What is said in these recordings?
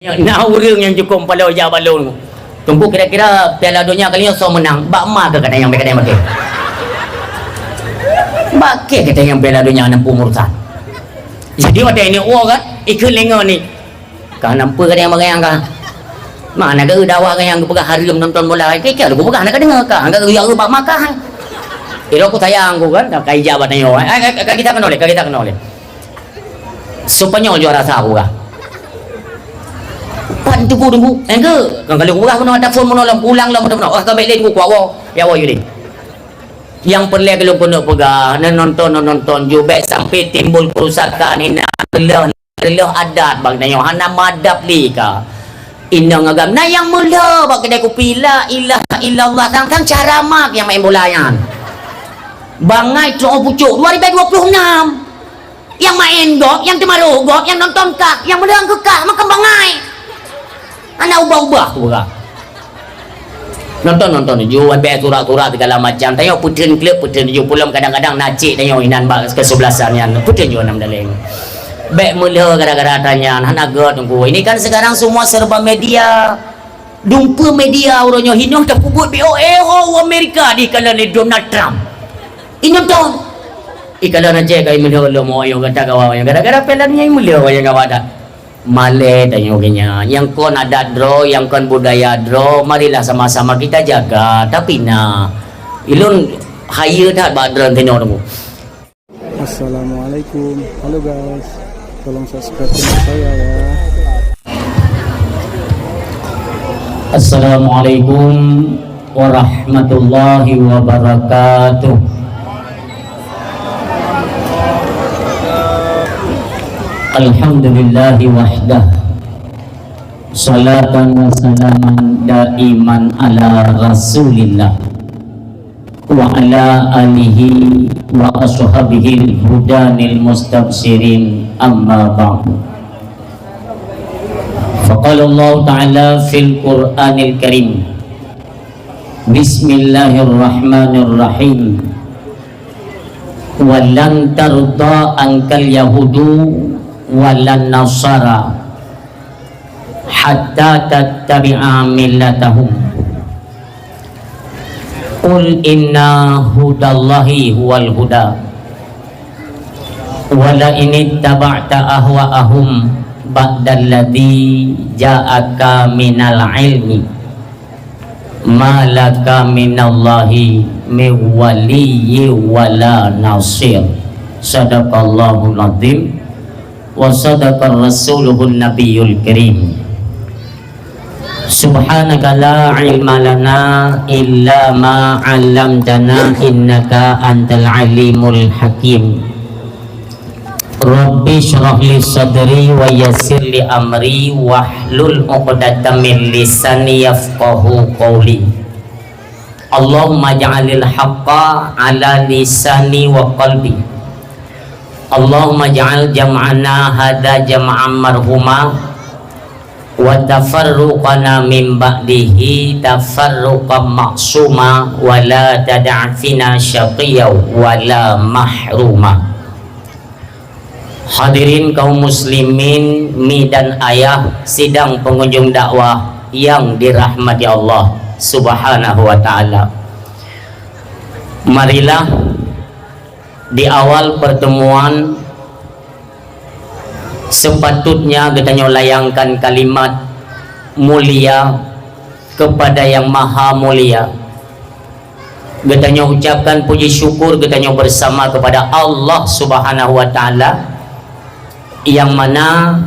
Nah orang yang cukup pada ujar balon tunggu kira-kira Piala Dunia kali ni so menang bakma ke kata yang makin bakal kata yang Piala Dunia nampu murusan jadi ada ini kan ikut lengo ni kah nampu kata yang bagayang kah mana ke dawa ke yang pegang hari nonton bola kira aku pegang nak dengar kah angkat riak ke bakma kah itu aku sayang aku kan kai jabat ayo kita kenal oleh Spanyol juara satu kah pan tunggu engke kan kalau kurang kena ada phone menolong pulang lah mana kau balik tunggu kau ya awak yudi yang perlu kalau kena pegang nonton juga sampai timbul kerusakan ini lelah adat bang nyo hana madap lika inang agam na yang mula bak kedai kopi la ilaha illallah tang cara mak yang main bolayan bangai tro pucuk 2026 yang main gok yang temaru gok yang nonton kak yang melang kekak makan bangai anak ubah-ubah tu kan nonton jual beg surat-surat segala macam tengok putrin klub putrin ju pulang kadang-kadang nacik tengok inan kesebelasan yang putrin ju enam daleng beg mula gara-gara tanya anak god tunggu ini kan sekarang semua serba media dumpa media orangnya hinuh tak kubut BOA Amerika di kalangan Donald Trump ini nonton ikalan aja kai mula mau yang kata kawan yang gara-gara pelannya mula yang kawan ada Malay tanyogenya yang kon adat draw yang kon budaya draw marilah sama-sama kita jaga tapi ilun hire tak badran tenor mu. Assalamualaikum, halo guys, tolong subscribe channel saya ya. Assalamualaikum warahmatullahi wabarakatuh. Alhamdulillahi wahdah salatan wa salaman daiman ala rasulillah wa ala alihi wa ashabihil hudanil mustabsirin amma ba'du faqala Allah ta'ala fil Qur'anil Karim bismillahirrahmanirrahim walan tarda ankal yahudu walan nasara hatta tattabi'a millatahum qul inna hudallahi huwal huda wala in ittaba'ta ahwa'ahum ba'dalladzi ja'aka minal ilmi ma laka minallahi min waliyyi wala nasir sadaqallahul azim wa sadaqar rasuluhun nabiyul karim subhanaka la ilma lana illa ma 'allamtana innaka antal alimul hakim rabbi shrah li sadri wa yassir li amri wahlul 'uqdatam min lisani yafqahu qawli Allahumma ja'alil haqqa 'ala lisani wa qalbi Allahumma ja'al jam'ana hadha jam'an marhuma wa tafarruqana min ba'dihi tafarruqan ma'suma wa la tad'a fina syaqiyya wa la mahruma. Hadirin kaum muslimin mi dan ayah sidang pengunjung dakwah yang dirahmati Allah Subhanahu wa taala. Marilah di awal pertemuan sepatutnya kita layangkan kalimat mulia kepada yang maha mulia. Kita ucapkan puji syukur kita bersama kepada Allah Subhanahu wa taala yang mana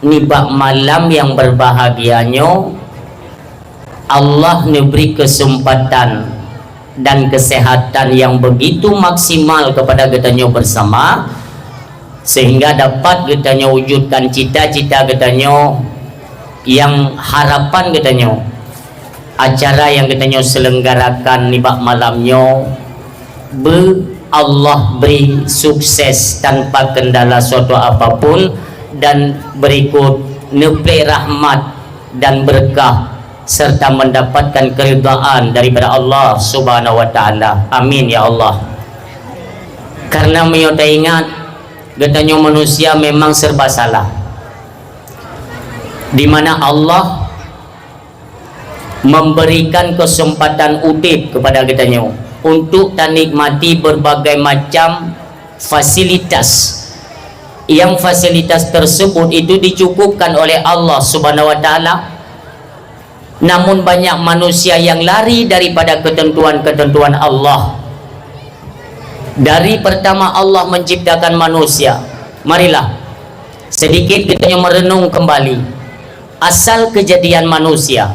nibak malam yang berbahagianya Allah memberi kesempatan dan kesehatan yang begitu maksimal kepada kita bersama sehingga dapat kita wujudkan cita-cita kita yang harapan kita acara yang kita selenggarakan nibak malamnya Allah beri sukses tanpa kendala suatu apapun dan berikut nuplai rahmat dan berkah serta mendapatkan keridhaan daripada Allah Subhanahu wa taala. Amin ya Allah. Karena kita ingat katanya manusia memang serba salah. di mana Allah memberikan kesempatan udip kepada kita untuk nikmati berbagai macam fasilitas, yang fasilitas tersebut itu dicukupkan oleh Allah Subhanahu wa taala. Namun banyak manusia yang lari daripada ketentuan-ketentuan Allah. Dari pertama Allah menciptakan manusia, marilah sedikit kita merenung kembali asal kejadian manusia.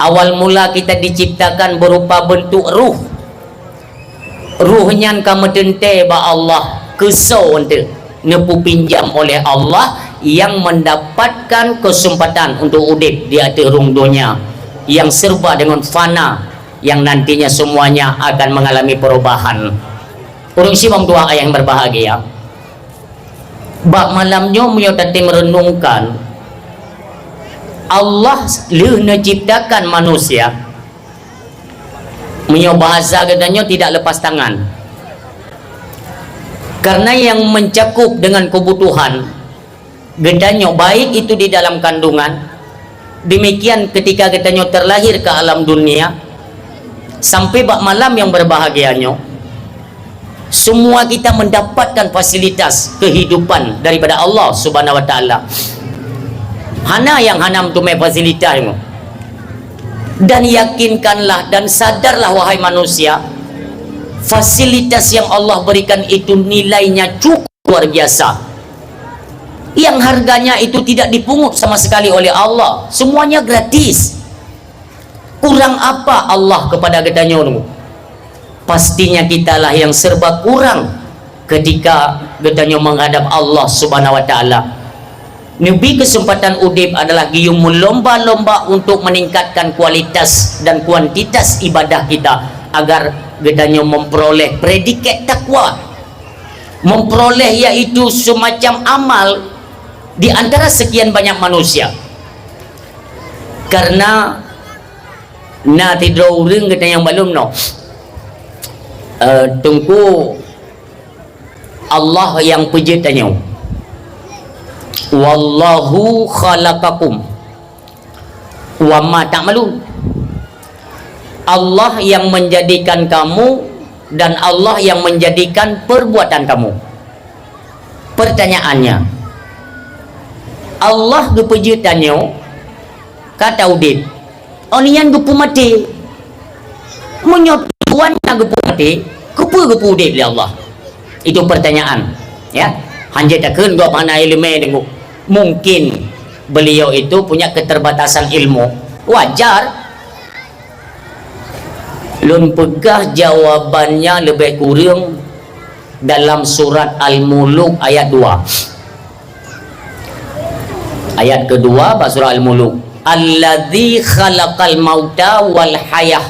Awal mula kita diciptakan berupa bentuk ruh. Ruhnya kamu tente ba Allah kesau untuk nepu pinjam oleh Allah, yang mendapatkan kesempatan untuk udip di atas rung dunia yang serba dengan fana, yang nantinya semuanya akan mengalami perubahan. Urang simam dua ayah yang berbahagia. Bak malamnya menyotati merenungkan Allah lehna ciptakan manusia, menyo bahasa katanya tidak lepas tangan, karena yang mencakup dengan kebutuhan gedanya baik itu di dalam kandungan, demikian ketika gedanya terlahir ke alam dunia sampai bak malam yang berbahagianya, semua kita mendapatkan fasilitas kehidupan daripada Allah Subhanahu wa taala. Hana yang hanam tu mai fasilitas mu. Dan yakinkanlah dan sadarlah wahai manusia, fasilitas yang Allah berikan itu nilainya cukup luar biasa, yang harganya itu tidak dipungut sama sekali oleh Allah, semuanya gratis. Kurang apa Allah kepada kita nyono? Pastinya kitalah yang serba kurang ketika kita menghadap Allah Subhanahu wa taala. Nabi kesempatan udip adalah gium lomba-lomba untuk meningkatkan kualitas dan kuantitas ibadah kita, agar kita memperoleh predikat takwa, memperoleh yaitu semacam amal di antara sekian banyak manusia. Karena nanti drawing kita yang belum tunggu Allah yang puji tanya, wallahu khalaqakum wa ma ta'malun. Allah yang menjadikan kamu dan Allah yang menjadikan perbuatan kamu. Pertanyaannya, Allah gepuji tanya kata udip onian gepu mati menyotuan gepu mati gepu udip li Allah. Itu pertanyaan ya. Hanya takkan gua mana ilmu dengu. Mungkin beliau itu punya keterbatasan ilmu, wajar. Lun pegah jawabannya lebih kurang dalam surat Al-Muluk ayat 2. Ayat kedua surah Al-Muluk, alladzi khalaqal mauta wal hayah.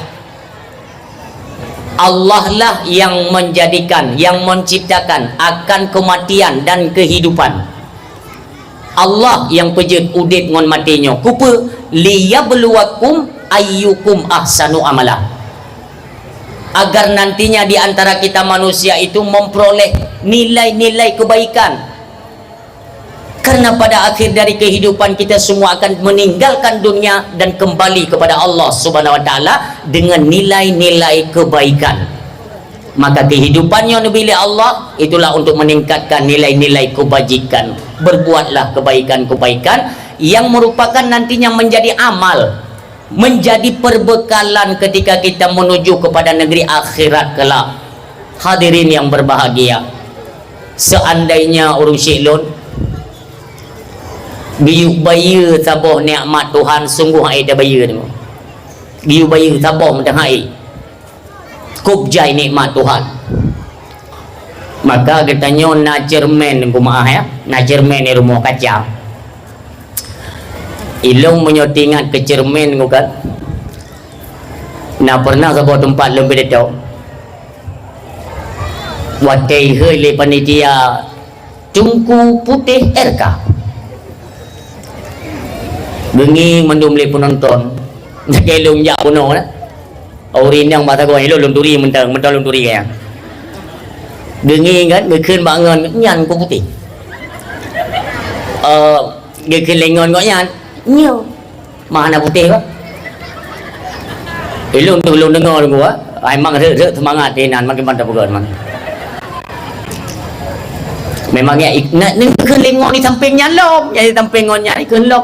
Allah lah yang menjadikan, yang menciptakan akan kematian dan kehidupan. Allah yang pejut udip ngon matinya. Kupa liyabluwakum ayyukum ahsanu amala, agar nantinya di antara kita manusia itu memperoleh nilai-nilai kebaikan. Karena pada akhir dari kehidupan kita semua akan meninggalkan dunia dan kembali kepada Allah Subhanahu wa taala dengan nilai-nilai kebaikan. Maka kehidupannya Nabi Allah itulah untuk meningkatkan nilai-nilai kebajikan. Berbuatlah kebaikan-kebaikan yang merupakan nantinya menjadi amal, menjadi perbekalan ketika kita menuju kepada negeri akhirat kelak. Hadirin yang berbahagia, seandainya urung syiklun biuk bayi tabah nikmat Tuhan, sungguh ai dah bayi ni. Biuk bayi tabah mentang ai. Kubjai nikmat Tuhan. Maka katanya na cermen ku maah ya, na cermen ni rumah kaca. Ilung menyotingat ke cermen ku kan. Na pernah ke tempat lebih detok. Watai heli panitia tungku putih RK. Gengi mendumli penonton nak elong jak puno dah. Orang yang mata gua elong lunduri mentang lunduri kaya. Gengi kan berkeun bangun nyan ku putih. dia kelengon kau nyan nyo mana putih kau ilung tu belum dengar gua ai mang rek semangat tenan makin mantap pegon man memangnya nak ni kelengon ni samping nyalom jadi samping ngonya ni kelok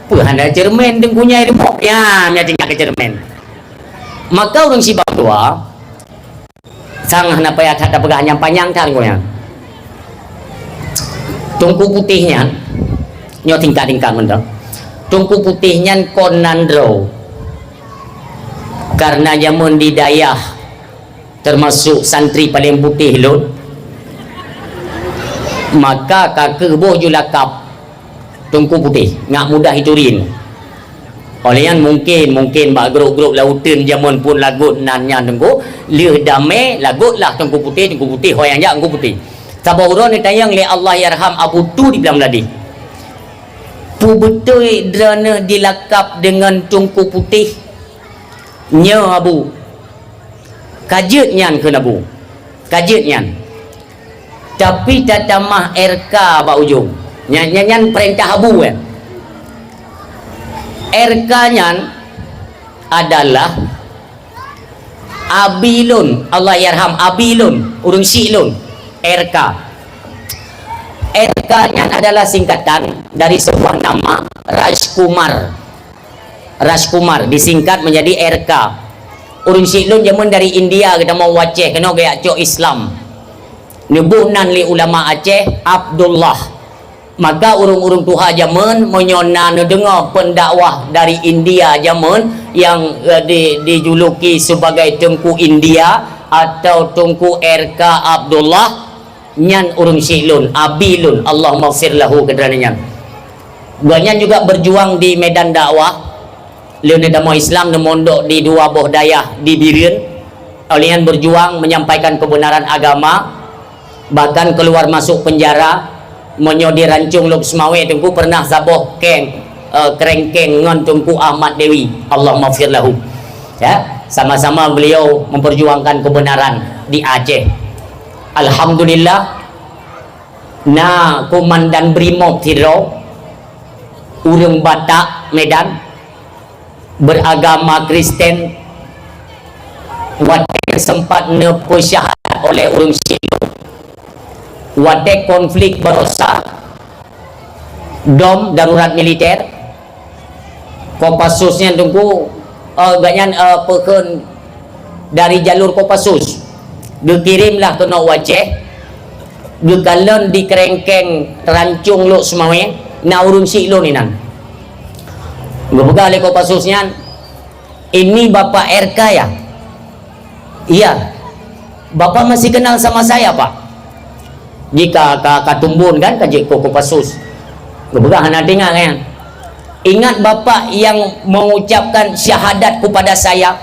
puhan ada cermin dengkunya remok ya nya tinggal ke cermin maka orang si tua sang hana payah ada pegahnya panjang kan gonya tungku putihnya nyo tingkat-tingkat mendang tungku putihnya konandro karena zaman di dayah termasuk santri paling putih lun maka kakek boh julakap tungku putih ngak mudah hiturin oleh yang mungkin bak grup-grup lautan zaman pun lagut nannya tungku liu damai lagut lah tungku putih hoyang jak tungku putih sabahuron ni tayang le Allah yarham Abu Tu di bilang tadi pu betul drana dilakap dengan tungku putih nya Abu kajet nyan ke Abu kajet nyan tapi tatamah RK bak ujung nyan perintah Abu kan RK nyan adalah Abilun Allah yarham Abilun urung Silun RK RK nya adalah singkatan dari sebuah nama Rajkumar disingkat menjadi RK urung Silun zaman dari India kita mau Aceh kena gaya cok Islam nubuhnan li ulama Aceh Abdullah maka urung-urung tuha zaman menyona dengar pendakwah dari India zaman yang dijuluki sebagai Tengku India atau Tengku RK Abdullah nyan urung Silun Abilun Allah maghfir lahu kedarannya banyak juga berjuang di medan dakwah leune damo Islam mondok di dua boh dayah di Biren olian berjuang menyampaikan kebenaran agama bahkan keluar masuk penjara monyo di Rancung Lok Semawe tungku pernah saboh kerengkeng ngon Tungku Ahmad Dewi Allah maghfir lahu ya sama-sama beliau memperjuangkan kebenaran di Aceh alhamdulillah na komandan Brimob Tiro urang Batak Medan beragama Kristen wadah sempat nepo syahadat oleh urang Silun wadah konflik berosak dom darurat militer Kopassusnya tunggu ganyan pekun dari jalur Kopassus dikirimlah ke Aceh dikalon di kerengkeng Rancung Lok Semawe na urun Silun inan gubega le Kopassusnya ini Bapak RK ya iya Bapak masih kenal sama saya Pak jika katumbun kan kajik Kopassus gubega hana dengar kan ingat Bapak yang mengucapkan syahadat kepada saya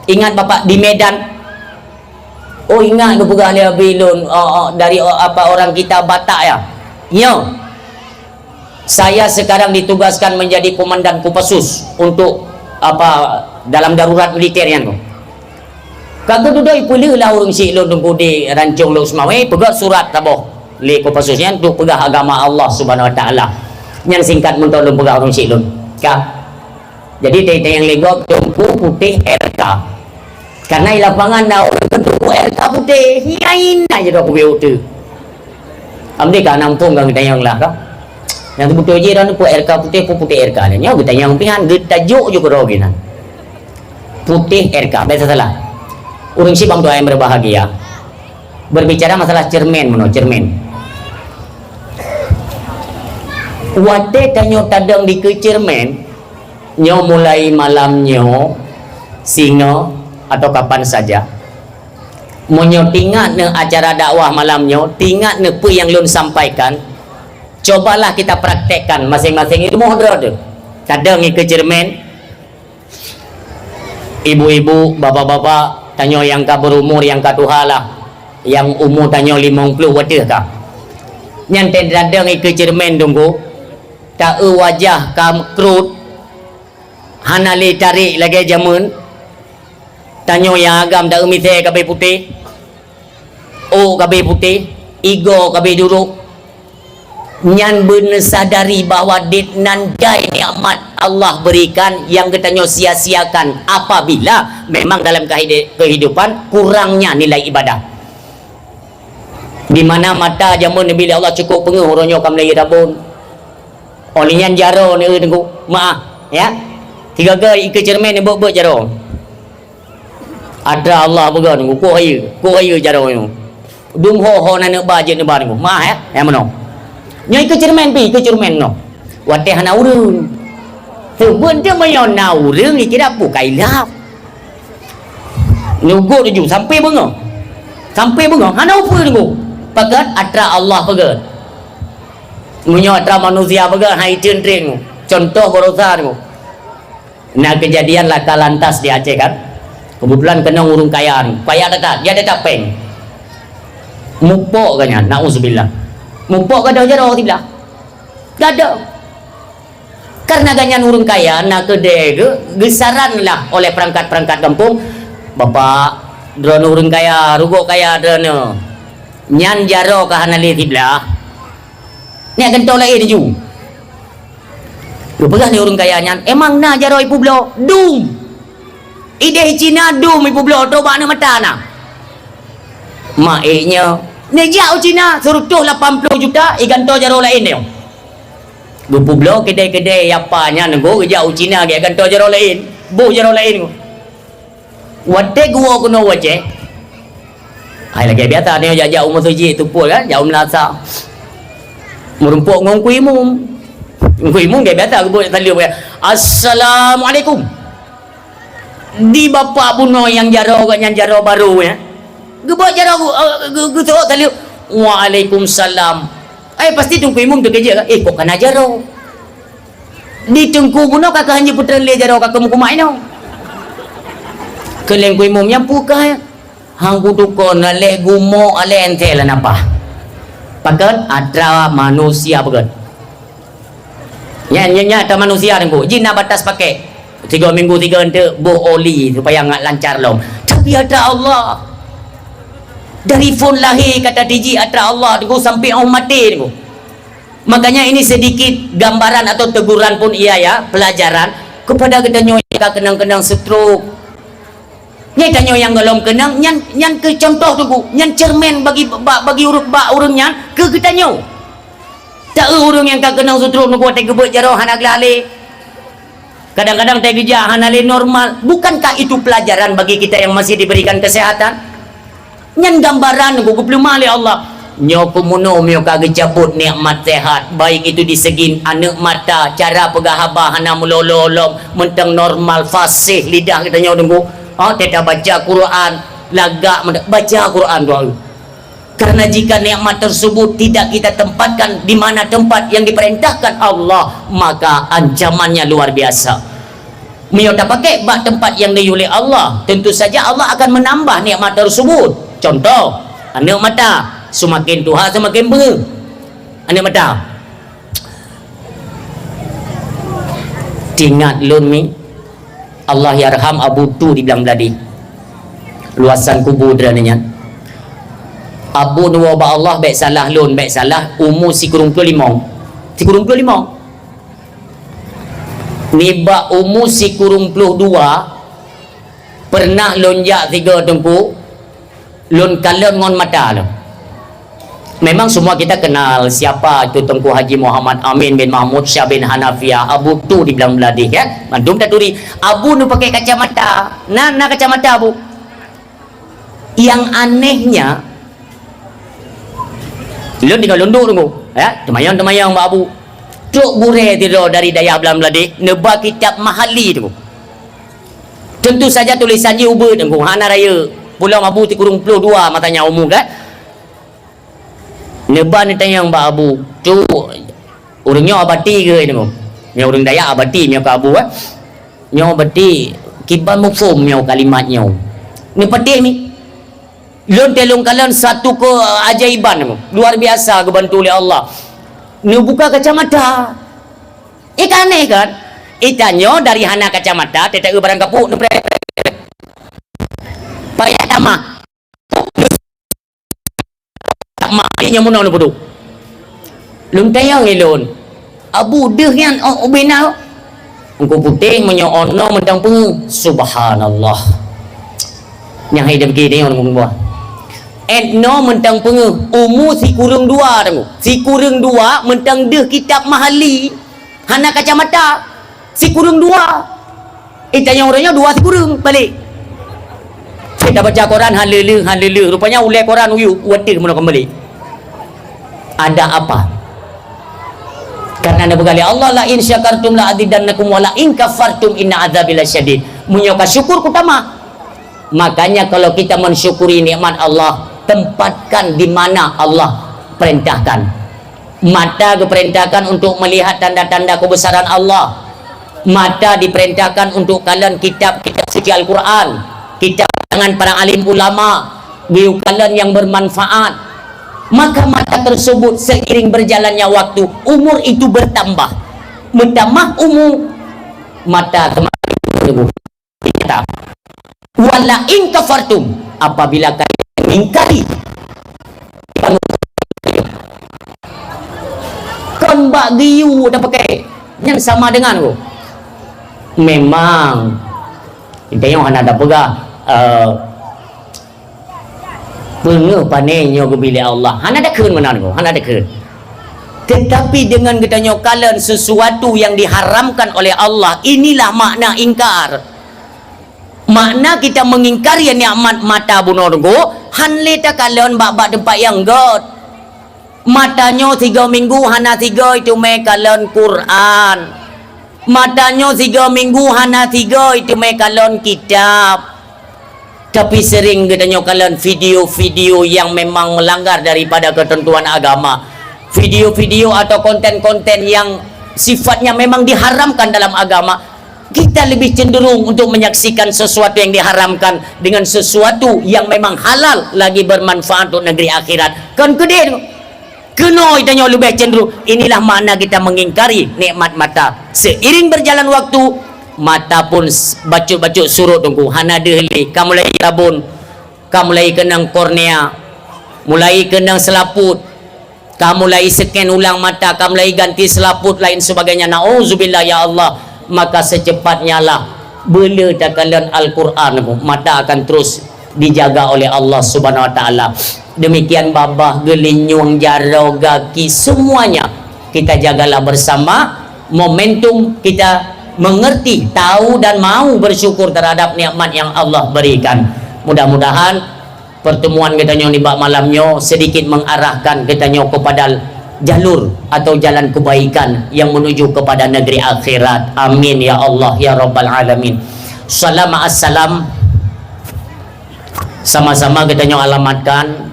ingat Bapak di Medan oh ingat gubega le Abilun dari orang kita Batak ya ya saya sekarang ditugaskan menjadi komandan Kopassus untuk dalam darurat militer yang tu kagak duduk pulih lah urung Silun tunggu di Rancung Lok Semawe pegat surat taboh le Kopassus yang untuk pegah agama Allah Subhanahu Wa Taala yang singkat mentolong pegah urung Silun kah jadi tete yang legok tunggu putih RK karena di lapangan dah orang tunggu RK putih hiain aja dah kubi utu ambil kan nampung kan kita yang lah kah yang tu betul je dah nampak RK putih RK ni nyawa kita yang pihan kita juk juga roginan putih RK biasa salah urang si bang doa yang berbahagia berbicara masalah cermin wate tanyo tadang di ke cermin nyo mulai malamnya singa atau kapan saja monyo tingat ne acara dakwah malamnya tingat ne apa yang lun sampaikan cobalah kita praktekkan masing-masing itu muhdar tu kadang ke cermin ibu-ibu bapak-bapak tanyo yang ka berumur yang ka tuhalah yang umur tanyo 50 wadah kah nyantai dadang ke cermin tunggu tak wajah kam krut hanali tarik lagi jamun tanyo yang agam tak umithe kabe putih kabe putih igo kabe duruk nyan bener sadari bahwa ditnandai nikmat Allah berikan yang katanya sia-siakan apabila memang dalam kehidupan kurangnya nilai ibadah. Di mana mata jamun bila Allah cukup penguh orangnya kam lagi dabun. Olehnya jaro ni tengku maaf ya. Tiga kali ke cermin ni buat jaro. Ada Allah began ku haya jaro ni. Dum ho nak bajet ni bar ni. Maaf ya. Yang mana? Nyai ke cermin pi ke cermin no. Wate hana urung. Tu pun dia mayo na urung ni kira pukai lap. Nugo tu sampai bunga. Sampai bunga hana apa ni ku. Pakat atra Allah pakat. Munyo atra manusia pakat hai tren contoh berosa ni. Nah kejadian laka lantas di Aceh kan. Kebetulan kena urung kaya ni. Kaya datang, dia datang peng. Mupok kanya, na'udzubillah. Mupok kada jaro tiba. Kada. Karena ganyan urung kaya nak kedai gesaran lah oleh perangkat-perangkat kampung. Bapak drone urung kaya, rugok kaya drone. Nyan jaro ka hanali tiba. Ni akan tolak dia ju. Rupanya ni urung kaya nyan. Emang na jaro ibu blo dum. Ide Cina dum ibu blo to bana mata na. Maiknya ni jauh Cina suruh tuh 80 juta ikan to jaro lain dia. Gupu blo kedai-kedai apanya nego jauh Cina dia ikan to jaro lain. Bu jaro lain. Wate gua kuno waje. Ai lagi biasa dia jauh umur suji tu pun kan jauh melasa. Merumpuk ngong kuimum. Kuimum dia biasa gua tali dia. Assalamualaikum. Di bapak buno yang jaro yang jaro baru ya. Gebak jaro gu tu tali. Waalaikumsalam. Pasti tungku imum tu kerja. Kok kana jaro. Di tungku buno kakak hanya putran le jaro kakak mukumai no. Keleng ku imum yang pukai. Hang kudu kona le gumo ale ente lah napa. Pakat atra manusia pakat. Nya atra manusia nengku. Jina batas pakai 3 minggu 3 ente buh oli supaya ngat lancar lom. Tapi ada Allah. Dari phone lahir kata DJ atra Allah nengku sampai orang mati nengku. Makanya ini sedikit gambaran atau teguran pun iya ya, pelajaran kepada kita nyonya kenang-kenang stroke. Nyai tanyo yang galom kenang nyan ke contoh tu ku nyan cermin bagi urut urang nyan ke kita nyo tak urang yang ka kenang sutru nu kuat gebek jaro hanak lale kadang-kadang teh geja hanale normal. Bukankah itu pelajaran bagi kita yang masih diberikan kesehatan? Nyan gambaran ku pelumah oleh Allah nyo kumuno mio kage cabut nikmat sehat baik itu di segi anak mata cara pegahaba hana mulololom mentang normal fasih lidah kita nyo tunggu. Tidak baca Quran lagak baca Quran doa. Karena jika nikmat tersebut tidak kita tempatkan di mana tempat yang diperintahkan Allah, maka ancamannya luar biasa. Miyota pakai bak tempat yang diulih Allah, tentu saja Allah akan menambah nikmat tersebut. Contoh, anak mata semakin tuha semakin ber. Anak mata. Ingat lumi Allah yarham Abu Tu di bilang beladi luasan kubur drananya Abu nuwa ba Allah baik salah lun baik salah umur si kurung 25 ni ba umur si kurung 22 pernah lonjak 3 tengku lun kalon ngon mata lo. Memang semua kita kenal siapa itu Tengku Haji Muhammad Amin bin Mahmud Syah bin Hanafiah. Abu tu dibilang beladi kan. Mandum tak turi. Abu nu pakai kacamata. Nah kacamata Abu. Yang anehnya lu tinggal lunduk tunggu. Ya, temayang Mbak Abu. Tuk gure tidur dari daya belang beladi. Neba kitab mahali tunggu. Tentu saja tulisannya ubah tunggu. Hana raya. Pulau Abu ti kurung 22 matanya umum kan. Neba ni tanya Mbak Abu tu orangnya abati ke ni mo ni orang Dayak abati mio ka Abu nyo abati kiban mo form mio kalimatnya ni pati mi lon telung kalan satu ke ajaiban mo luar biasa kebantu oleh Allah ni buka kacamata aneh kan itanyo dari hana kacamata tetek barang kapuk payah tamah maknya munau nu bodoh lum tayang elon abu deh yang ubina engko putih menyono mentang pengu subhanallah yang hidup gini orang buah etno mentang pengu umu si kurung dua temu si kurung dua mentang deh kitab mahali hana kacamata si kurung dua itanya orangnya dua si kurung balik kita baca Quran halilih rupanya ulai Quran uyu watir mana kembali ada apa karena ada berkali Allah la in syakartum la azidannakum wa la in kafartum inna adzabi lasyadid munyoka syukur utama makanya kalau kita mensyukuri nikmat Allah tempatkan di mana Allah perintahkan mata diperintahkan untuk melihat tanda-tanda kebesaran Allah mata diperintahkan untuk kalian kitab suci Al-Quran kitab dengan para alim ulama kalian yang bermanfaat maka mata tersebut seiring berjalannya waktu umur itu bertambah umur mata kemarin wala in kafartum apabila kalian mengingkari kan bagiu dah pakai yang sama dengan memang kita yang ada pegah pengeh panenyo ke bilik Allah hana ada keun menan ko hana ada keun tetapi dengan katanya kalian sesuatu yang diharamkan oleh Allah inilah makna ingkar makna kita mengingkari nikmat mata bunorgo hanleta kalian bak tempat yang god matanya 3 minggu hana 3 itu me kalian Quran matanya 3 minggu hana 3 itu me kalian kitab tapi sering katanya kalian video-video yang memang melanggar daripada ketentuan agama video-video atau konten-konten yang sifatnya memang diharamkan dalam agama kita lebih cenderung untuk menyaksikan sesuatu yang diharamkan dengan sesuatu yang memang halal lagi bermanfaat untuk negeri akhirat kan kedai kena itanya lebih cenderung inilah makna kita mengingkari nikmat mata seiring berjalan waktu mata pun bacuk-bacuk surut tunggu hana dehli kamu mulai rabun kamu mulai kenang kornea mulai kenang selaput kamu mulai scan ulang mata kamu mulai ganti selaput lain sebagainya nauzubillah ya Allah maka secepatnya lah bila tak kalian Al-Quran mata akan terus dijaga oleh Allah subhanahu wa ta'ala demikian babah gelinyung jarau gaki semuanya kita jagalah bersama momentum kita mengerti, tahu dan mau bersyukur terhadap nikmat yang Allah berikan. Mudah-mudahan pertemuan kita di bab malamnya sedikit mengarahkan kita kepada jalur atau jalan kebaikan yang menuju kepada negeri akhirat. Amin ya Allah ya Rabbal Alamin. Assalam sama-sama kita alamatkan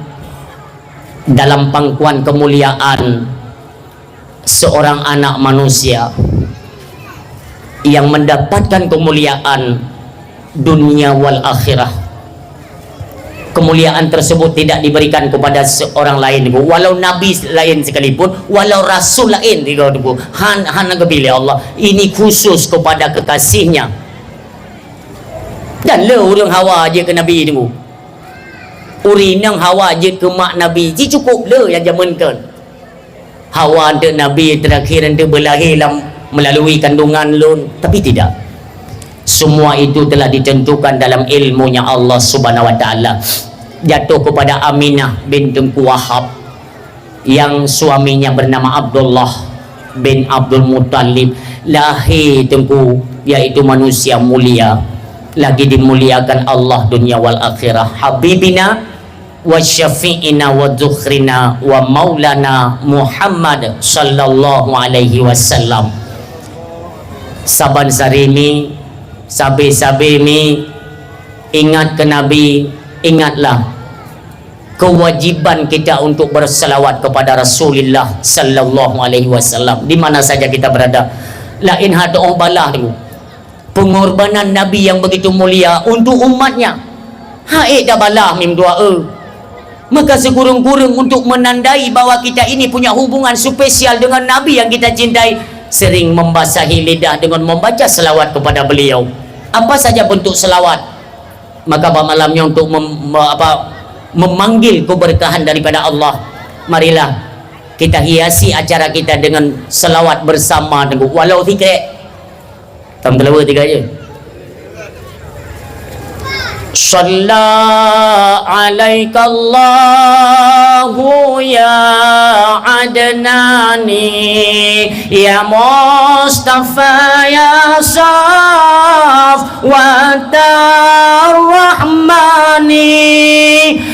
dalam pangkuan kemuliaan seorang anak manusia yang mendapatkan kemuliaan dunia wal akhirah. Kemuliaan tersebut tidak diberikan kepada seorang lain, walau nabi lain sekalipun, walau rasul lain, hanya kepilih Allah. Ini khusus kepada kekasihnya. Dan le orang hawa aja ke nabi itu. Urinang hawa aja ke mak nabi, ji cukup le yang jamankan. Hawa untuk nabi terakhir untuk berlahir melalui kandungan lun, tapi tidak. Semua itu telah ditentukan dalam ilmunya Allah subhanahu wa ta'ala. Jatuh kepada Aminah bin Tengku Wahab yang suaminya bernama Abdullah bin Abdul Muttalib. Lahir Tengku, yaitu manusia mulia, lagi dimuliakan Allah dunia wal akhirah. Habibina wa syafi'ina wa dzukhrina wa maulana Muhammad sallallahu alaihi wasallam. Saban sarimi sabi-sabi mi ingat ke Nabi, ingatlah kewajiban kita untuk berselawat kepada Rasulullah sallallahu alaihi wasallam di mana saja kita berada. Lain hatu balah tu pengorbanan Nabi yang begitu mulia untuk umatnya. Haik dah balah mim doa. Maka sekurang-kurang untuk menandai bahwa kita ini punya hubungan spesial dengan Nabi yang kita cintai, sering membasahi lidah dengan membaca selawat kepada beliau. Apa saja bentuk selawat, maka malamnya untuk memanggil keberkahan daripada Allah. Marilah kita hiasi acara kita dengan selawat bersama dengan walau tiga tam terlalu tiga je. Shalla alaika Allahu ya Adnani ya Mustafa ya Saf wa Rahmani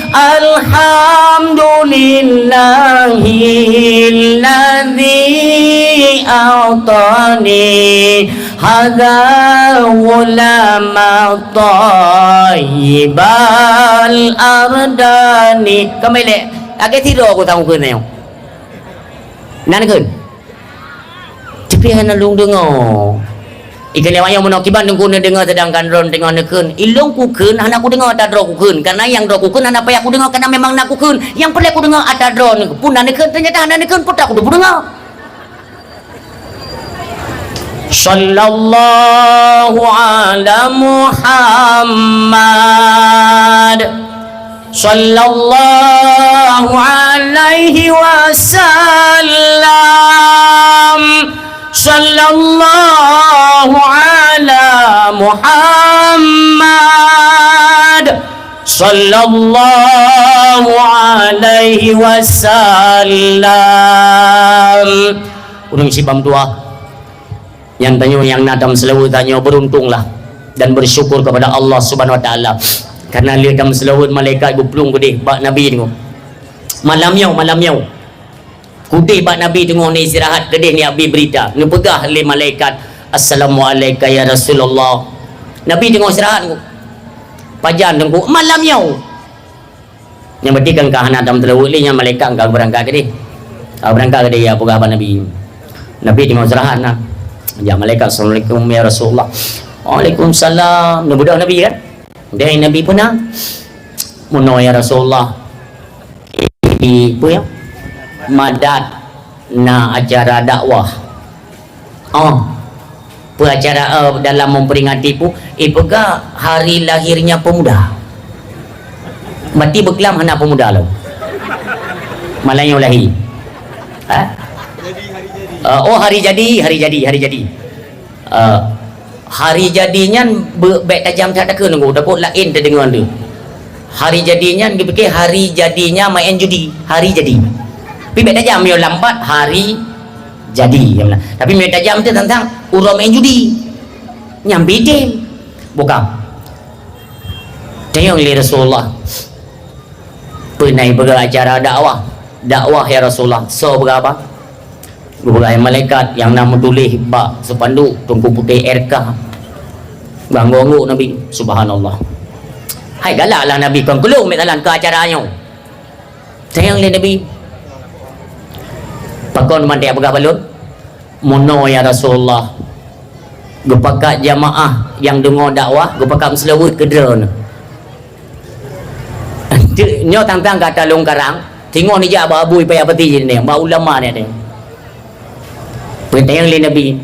alhamdulillahilladzi a'tani hadza ulama tayyibal ardani kembali agak tidur aku tahu ke ni nan ke tapi hana lung dengar ikan yang ayam menakiban dengku ne dengar sedangkan ron dengar nekun ilung ku keun hana aku dengar atadro ku keun karena yang dro ku keun hana payah aku dengar karena memang nak ku keun yang pelak aku dengar atadro ne pun hana nekun ternyata hana nekun pun tak aku dengar. Sallallahu ala Muhammad sallallahu alaihi wasallam sallallahu ala Muhammad sallallahu alaihi wasallam. Urang sibam tua yang tanya yang nadam selawat tanya beruntunglah dan bersyukur kepada Allah Subhanahu wa taala karena dia dam selawat malaikat gupulung gede bak nabi tengok malam yau kudih bak nabi tengok ni istirahat gede ni abi berita ni pegah le malaikat assalamualaikum ya Rasulullah nabi tengok istirahat tengok pajan tengok malam yau yang berarti kan kahana dam selawat le yang malaikat kau berangkat gede berangkat gede ya pegah bak nabi tengok istirahat nah. Ya malaikat assalamualaikum ya Rasulullah. Waalaikumsalam. Budak Nabi kan? Dia Nabi pun nak mono ya Rasulullah. Ibu ya. Madat na acara dakwah. Acara dalam memperingati pu pega hari lahirnya pemuda. Mati berkelam hana pemuda lo. Malaynya lahir. Hari jadi hari jadinya baik tajam tak ada nunggu dapat lain terdengar tu hari jadinya dia fikir hari jadinya main judi hari jadi tapi baik tajam yo lambat hari jadi tapi baik tajam tu tentang urang main judi nyambi dem bukan tengok li Rasulullah pernah beracara dakwah ya Rasulullah so berapa beberapa malaikat yang nama tulis bak sepandu tungku putih RK banggongok Nabi subhanallah hai galaklah Nabi kan kelung metalan ke acaranya sayang le Nabi pakon mandai apa balun mono ya Rasulullah gepakat jamaah yang dengar dakwah gepakat selawat kedra nyo tang-tang kata long karang tengok ni je abu payah peti je ni ba ulama ni ada perintah yang Nabi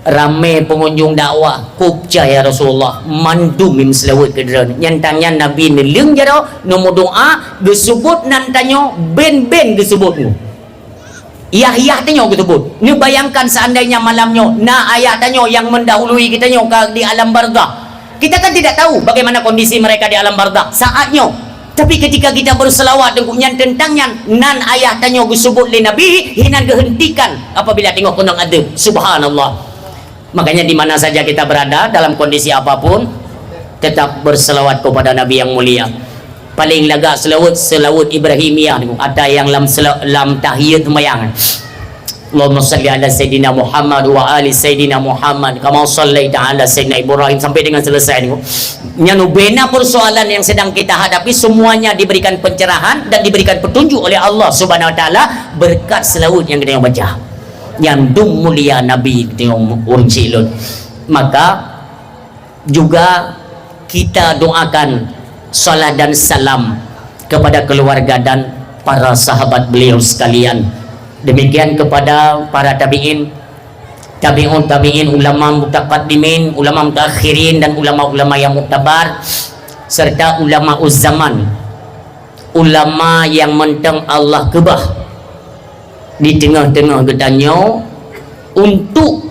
ramai pengunjung dakwah kupca ya Rasulullah mandumin selawat kedran nyantangnya Nabi ni leung jaro nombor doa disebut nantanyo ben-ben disebut Yahya tanyo disebut ni bayangkan seandainya malamnya na ayah tanyo yang mendahului kita nyo di alam barzakh kita kan tidak tahu bagaimana kondisi mereka di alam barzakh saatnya tapi ketika kita berselawat dengan tentangnya nan ayah tanya disebut oleh Nabi hinan kehentikan apabila tengok kondang ada subhanallah makanya di mana saja kita berada dalam kondisi apapun tetap berselawat kepada Nabi yang mulia paling lega selawat Ibrahimiyah ada yang lam tahiyat mayang Allahumma salli ala Sayyidina Muhammad wa ali Sayyidina Muhammad kama sallaita ala Sayyidina Ibrahim sampai dengan selesai nyanu bena persoalan yang sedang kita hadapi semuanya diberikan pencerahan dan diberikan petunjuk oleh Allah Subhanahu wa taala berkat selawat yang kita baca yang dum mulia Nabi tengok urang silun maka juga kita doakan salat dan salam kepada keluarga dan para sahabat beliau sekalian demikian kepada para tabi'in ulama mutaqaddimin ulama mutakhirin dan ulama-ulama yang muktabar serta ulama uzzaman ulama yang mentang Allah kebah di tengah-tengah katanya untuk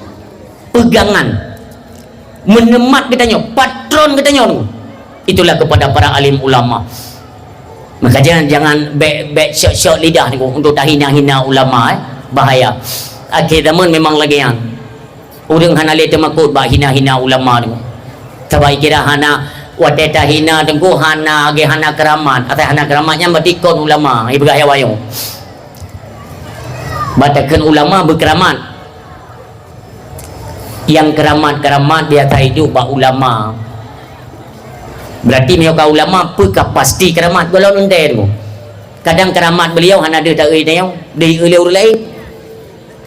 pegangan, menemat katanya, patron katanya tu. Itulah kepada para alim ulama. Maka jangan back shot lidah ni untuk tak hina-hina ulama bahaya. Akhir zaman memang lagi yang urang hana le temakut ba hina-hina ulama ni. Tabai kira hana wateta hina tengku hana ge hana keramat atau hana keramatnya batikon ulama ibu gaya wayo. Batakan ulama berkeramat. Yang keramat-keramat dia tak hidup ba ulama. Berarti mereka ulama apakah pasti keramat kalau nonton tu. Kadang keramat beliau hana ada tak tanya di oleh orang lain.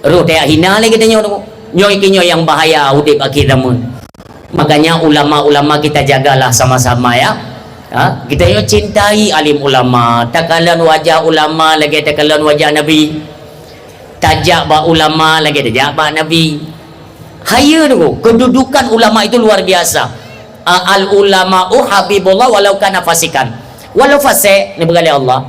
Roh tak hina lagi tanya tu. Nyoi kinyo yang bahaya udip akhir zaman. Makanya ulama-ulama kita jagalah sama-sama ya. Ha? Kita yo cintai alim ulama. Takalan wajah ulama lagi takalan wajah Nabi. Tajak ba ulama lagi tajak ba Nabi. Haya tu kedudukan ulama itu luar biasa. Al ulama'u habibullah walau kana fasikan. Walau fasik ni berkali Allah.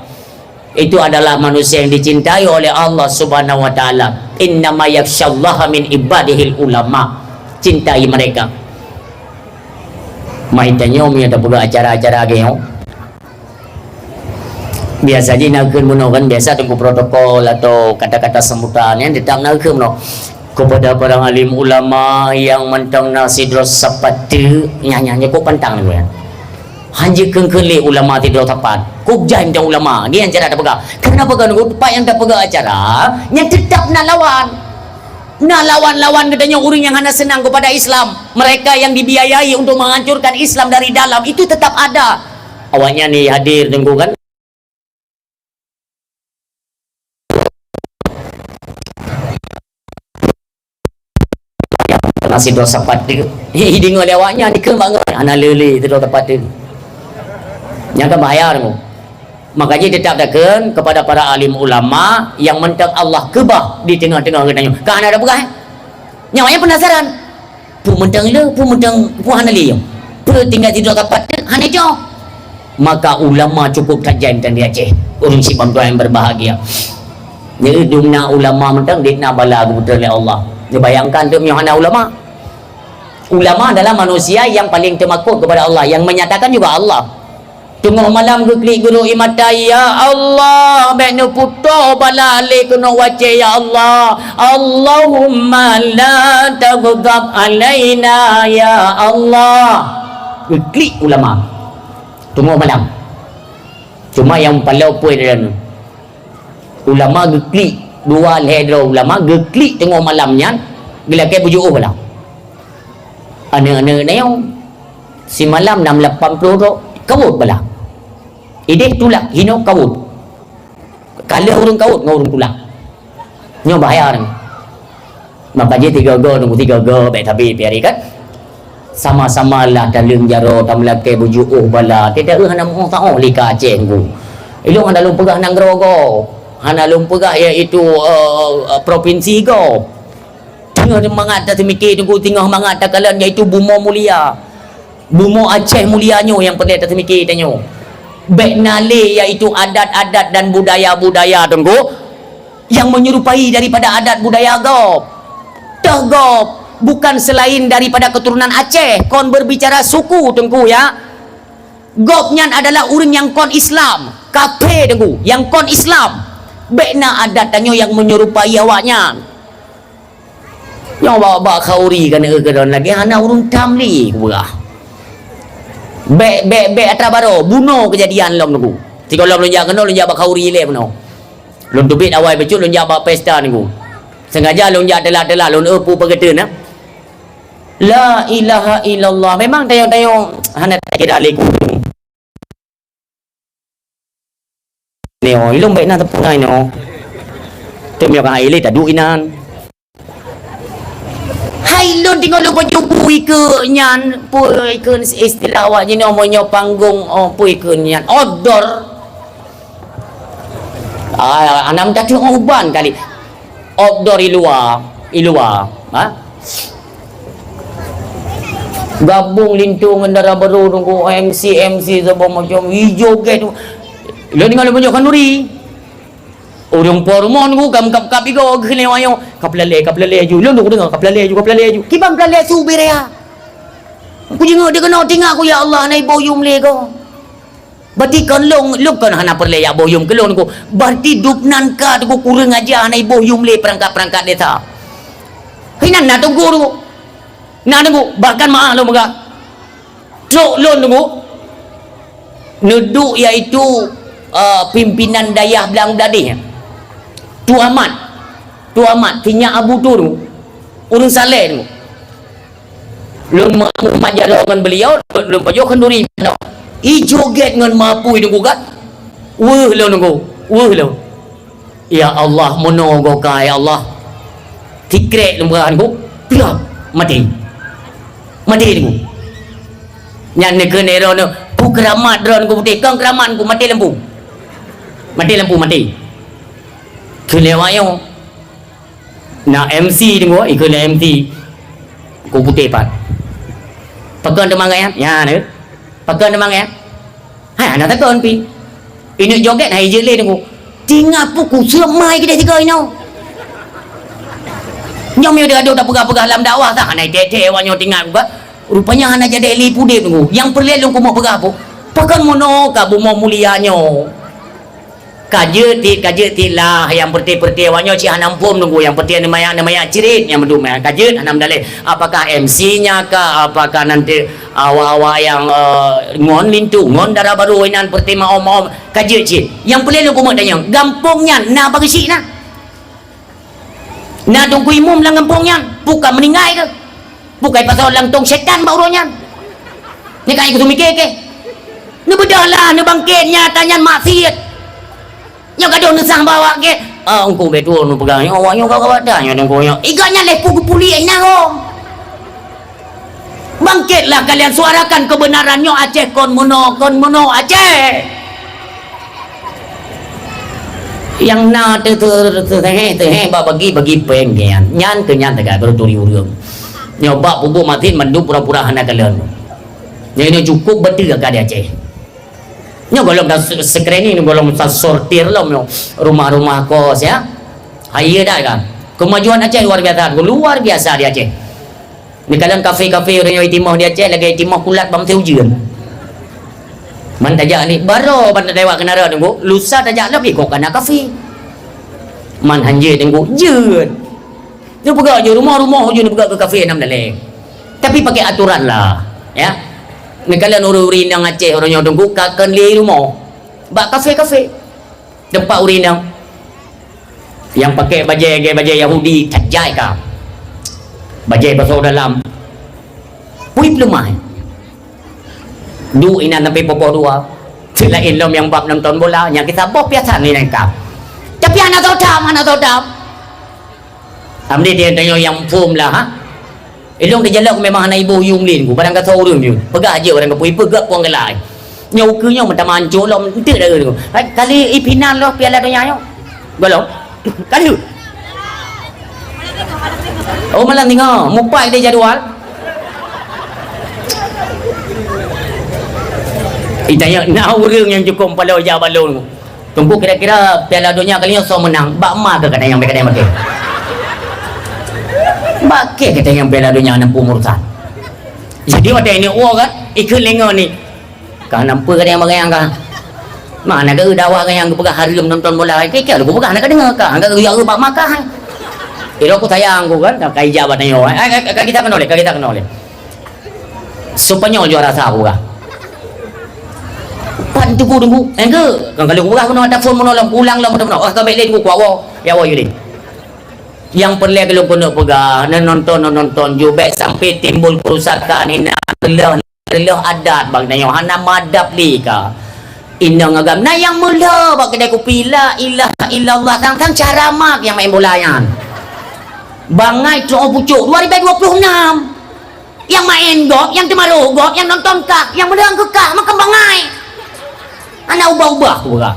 Itu adalah manusia yang dicintai oleh Allah Subhanahu wa taala. Innama yakhsyallaha min ibadihil ulama. Cintai mereka. Mai tanya umi ada pula acara-acara geo. Biasa je nak kan biasa tunggu protokol atau kata-kata sambutan yang tetap nak no. Kepada para alim ulama yang mentang nasidros sapatu nyanyi kok pantang ni kan. Hanya kengkeli ulama tidak tepat. Kok jangan macam ulama. Dia yang cara tak pegang. Kenapa kan pak yang tak pegang acara yang tetap nak lawan. Nak lawan-lawan katanya orang yang hanya senang kepada Islam. Mereka yang dibiayai untuk menghancurkan Islam dari dalam itu tetap ada. Awaknya ni hadir tunggu kan. Nasi dosa pati hiding oleh awaknya ni ke bangun ana lele tu dosa pati yang kan bahaya tu. Makanya tetap takkan kepada para alim ulama yang mentang Allah kebah di tengah-tengah katanya kan ada berah nyawanya penasaran pu mentang le pu mentang pu hana le pu tinggal di dosa pati hana jo. Maka ulama cukup kajian dan dia Aceh urang si bangsa yang berbahagia jadi dumna ulama mentang dikna bala kebetulan oleh Allah. Dia bayangkan tu hana ulama. Ulama adalah manusia yang paling temakut kepada Allah, yang menyatakan juga Allah. Tengah malam ke klik guru imata ya Allah, bekno puto balale kena wace ya Allah. Allahumma la taghdab alaina ya Allah. Klik ulama. Tengah malam. Cuma yang palau poin dia. Ulama klik dua lehedro ulama geklik tengok malamnya bila ke bujuk pula ana-ana neo si malam 680 tu kawut pula ide tulak hino kawut kalau urang kawut ngau urang tulak nyo bahaya ni. Maka je 3 go tunggu 3 go baik tapi biari kan sama-sama lah dalam jaro tamla ke bujuk bala tidak hana mo tahu lika Aceh ku ilung dalam pegah nang grogo hana lumpegak iaitu provinsi go tengah mangat tak mikir tunggu tengah mangat tak kalan iaitu Bumo Mulia Bumo Aceh mulianya yang perlu tak mikir tanya baik nale iaitu adat-adat dan budaya-budaya tunggu yang menyerupai daripada adat budaya go dah go bukan selain daripada keturunan Aceh kon berbicara suku tunggu ya gopnya adalah orang yang kon Islam kafe tunggu yang kon Islam bekna adat tanyo yang menyerupai awaknya. Yang bawa khauri kan ke don lagi hana urung tamli kurah. Be atrabaro bunuh kejadian lom tu. Tiga lom lonjak kena lonjak bak khauri le bunuh. Lom tubit awal becut lonjak bak pesta ni ku. Sengaja lonjak telah-telah lon pu pegeteun nah. La ilaha illallah. Memang tayong-tayong hana kira le ku. Neo ilung baik na tepuk nai no. Tu mio ka ile ta duinan. Hai lon tinggal lu baju pui ke nyan pui ke istilah awak ni omongnya panggung pui ke nyan outdoor. Anam tak uban kali. Outdoor ilua. Ha? Gabung lintung ndara baru tunggu MC sebab macam hijau ke tu. Lo tinggal lu baju kanuri. Urung pormon ku kam kap kap igo kene wayo kaplale ju lo lu dengar kaplale ju kibam plale subir ya ku jingo dia kena tinggal aku ya Allah nai boyum le ko berarti kan long kan hana perle ya boyum kelon ku berarti dupnan ka ku kurang aja nai boyum le perangkat desa hinan na tu guru na nunggu bahkan maah lo maga trok lo nunggu nuduk iaitu pimpinan dayah belang dadih Tu Ahmad tinya Abu Turu urung saleh tu lu majar dengan beliau lu pajo kenduri i joget dengan mapu itu kan weh lo ya Allah monogo ka ya Allah tikrek lumbahan ku piap mati tu nyan ne kene ro no pu keramat ron ku putih kang keraman ku mati lampu Kelewayo na MC dengo ikut MC ku putih pat pakan demang ya ne pakan demang ya ha na takon pi ini joget hai je le dengo tinggal puku semai kita tiga ino nyom yo dia ada pegah-pegah dalam dakwah tak nai tete wanyo tinggal gua rupanya hana jadi li pudih dengo yang perlu lu ku mau pegah apa pakan mono ka bu mau mulianyo kajet lah yang perti wanyo ci hanam pom nunggu yang perti namanya cirit yang berdua kajet hanam daleh apakah MC-nya kah apakah nanti awak-awak yang ngon lintu ngon darah baru inan perti mau kajet cit yang pelih lu kumuk tanya gampungnya na bagi sik na tunggu imum lang gampungnya bukan meninggai ke bukan pasal lang tong setan bauronya ni kan ikut mikir ke ni bedahlah ni bangkitnya tanya maksiat yang kado nusang bawa ke engkau betul nu pegang awaknya kau wadanya engkau nya iganya lepu puli ina ngom bangkitlah kalian suarakan kebenarannya Aceh kon mono Aceh yang na teh bagi pengen nyan ke nyan tegak berturi urang nyoba pugu matin mandu pura-pura hana kalian ini cukup betul ka di Aceh nya golong dah screening golong sortir lo rumah-rumah kos ya ayo dah kan kemajuan Aceh luar biasa di Aceh ni kalian kafe-kafe orang itimah di Aceh lagi itimah kulat bang teujeun man tajak ni baro ban dewa kenara tunggu lusa tajak lagi kok kana kafe man hanje tunggu jeun dia pegak je rumah-rumah je pegak ke kafe nam daleng tapi pakai aturan lah ya ni kalian uri-uri nang Aceh orang yang tunggu kakan li rumah bak kafe-kafe tempat uri nang yang pakai bajai Yahudi tajai ka bajai pasal dalam pui pelemah du inan sampai popo dua selain lom yang bab nonton bola yang kita bop biasa ni nangkap tapi anak tahu dam amdi dia tanya yang form lah ha ilong dia jalan memang anak ibu yung lin ku barang kata orang tu pegak aja orang kapui pegak puang gelai nyau ke nyau macam mancur lom itu dah tu kali ipinan loh piala dunia yo golong kali oh malam tengok mupai dia jadual itanya nak orang yang cukup pada ujar balon tunggu kira-kira piala dunia kali ni so menang bak ma ke kata yang mereka makan bakit kita yang bela dunia nampu murtad jadi ada ini kan ikut lengah ni kan nampu kan yang bagayang kan mana ke dawa kan yang pegah harum nonton bola kira aku pegah nak dengar kan agak ya bak makan itu aku sayang aku kan kai jabat nyo kita kenal supaya juara sahu kan pan tunggu engke kan kalau aku pegah ada phone menolong pulang lah mudah-mudahan oh kami lain aku kuawo ya wo yudi yang perlu kalau kena pegah nonton jubek sampai timbul kerusakan ini lelah adat bang nyo hana madap li ka indang agam na yang mula bak kedai kopi la ilaha illallah tang cara mak yang main bolayan bangai cok pucuk 2026 yang main gok yang temaru gok yang nonton kak yang menang kekak makan bangai anak ubah-ubah tu kak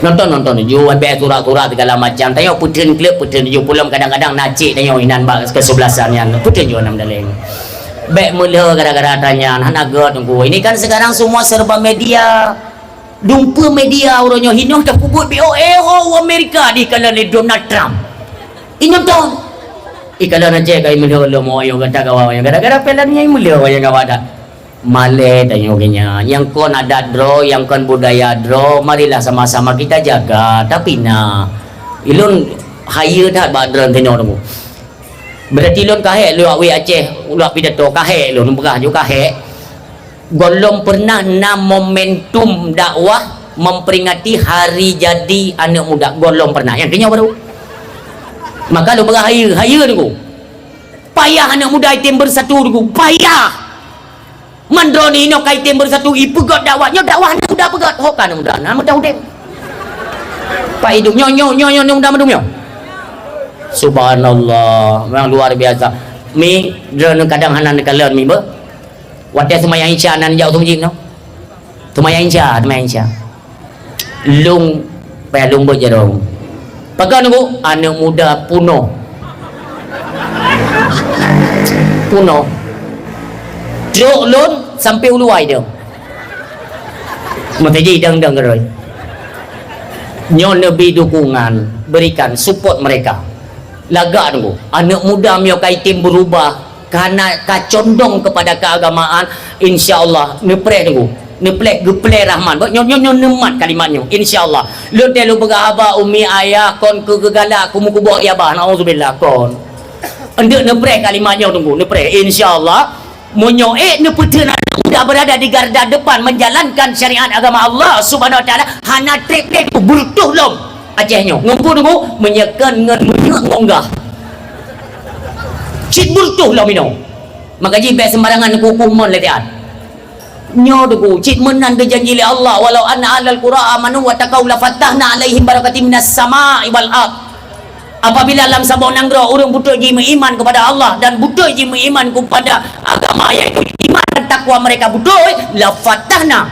nonton jual be surat-surat segala macam tanya putin klip putin ju pulang kadang-kadang nacik tanya inan bak kesebelasan yang putin ju nam daleng be mula gara-gara tanya hana god tunggu ini kan sekarang semua serba media dumpa media orangnya hino tak kubut BOA Amerika di kalangan Donald Trump inyam tahu ikalan aja kay mulyo mo yung kata gawa yang gara-gara pelan niya mulyo yang gawa dah male tanyo kanya yang kon ada draw yang kon budaya draw marilah sama-sama kita jaga tapi na ilun haya dah badran tino mo berarti ilun kahe lu awi Aceh lu pidato kahe lu numpah jo kahe golong pernah na momentum dakwah memperingati hari jadi anak muda golong pernah yang kenya baru maka lu berhaya tu payah anak muda item bersatu tu payah mandroni no kai item bersatu ipegot dakwahnya dakwah anak muda pegot hokan anak muda nama tahu dem pak hidup nyo muda madumnya subhanallah memang luar biasa mi drone kadang hanan kalian mi ber wadah semayang insya nan jauh tu jing no semayang insya lung pelung berjerong pakai nunggu anak muda puno truk lun sampai uluai dia mesti dang rồi nyon lebih dukungan berikan support mereka laga nunggu anak muda mio kaitim berubah karena kacondong kepada keagamaan insyaallah nepre nunggu neplek geple rahman nyon nemat kalimatnya insyaallah lu telu beraba umi ayah kon kegala aku muku bawa ya bah naudzubillah kon endek nepre kalimatnya tunggu nepre insyaallah monyo neputun sudah berada di garda depan menjalankan syariat agama Allah Subhanahu wa taala hana trek burtuh lom Acehnya ngumpul tunggu menyekan ngan mengonggah cit burtuh lom ino maka jibe sembarangan hukuman letian nyo dugu cik menan berjanji oleh Allah walau anna ahlal qura amanu wa taqaw la fatahna alaihim barakatim minas sama'i wal ard apabila dalam sabon nanggro orang butuh ji beriman kepada Allah dan butuh ji beriman kepada agama yaitu iman dan takwa mereka butuh la fatahna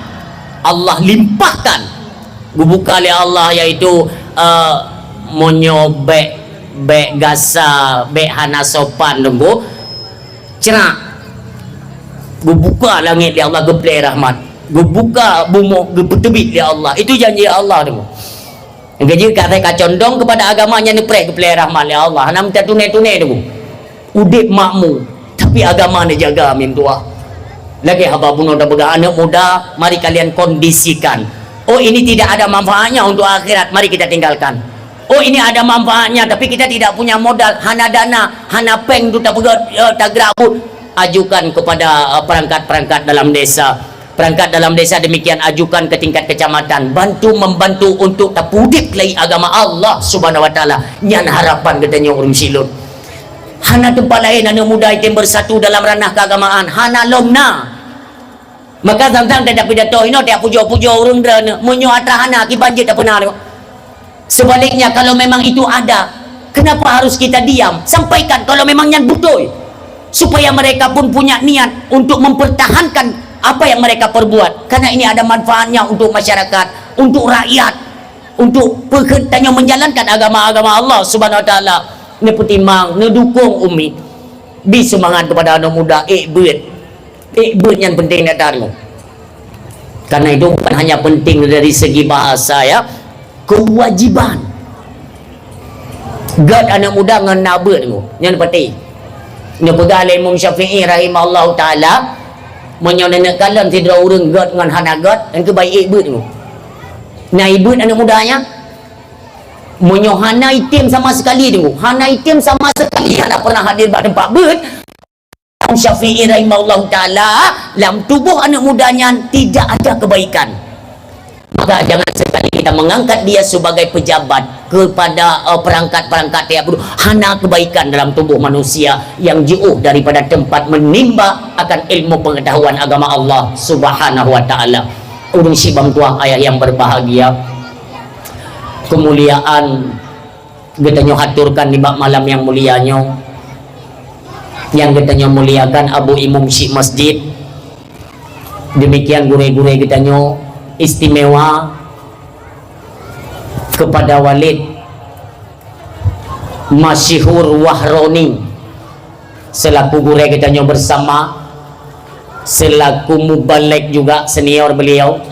Allah limpahkan buka oleh Allah yaitu monyo be gasa be hana sopan nunggu cerak buka langit dia Allah geplay rahmat buka bumi getebik dia Allah itu janji Allah tu yang gaji kata kacondong kepada agamanya ni prek geplay rahmat dia Allah hana minta tunai-tunai tu udip makmu tapi agama ni jaga amin tua lagi haba bunuh dan bedah anak muda mari kalian kondisikan oh ini tidak ada manfaatnya untuk akhirat mari kita tinggalkan oh ini ada manfaatnya tapi kita tidak punya modal hana dana hana peng tu tak pegat tak gerabut ajukan kepada perangkat-perangkat dalam desa demikian ajukan ke tingkat kecamatan membantu untuk tapudik lagi agama Allah Subhanahu wa taala nyan harapan katanya orang silun hana tempat lain anak muda yang bersatu dalam ranah keagamaan hana lomna maka tentang tidak pidato ino tidak pujo-pujo orang drana menyo atrahana ki banjir tak pernah sebaliknya kalau memang itu ada kenapa harus kita diam sampaikan kalau memang yang butuh supaya mereka pun punya niat untuk mempertahankan apa yang mereka perbuat karena ini ada manfaatnya untuk masyarakat untuk rakyat untuk pekerjanya menjalankan agama-agama Allah Subhanahu wa taala ni petimang ni dukung umi bi semangat kepada anak muda buat yang penting datang karena itu bukan hanya penting dari segi bahasa ya kewajiban gad anak muda ngan nabe tu yang penting nya pegang Imam Syafi'i rahimahullah taala menyonenek kalam tidak urang god ngan hanagot dan kebaik ibut tu nah ibut anak mudanya menyo hana item sama sekali tu hana item sama sekali hana pernah hadir pada tempat bet Imam Syafi'i rahimahullah taala dalam tubuh anak mudanya tidak ada kebaikan maka jangan sekali kita mengangkat dia sebagai pejabat kepada perangkat-perangkat yang hana kebaikan dalam tubuh manusia yang jauh daripada tempat menimba akan ilmu pengetahuan agama Allah Subhanahu wa taala. Urung si bang tuah ayah yang berbahagia kemuliaan kita haturkan di malam yang mulianya yang kita muliakan Abu Imam Syekh Masjid demikian gure-gure kita istimewa kepada Walid Masyhur Wahroni selaku guru kita bersama selaku mubalig juga senior beliau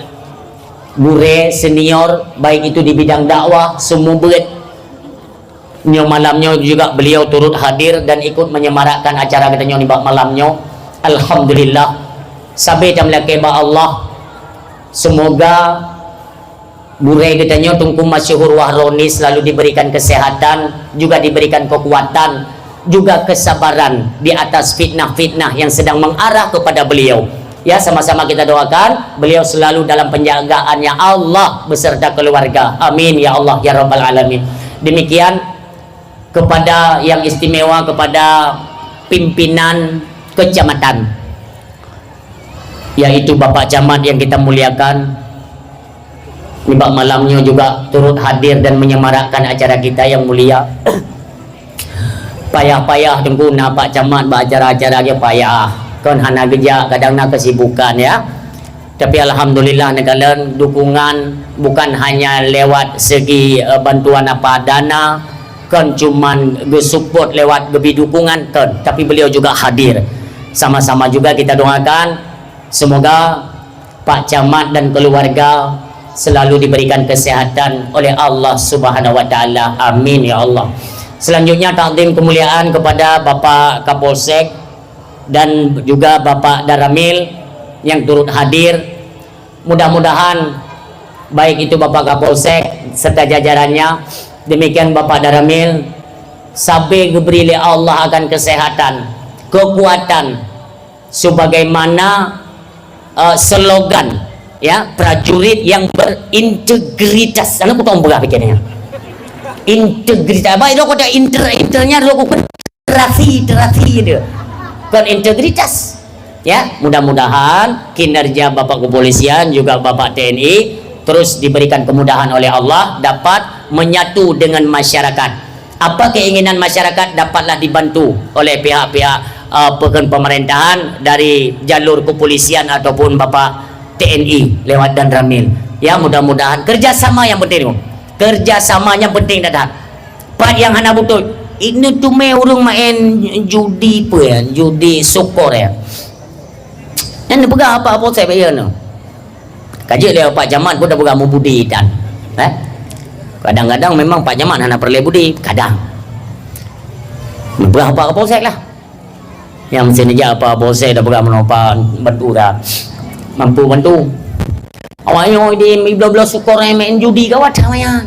gure senior, baik itu di bidang dakwah, semua berat. Nyo malamnya juga beliau turut hadir dan ikut menyemarakkan acara kita nyo ni malamnya. Alhamdulillah. Sampai tamlake ba Allah. Semoga burai kita nyo tungku masyhur wahroni selalu diberikan kesehatan, juga diberikan kekuatan, juga kesabaran di atas fitnah-fitnah yang sedang mengarah kepada beliau. Ya, sama-sama kita doakan beliau selalu dalam penjagaannya Allah beserta keluarga. Amin ya Allah ya rabbal alamin. Demikian kepada yang istimewa, kepada pimpinan kecamatan, yaitu Bapak Camat yang kita muliakan. Ini malamnya juga turut hadir dan menyemarakkan acara kita yang mulia. Payah-payah tengkuna Pak Camat acara-acara dia payah. Kan hana geja kadang nak kesibukan ya. Tapi alhamdulillah negara dukungan bukan hanya lewat segi bantuan apa dana, kan cuman support lewat lebih dukungan kan, tapi beliau juga hadir. Sama-sama juga kita doakan semoga Pak Camat dan keluarga selalu diberikan kesehatan oleh Allah Subhanahu wa taala. Amin ya Allah. Selanjutnya takdim kemuliaan kepada Bapak Kapolsek dan juga Bapak Daramil yang turut hadir. Mudah-mudahan baik itu Bapak Kapolsek serta jajarannya, demikian Bapak Daramil, sampai diberi oleh Allah akan kesehatan, kekuatan, sebagaimana slogan ya, prajurit yang berintegritas. Anu aku tahu berapa pikirnya. Integritas. Baik lo kata internya lo terasi dia. Kan integritas. Ya, mudah-mudahan kinerja Bapak Kepolisian juga Bapak TNI terus diberikan kemudahan oleh Allah, dapat menyatu dengan masyarakat. Apa keinginan masyarakat dapatlah dibantu oleh pihak-pihak pemerintahan dari jalur kepolisian ataupun Bapak TNI lewat dan Ramil. Ya, mudah-mudahan kerjasama yang penting. Kerjasama yang penting datang. Pak yang hana butuh. Ini tu urung main judi apa ya? Judi sokor ya. Dan pegang apa saya bayar no. Kaji dia Pak Camat pun dah pegang budi dan. Kadang-kadang memang Pak Camat hana perlu budi, kadang. Berapa polsek lah. Yang mesti aja apa polsek dah pegang menopan bantu dah. Mampu bantu. Awaknya di bla-bla sukor main judi kawat samanya.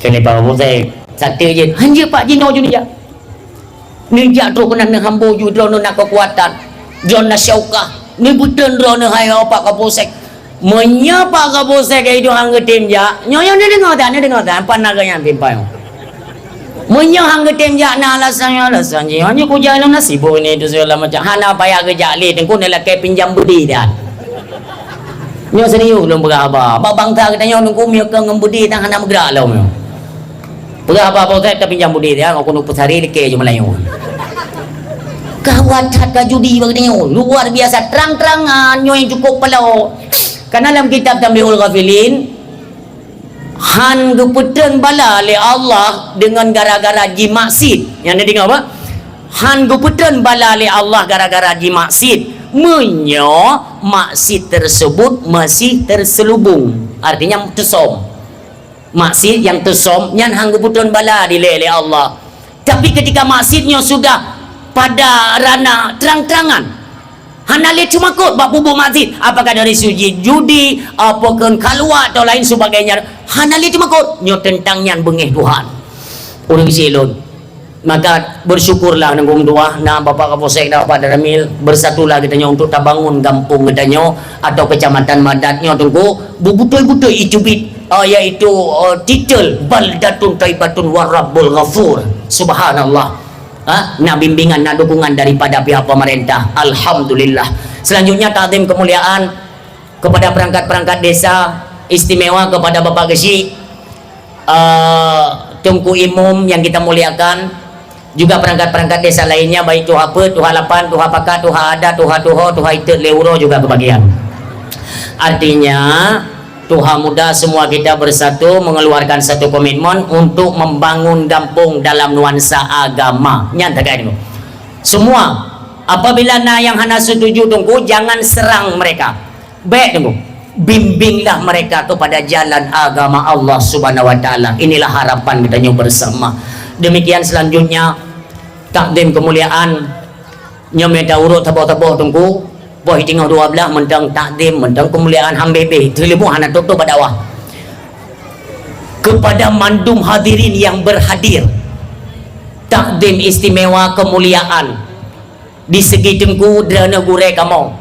Kene Pak polsek satu je. Hanya Pak Jino judi ya. Ni jak tu kena nak hambu judi nak kekuatan. Jona syaukah. Ni betul drone hai Pak Kapolsek. Menyapa Kapolsek itu hang tim ja. Nyoyo ni dengar tak apa naganya pimpai. Menyahang tim ja na alasan je. Hanya ku jalan nasib ni tu segala macam. Hana payah kerja li tengku ni lah ke pinjam budi dah. Nyo serius belum berapa. Bak bangsa kita nyo nunggu mi ke ngembudi tang hana bergerak lah nyo. Berapa Kapolsek tak pinjam budi dia aku numpus hari deke je Melayu. Kawat harga judi begini luar biasa, terang-terangan nyo yang cukup pelau. Karena dalam kitab Tamliul Ghafilin han gepeten bala le Allah dengan gara-gara jimaksid. Yang dia dengar apa? Han gepeten bala le Allah gara-gara jimaksid. Menyo maksid tersebut masih terselubung. Artinya tersom. Maksid yang tersom yang hang gepeten bala di le Allah. Tapi ketika maksidnya sudah pada ranah terang-terangan, hana lihat cuma kot bab bubuh masjid, apakah dari suji judi, apakah kalwa atau lain sebagainya, hana lihat cuma kot nyo tentang yang bengih Tuhan orang silon. Maka bersyukurlah nanggung doa na Bapak Kapolsek dan Bapak Daramil bersatulah kita nyo untuk tabangun kampung kita nyo atau kecamatan madatnya tunggu bubutoy-butoy icubit yaitu titel baldatun taibatun warabbul ghafur. Subhanallah. Nak bimbingan, nak dukungan daripada pihak pemerintah. Alhamdulillah. Selanjutnya takdim kemuliaan kepada perangkat-perangkat desa, istimewa kepada Bapak Gesi, Tungku Imum yang kita muliakan, juga perangkat-perangkat desa lainnya baik Tuha Pet, Tuha Lapan, Tuha Pakat, Tuha Adat, Tuha Tuho, Tuha Itet, Leuro juga kebagian. Artinya Tuhan muda semua kita bersatu mengeluarkan satu komitmen untuk membangun kampung dalam nuansa agama. Nyata kan itu. Semua apabila na yang hana setuju tunggu jangan serang mereka. Baik tunggu. bimbinglah mereka kepada jalan agama Allah Subhanahu wa taala. Inilah harapan kita bersama. Demikian selanjutnya takdim kemuliaan nyameta urut tabah-tabah tunggu boh tinggal 12 mentang takdim mentang kemuliaan hambebe terlibu hana tutup pada awal kepada mandum hadirin yang berhadir. Takdim istimewa kemuliaan di segi tengku derana gure kamu,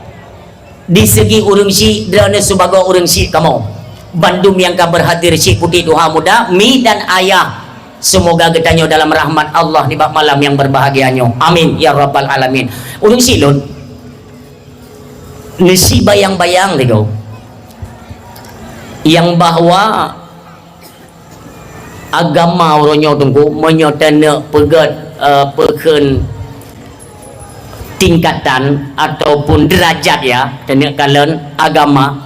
di segi urang si derana sebagai urang si kamu, bandum yang ka berhadir si putih duha muda mi dan ayah, semoga getanya dalam rahmat Allah di bab malam yang berbahagianya, amin ya rabbal alamin. Urang si lun nisi bayang-bayang lego yang bahwa agama orangnya tunggu menyotana pegat peken tingkatan ataupun derajat ya dan kalian agama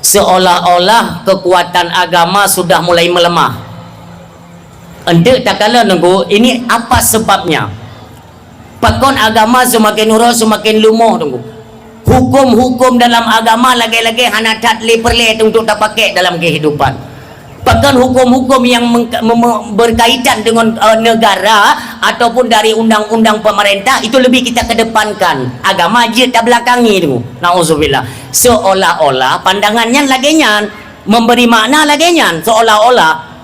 seolah-olah kekuatan agama sudah mulai melemah. Ente tak kala nunggu ini apa sebabnya? Pakon agama semakin urus semakin lumuh tunggu. Hukum-hukum dalam agama lagi-lagi hana tak perle untuk tak pakai dalam kehidupan. Bahkan hukum-hukum yang berkaitan dengan negara ataupun dari undang-undang pemerintah itu lebih kita kedepankan. Agama je tak belakangi tu. Nauzubillah. Seolah-olah pandangannya laginya memberi makna laginya seolah-olah.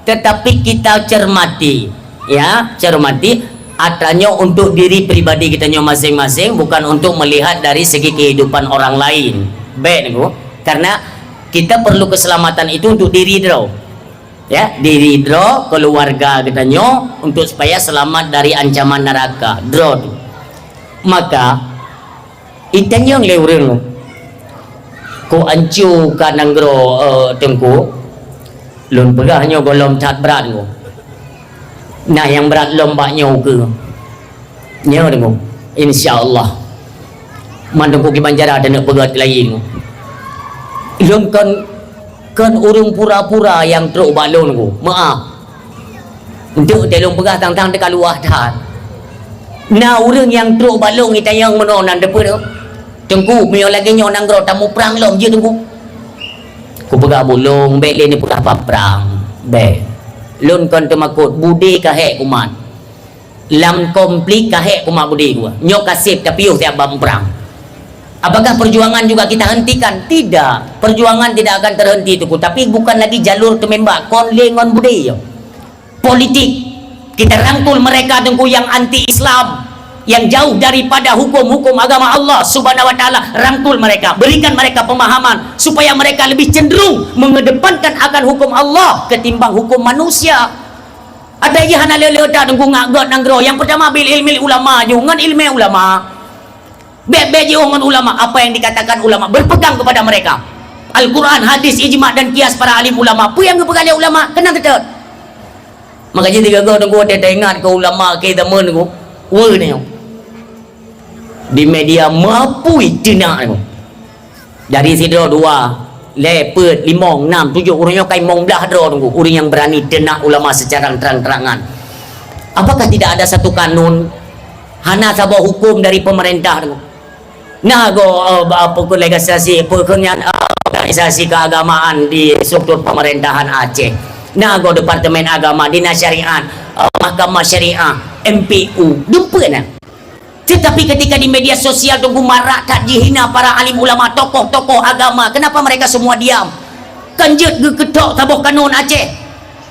Tetapi kita cermati, ya, cermati adanya untuk diri pribadi kita masing-masing, bukan untuk melihat dari segi kehidupan orang lain. Baik, karena kita perlu keselamatan itu untuk diri draw, ya, diri draw, keluarga kita untuk supaya selamat dari ancaman neraka draw tu. Maka itanya yang lewreng ko ancu kananggro tengku lun pegahnya golom cat berat ko. Nah yang berat lombaknya ke nyo dengo insyaallah mandengku ki banjara dan pegat lain yang kan urung pura-pura yang teruk balon ku maaf untuk telung pegah tang-tang dekat luar dah. Nah urang yang teruk balong kita yang menonan depa tu tengku mio lagi nyo nang gro tamu perang lom je tengku ku pegah bulung bek le ni pegah apa perang bek lun kon temakut budi kahek kumat lam komplit kahek kumat budi gua nyok kasip tapi tiap bam perang. Apakah perjuangan juga kita hentikan? Tidak, perjuangan tidak akan terhenti itu, tapi bukan lagi jalur temembak konlengon budi politik. Kita rangkul mereka tengku yang anti Islam, yang jauh daripada hukum-hukum agama Allah Subhanahu wa taala, rangkul mereka, berikan mereka pemahaman supaya mereka lebih cenderung mengedepankan akan hukum Allah ketimbang hukum manusia. Ada yang hana lele dah tengku ngagot nanggro. Yang pertama bil ilmi ulama, jangan ilmu ulama. Bebe dengan ulama, apa yang dikatakan ulama, berpegang kepada mereka. Al-Quran, hadis, ijma' dan kias para alim ulama. Apa yang berpegang ulama? Kena ketat. Makanya tiga kau tengku ada ingat ke ulama ke teman tengku. Wah ni di media mapui tina tengku. Dari situ dua, lepet, limong, enam, tujuh orangnya kai mong belah dro tengku. Orang yang berani tenak ulama secara terang-terangan. Apakah tidak ada satu kanun hana sabah hukum dari pemerintah tengku? Nah go apa legalisasi organisasi keagamaan di struktur pemerintahan Aceh. Nah go departemen agama, dinas syariat, mahkamah syariah, MPU, dumpeun. Tetapi ketika di media sosial tunggu marak tak dihina para alim ulama, tokoh-tokoh agama, kenapa mereka semua diam? Kanjet geketok tabuh kanun Aceh.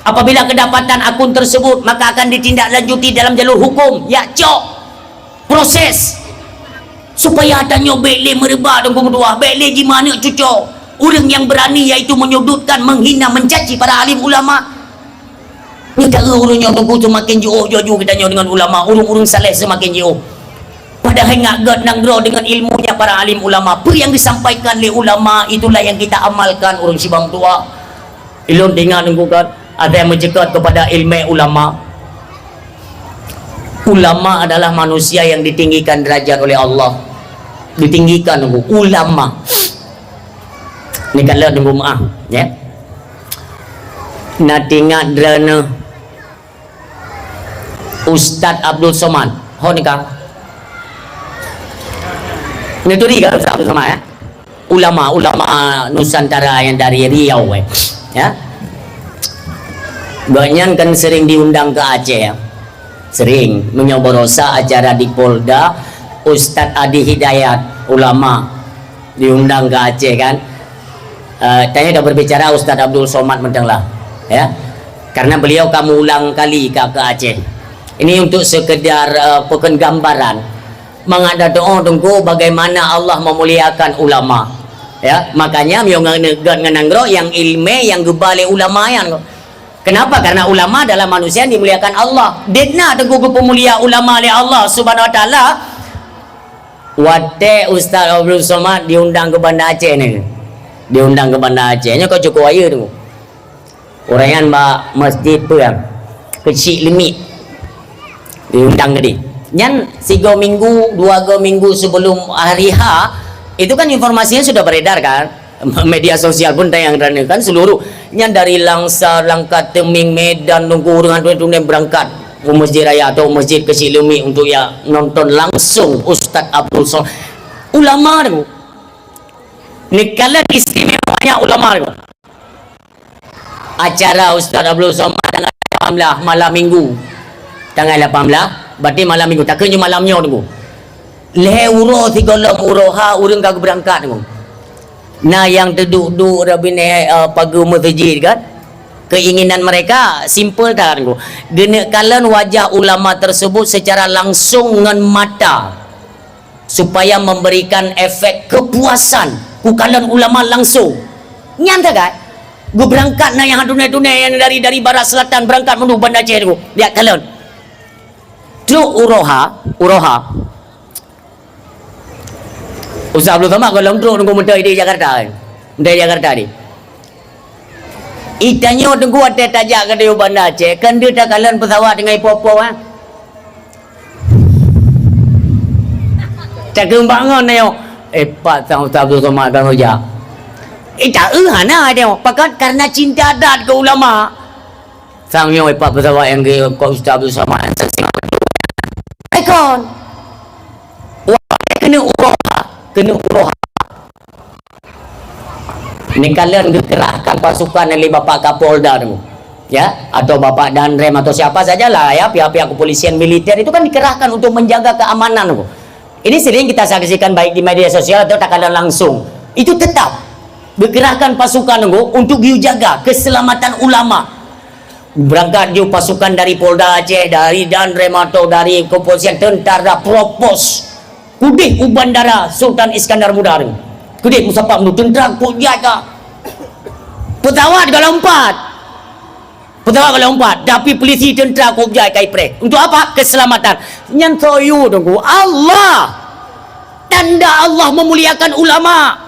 Apabila kedapatan akun tersebut maka akan ditindaklanjuti dalam jalur hukum. Ya cok proses supaya adanya bekle merebak dan kedua bekle gimana cucok orang yang berani yaitu menyudutkan, menghina, mencaci para alim ulama. Ni cara orangnya tunggu semakin jauh kita dengan ulama, urung-urung saleh semakin jauh. Padahal ngagat nang draw dengan ilmunya para alim ulama. Apa yang disampaikan oleh ulama itulah yang kita amalkan orang sibang tua. Ilun dengar nunggu kan ada yang mencekat kepada ilmu ulama. Ulama adalah manusia yang ditinggikan derajat oleh Allah, ditinggikan nunggu ulama. Ni kalau nunggu maaf, ya. Natingat drana Ustaz Abdul Somad, ho ni kang. Ni tu dia Ustaz Abdul Somad ya. ulama Nusantara yang dari Riau ya. Banyak kan sering diundang ke Aceh ya. Sering menyoborosa acara di Polda. Ustadz Adi Hidayat ulama diundang ke Aceh kan. Tanya dah berbicara Ustadz Abdul Somad mentenglah ya. Karena beliau kamu ulang kali ke Aceh. Ini untuk sekedar pekan gambaran mengada doa tunggu bagaimana Allah memuliakan ulama ya. Makanya yang nganangro yang ilme yang gebale ulama yang. Kenapa? Karena ulama adalah manusia yang dimuliakan Allah. Dedna tunggu pemulia ulama oleh Allah Subhanahu wa taala. Wate Ustaz Abdul Somad diundang ke Banda Aceh ni. Diundang ke Banda Aceh. Nya kau cukup aja tu. Orang mbak masjid tu yang kecil limit. Diundang ke dia. Nyan 3 minggu, 2 minggu sebelum hari H, itu kan informasinya sudah beredar kan. Media sosial pun tayang kan seluruh. Nyan dari Langsa, Langkat, Teming, Medan, nunggu dengan tuan-tuan berangkat ke Masjid Raya atau Masjid Kecil Lumi untuk ya nonton langsung Ustadz Abdul Somad. Ulama tu. Ni kala istimewanya ulama tu. Acara Ustadz Abdul Somad tanggal 18 malam Minggu. Tanggal 18 berarti malam Minggu. Tak kena malamnya tu. Leh uroh 3 lam uroha urang kagak berangkat tu. Nah yang duduk rabine pagu masjid kan. Keinginan mereka simple dah tu. Denekalan wajah ulama tersebut secara langsung dengan mata supaya memberikan efek kepuasan bukan ulama langsung. Nyanta kan? Gue berangkat nah yang tunai-tunai yang dari barat selatan berangkat menuju Banda Aceh tu. Lihat kalian. Tu uroha. Ustaz Abdul Somad kalau tunggu menteri di Jakarta. Menteri Jakarta ni. Itanya tunggu ada tajak ke dia Banda Aceh. Kan dia tak kalian pesawat dengan ipo-ipo kan. Tak kembangan dia. Pak Ustaz Abdul Somad kan hoja. Tak hana dia. Pakat karena cinta adat ke ulama. Sangnya pak pesawat yang ke Ustaz Abdul Somad. Ekon. Wah, kena uroha. Ini kalian dikerahkan pasukan oleh Bapak Kapolda tu. Ya, atau Bapak Danrem atau siapa sajalah ya, pihak-pihak kepolisian militer itu kan dikerahkan untuk menjaga keamanan tu. Ini sering kita saksikan baik di media sosial atau tak kalian langsung. Itu tetap dikerahkan pasukan tu untuk dijaga keselamatan ulama. Berangkat juga pasukan dari Polda Aceh, dari Danrem atau dari kepolisian tentara propos Kudih Bandara Sultan Iskandar Muda ni. Kudih musafak menuju tentera kujat ka. Pesawat kalau 4. Pesawat kalau 4. Tapi polisi tentera kujat kai prek. Untuk apa? Keselamatan. Nyan soyu tunggu. Allah. Tanda Allah memuliakan ulama.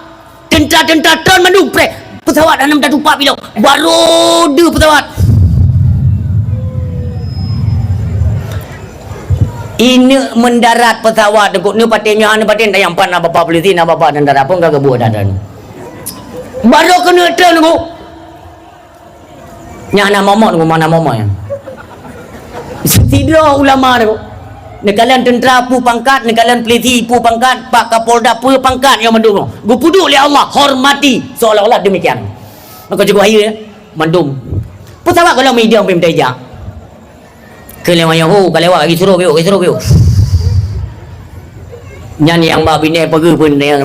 Tentera-tentera turun menuju prek. Pesawat dalam dah tupak bila. Baru dia pesawat. Ini mendarat pesawat ni patenya anu paten yang pan bapa polisi na bapa dan darah pun kagak buat dadan. Baru kena turn tu. Nya ana momok tu mana momok yang. Tidak ulama tu. Nekalan tentera pu pangkat, nekalan polisi pu pangkat, Pak Kapolda pu pangkat yang mendung. Gu puduk oleh Allah, hormati seolah-olah demikian. Maka juga air ya, mendung. Pesawat kalau media pun menteja. Kelewat yang kelewat lagi suruh biuk. Nyanyi yang mbak bini pergi pun yang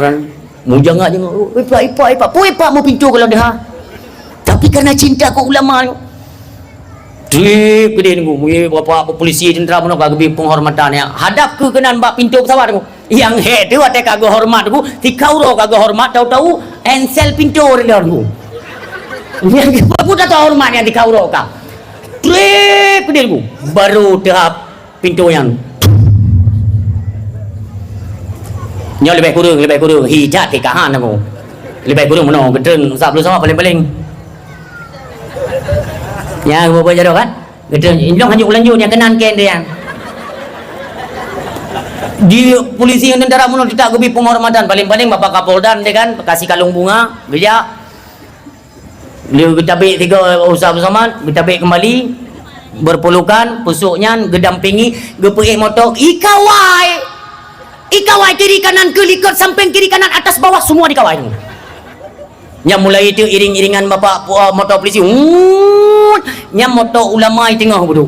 jangan ipak mau pintu kalau dia. Tapi karena cinta ke ulama ni. Trip dia ni berapa polisi tentera pun bagi penghormatan yang hadap ke kenan mbak pintu pesawat tu. Yang head tu ada kagak hormat tu, tikauro kagak hormat tahu-tahu ensel pintu dia tu. Yang aku tak tahu hormat yang tikauro ka. Trip dia tu. Baru tahap pintu yang nya lebih kurang hijat ke kahan aku. Lebih kurang mana gedeng Ustaz Abdul Somad paling-paling. Ya apa jadi kan? Gedeng indong hanya lanjut yang kenan ken dia. Di polisi yang tentara mun tidak gebi penghormatan paling-paling Bapak Kapolda dia kan kasih kalung bunga, beja. Dia getabik 3 Ustaz Abdul Somad, getabik kembali berpelukan, pusuknya gedampingi, gepek motor, ikawai kiri kanan ke likur samping kiri kanan atas bawah semua dikawai. Nya mulai itu iring-iringan bapak motor polisi. Nya motor ulama di tengah bodoh.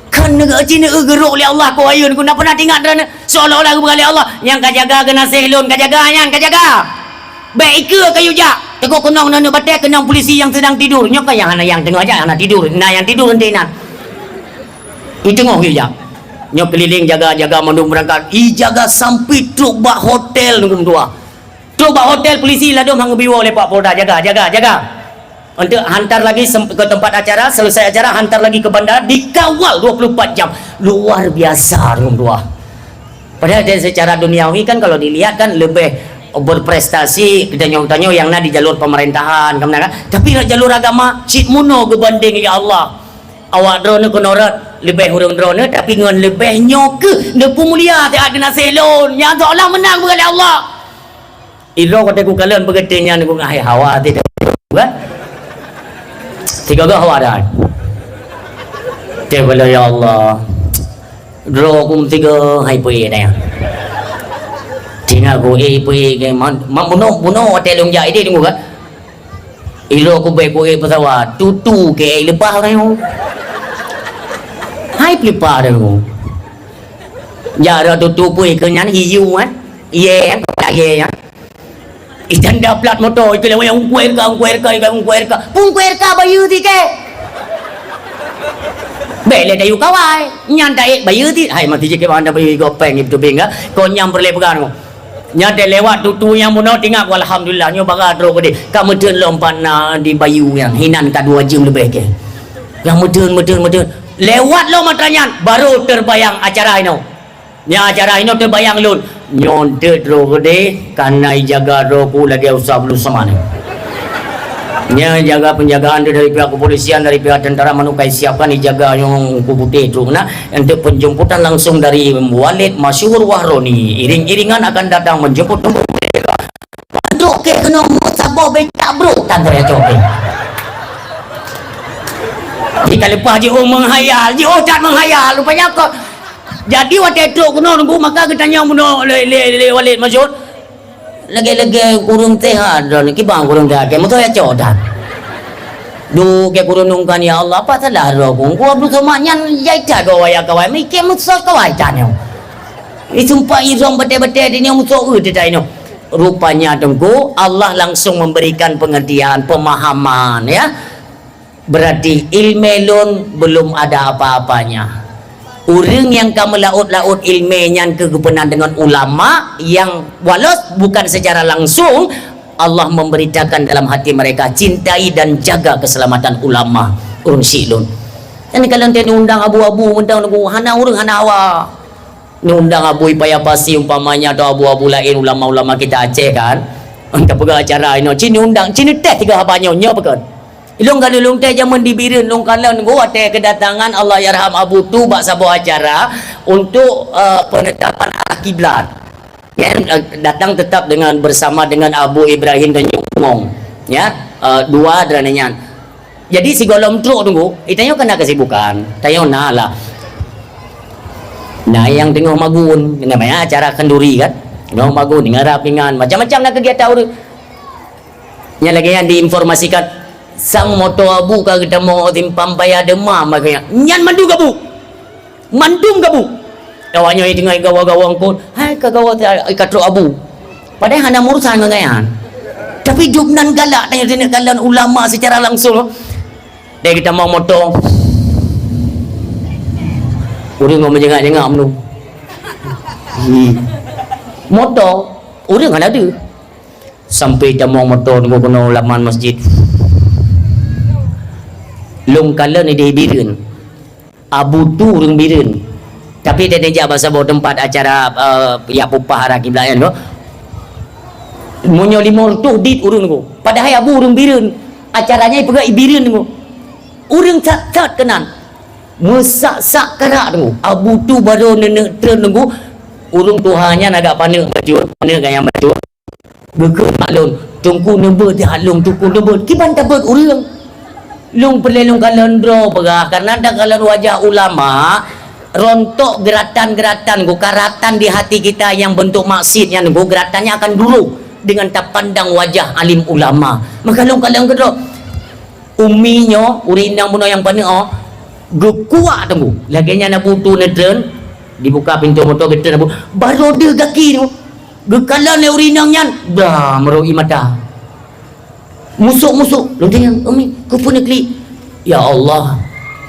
Kan negara Cina geruk oleh Allah ko ayun ku nak pernah tengok dah seolah-olah berkali Allah yang kajaga kena sehlon kajaga yang kajaga. Baik ke kayu jak. Tegok kenong nana batai kenong polisi yang sedang tidur. Nya kan yang tengah aja yang tidur. Nah yang tidur nanti nak. I tengok kayu jak. Nya keliling jaga-jaga mandung berangkat. I jaga sampai truk bak hotel nunggu tua. Truk bak hotel polisi lah dom hang biwa oleh Pak Polda jaga. Untuk hantar lagi ke tempat acara, selesai acara hantar lagi ke bandar, dikawal 24 jam. Luar biasa nunggu tua. Padahal dari secara duniawi kan kalau dilihat kan lebih berprestasi tanyo-tanyo yang di jalur pemerintahan kan. Tapi jalur agama cik muno gebanding ya Allah. Awak drone konorat lebih hurung drone tapi ngan lebih nyok depu mulia tak ada naselon nya Allah menang berkali Allah. Iro kata ku kalian begetenya ku ngai hawa tidak kan. Tiga hawa dah. Tebala ya Allah. Dro kum tiga hai pui dah. Tinggal ku pui ke bunuh hotel long jai dia tunggu kan. Iro ku baik ku pesawat tutu ke lepas dah. Hai pelipar dah. Jara tutu pui ke nyan hiu kan. Ye kan ye ya. Itanda plat motor itu lewa yang ungkuer ka bayu ti ke bele dayu kawai nyantai bayu ti hai mati je ke anda bayu go peng itu benga ko nyam perle pegang nyate lewat tutu yang muno tinggal alhamdulillah nyo baga dro gede kamu den lompat na di bayu yang hinan ka 2 jam lebih ke yang meden lewat lo matanya baru terbayang acara ini nya acara ini terbayang lun nyontet ro gede karena jaga roku lagi usah belum sama ni. Nya jaga penjagaan dari pihak kepolisian dari pihak tentara manukai siapkan dijaga yang kubute itu nah untuk penjemputan langsung dari Walid Masyhur Wahroni iring-iringan akan datang menjemput mereka. Dok ke kena sabo becak bro tanda ya coba. Jika lepas je menghayal, je tak menghayal rupanya kau. Jadi waktu itu kena nunggu maka kita tanya muno le Walid Masyhur lagi kurung tehat dan kibang kurung tehat kamu tu ya coda du ke kurung nungkan ya Allah apa salah roh gua belum semuanya jaita gawai kawai mikir musuh kawai tanya itu sumpah irong betul-betul ini musuh itu tanya rupanya tunggu Allah langsung memberikan pengertian pemahaman ya berarti ilmelun belum ada apa-apanya. Orang yang kamu laut ilminya kegepenan dengan ulama yang walau bukan secara langsung Allah memberitakan dalam hati mereka cintai dan jaga keselamatan ulama urung silun. Dan kalau nanti undang abu-abu undang hana urung hana awa ni undang abu ipaya pasi umpamanya atau abu-abu lain ulama-ulama kita Aceh kan untuk pegang acara ini cini undang cini teh 3 habanyo nya pekan ilung kalau ilung teh zaman dibirin ilung kalau gua teh kedatangan Allah yarham Abu tu bak sabuh acara untuk penetapan kiblat ya datang tetap dengan bersama dengan Abu Ibrahim dan Nyumong ya dua drananya jadi si golom truk tunggu itanya kena kesibukan tayo nah lah nah yang tengok magun namanya acara kenduri kan tengok magun ngarap dengan macam-macam nak kegiatan urut nya lagi yang diinformasikan sang moto abu ka kita mau timpam paya demam makanya nyan mandung gabu kawannya itu ngai gawa-gawang pun hai kagawa ikatro abu padahal hanya urusan ngayan tapi jubnan galak tanya kalian ulama secara langsung dia kita mau moto urang mau menjengak-jengak menu moto urang kan ada sampai kita mau moto nunggu kena laman masjid long kala ni dia birin abu tu urang birin tapi dia nejak bahasa bawa tempat acara ya pupah haraki belayan tu munyo limor tu dit urang tu padahal abu urang birin acaranya pegang ibirin tu urang cat kenan mesak-sak kerak tu abu tu baru nenek tren tu urang tuhannya agak panik baju panik yang baju beker malun tungku nember dia halung tungku nember kiban tabut urang lung pelelung kalian draw pegah karena ada kalian wajah ulama rontok geratan-geratan karatan di hati kita yang bentuk maksudnya nunggu geratannya akan dulu dengan tak pandang wajah alim ulama. Maka kalau kedok uminya urinang puno yang panik kuat tunggu laginya nak butuh nedren dibuka pintu motor kita nak baru dia kaki tu gekalan le urinang nyan dah meroi mata musuk lu tengok umi kupun klik ya Allah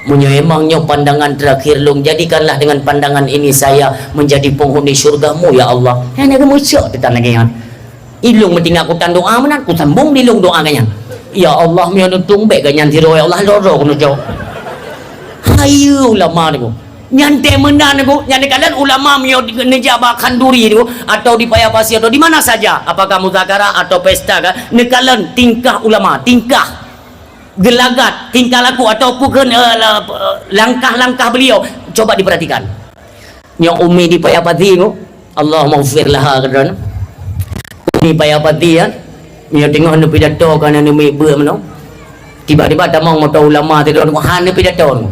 munyo emangnya pandangan terakhir long jadikanlah dengan pandangan ini saya menjadi penghuni syurgamu ya Allah hanya kemusuk tetan lagi kan ilung mentinggal aku tan doa menan ku sambung dilung doa kanyan ya Allah mio nutung baik kanyan tiro ya Allah loro kuno jauh hayu ulama ni nyante menan ni nyante kalian ulama mio nejaba kanduri ni atau di payapasi atau di mana saja apakah muzakara atau pesta kan ni kalian tingkah ulama tingkah gelagat tingkah laku ataupun langkah-langkah beliau coba diperhatikan yang umi di payapati ni Allah maghfir laha kadran umi payapati ya mio tengok nu pidato kan nu mebe mano tiba-tiba damang mata ulama tu han nu pidato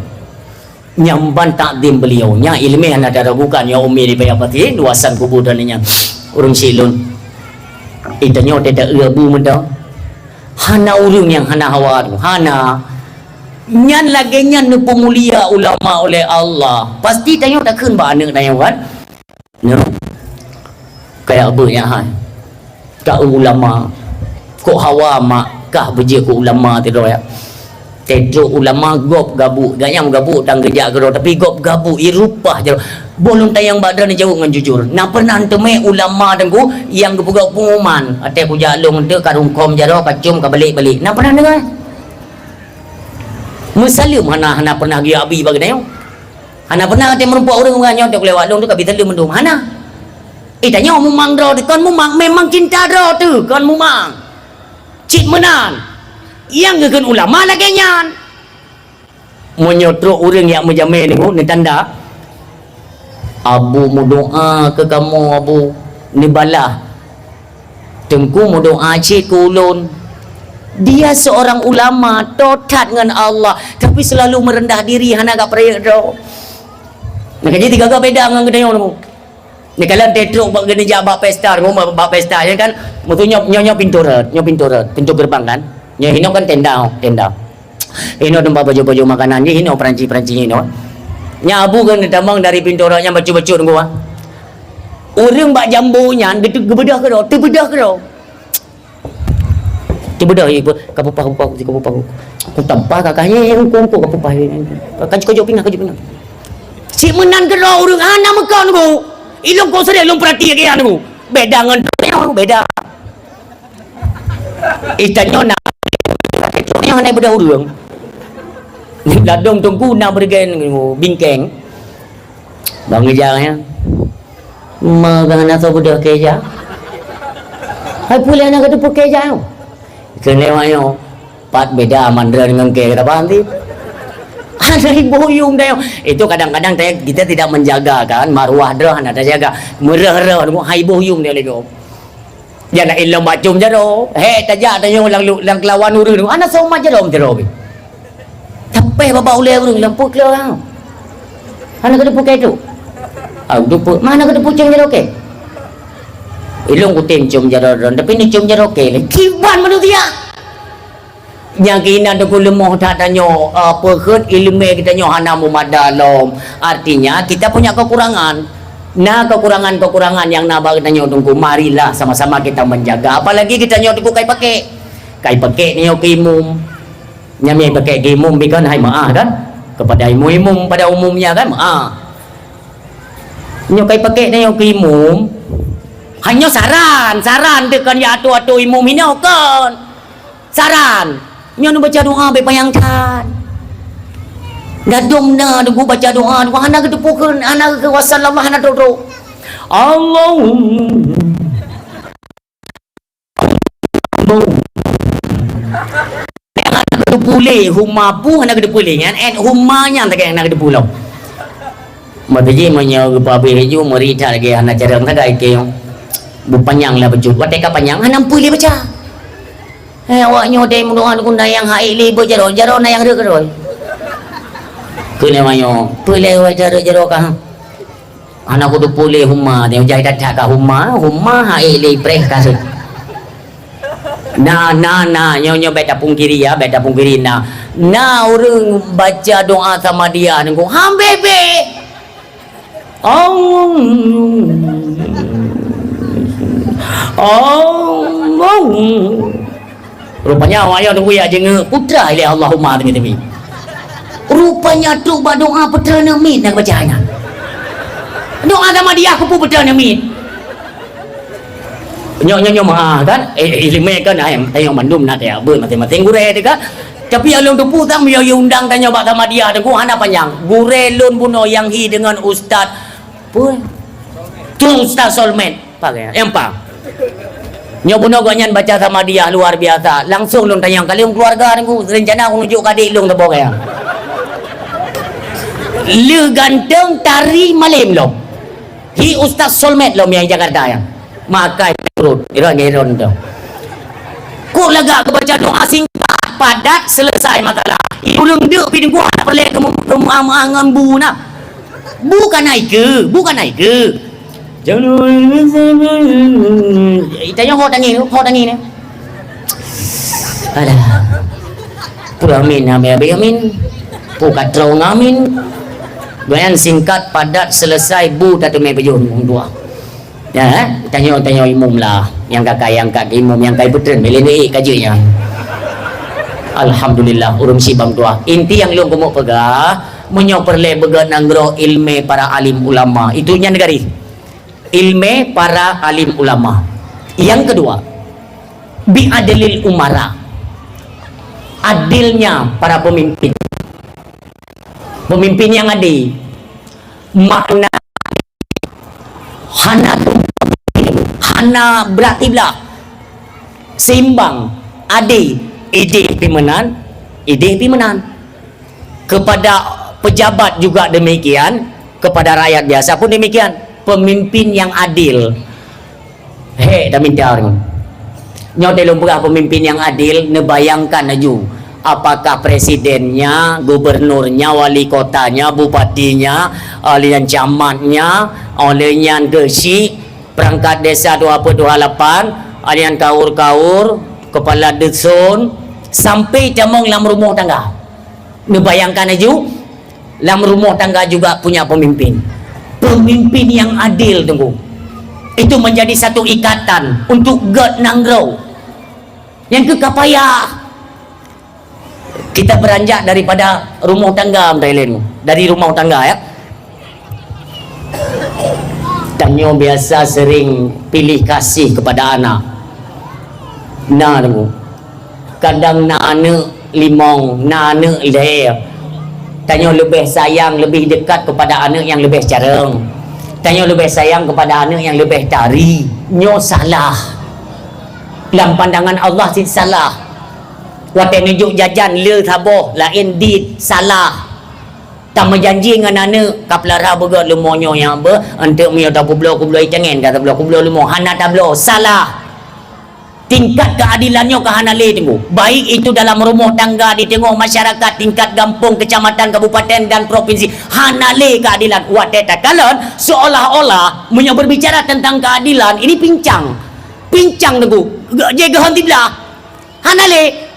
nyamban takdim beliau nya ilmu yang ada ragukan ya umi di payapati luasan kubur dan nya urung silun itanya tidak rebu menda hana urung yang hana hawa hana nyan lagi nyan nu pemulia ulama oleh Allah pasti tanya tak keun ba anak tanya kan no kayak apa yang han ka ulama kok hawa mak kah beje ku ulama tu ya Tedro ulama gop gabuk gayam gabuk tang kerja gero tapi gop gabuk irupah je bolong tayang badan ni jauh dengan jujur nak pernah teme ulama dengku yang gepugau pengumuman ate ku jalung de karungkom jaro kacum ka balik-balik nak pernah dengar musalim hana pernah gi abi bagenai hana pernah ate merempuak orang nganyo tek lewat long tu ka bitel mendum hana tanya mumang dro kon mumang memang cinta dro tu kon mumang cik menan yang gegan ulama lagi nyan menyotro orang yang menjamin ni tanda abu mu doa ke kamu abu ni balah tengku mu doa cik kulun dia seorang ulama totat dengan Allah tapi selalu merendah diri hana gak peraya do nak jadi tiga gak beda dengan kedai orang ni kalian tetruk bak geni jabak pesta bak pesta ya kan mutunya nyonya pintu gerbang kan nya hino kan tenda hino tempat baju-baju makanan ni hino peranci hino nya abu kan tamang dari pintu orangnya bacu-bacu tunggu urang bak jambu nyan gitu gebedah ke do terbedah ke do terbedah ibu kapupah aku tampah kakaknya yang kumpul kapupah kaju pinang cik menan ke do urang ana mekon ku ilung kau sedek ilung perhati ke anu beda dengan beda istanyo nak yang naik bedah urang ladong tunggu nak bergen bingkeng bang ejangnya magana to bedah keja hai pula nak ada keja kene wayo pat beda mandra dengan ke apa nanti ada boyong dah itu kadang-kadang kita tidak menjaga kan marwah dah ada jaga merah-merah hai boyong dia lego ya nak ilang macam jaro tajak tanya lang kelawan urang ana sama jaro tapi bapa ule urang lampu keluar ana kada pukai tu dupu mana kada pucang jaro ke ilong ku tim jaro tapi ni cium jaro ke kiban manusia yang kina ada lemah tak tanya apa ilmu kita nyo hana mumadalom artinya kita punya kekurangan kekurangan yang nabak kita nyo tunggu marilah sama-sama kita menjaga apalagi kita nyo tunggu kai pakai ni kimum nyami pakai kimum bikan hai maah kan kepada imum pada umumnya kan maah nyo kai pakai ni kimum hanya saran tekan ya atu imum ini kan saran nyo baca doa be bayangkan dadum na dugu baca doa dugu anak kedepukeun anak ke wasallallahu anak dodo Allahumma anak kedepule humapu anak kedepule kan humanya tak anak kedepulau mataji manya pabe ju merita lagi anak cara ngada ke bu panjang lah baju wateka panjang 60 baca awaknya dai mundoan kun dayang hai libo jaro na yang reu keroi kene mayo pule wa jaro ka anak kudu pule humma dia jai tat ka humma hai li preh ka Nah, nyonya beta pungkiri ya, beta pungkiri nah. Nah, orang baca doa sama dia nengko, "Hambebe." Oh. Rupanya awaknya tunggu ya jenenge putra ila Allahumma temi. Rupanya tu doa putra namin nak bacanya. Doa sama dia aku pun putra namin. Nyo mah kan ilmu kan tayang mandum nak ya ber mati-mati gure tu kan. Tapi alung tu putang dia undang tanya bak sama dia tu hana panjang. Gure lun buno yang hi dengan ustaz pun. Tu ustaz Solmed pakai empang. Nyo buno ganyan baca sama dia luar biasa. Langsung lun tanya kali keluarga aku rencana aku tunjuk adik lung tebok ya. Le ganteng tari malim lo. Hi ustaz Solmed lo yang Jakarta ya. Makai perut iron tu ku lega ke baca doa singkat padat selesai masalah ulung dek piding gua nak pelek ke rumah angan bu nak bukan naik ke jangan tanya ho tangi ni alah puramin amin pukat terong amin bayan singkat padat selesai bu tak temai pejun dua. Ya, tanya imum lah, yang kakak imum yang kai putren beleni kajinya. Alhamdulillah urum sibang tua. Inti yang lu kumuk pegah menyo perle began nanggro ilme para alim ulama. Itunya negari. Ilme para alim ulama. Yang kedua, bi adlil umara. Adilnya para pemimpin. Pemimpin yang adil. Makna hana berarti belah seimbang ide pimenan kepada pejabat juga demikian, kepada rakyat biasa pun demikian. Pemimpin yang adil dah minta nyo dalam pemimpin yang adil nebayangkan aju apakah presidennya, gubernurnya, wali kotanya, bupatinya, alian camatnya, alian gesi, perangkat desa 228, alian kaur-kaur, kepala dusun, sampai jamong dalam rumah tangga. Nebayangkan aja, dalam rumah tangga juga punya pemimpin. Pemimpin yang adil tunggu. Itu menjadi satu ikatan untuk God nanggro. Yang kekapaya kita beranjak daripada rumah tangga dari rumah tangga ya. Tanyo biasa sering pilih kasih kepada anak. Nah tunggu. Kadang nak anak limong, nak anak leher. Tanyo lebih sayang, lebih dekat kepada anak yang lebih careng. Tanyo lebih sayang kepada anak yang lebih tari. Nyo salah. Dalam pandangan Allah sih salah. Waktu nunjuk jajan le thaboh lain di salah. Tak menjanji dengan anak kaplara begot lemonyo yang ber untuk mio tak kublo jangan kata kublo lemo hana tablo salah. Tingkat keadilannya ke hana le tunggu. Baik itu dalam rumah tangga di tengah masyarakat tingkat kampung, kecamatan, kabupaten dan provinsi. Hana le keadilan. Waktu takalon seolah-olah menyo berbicara tentang keadilan ini pincang tunggu. Jaga henti belah. Hana le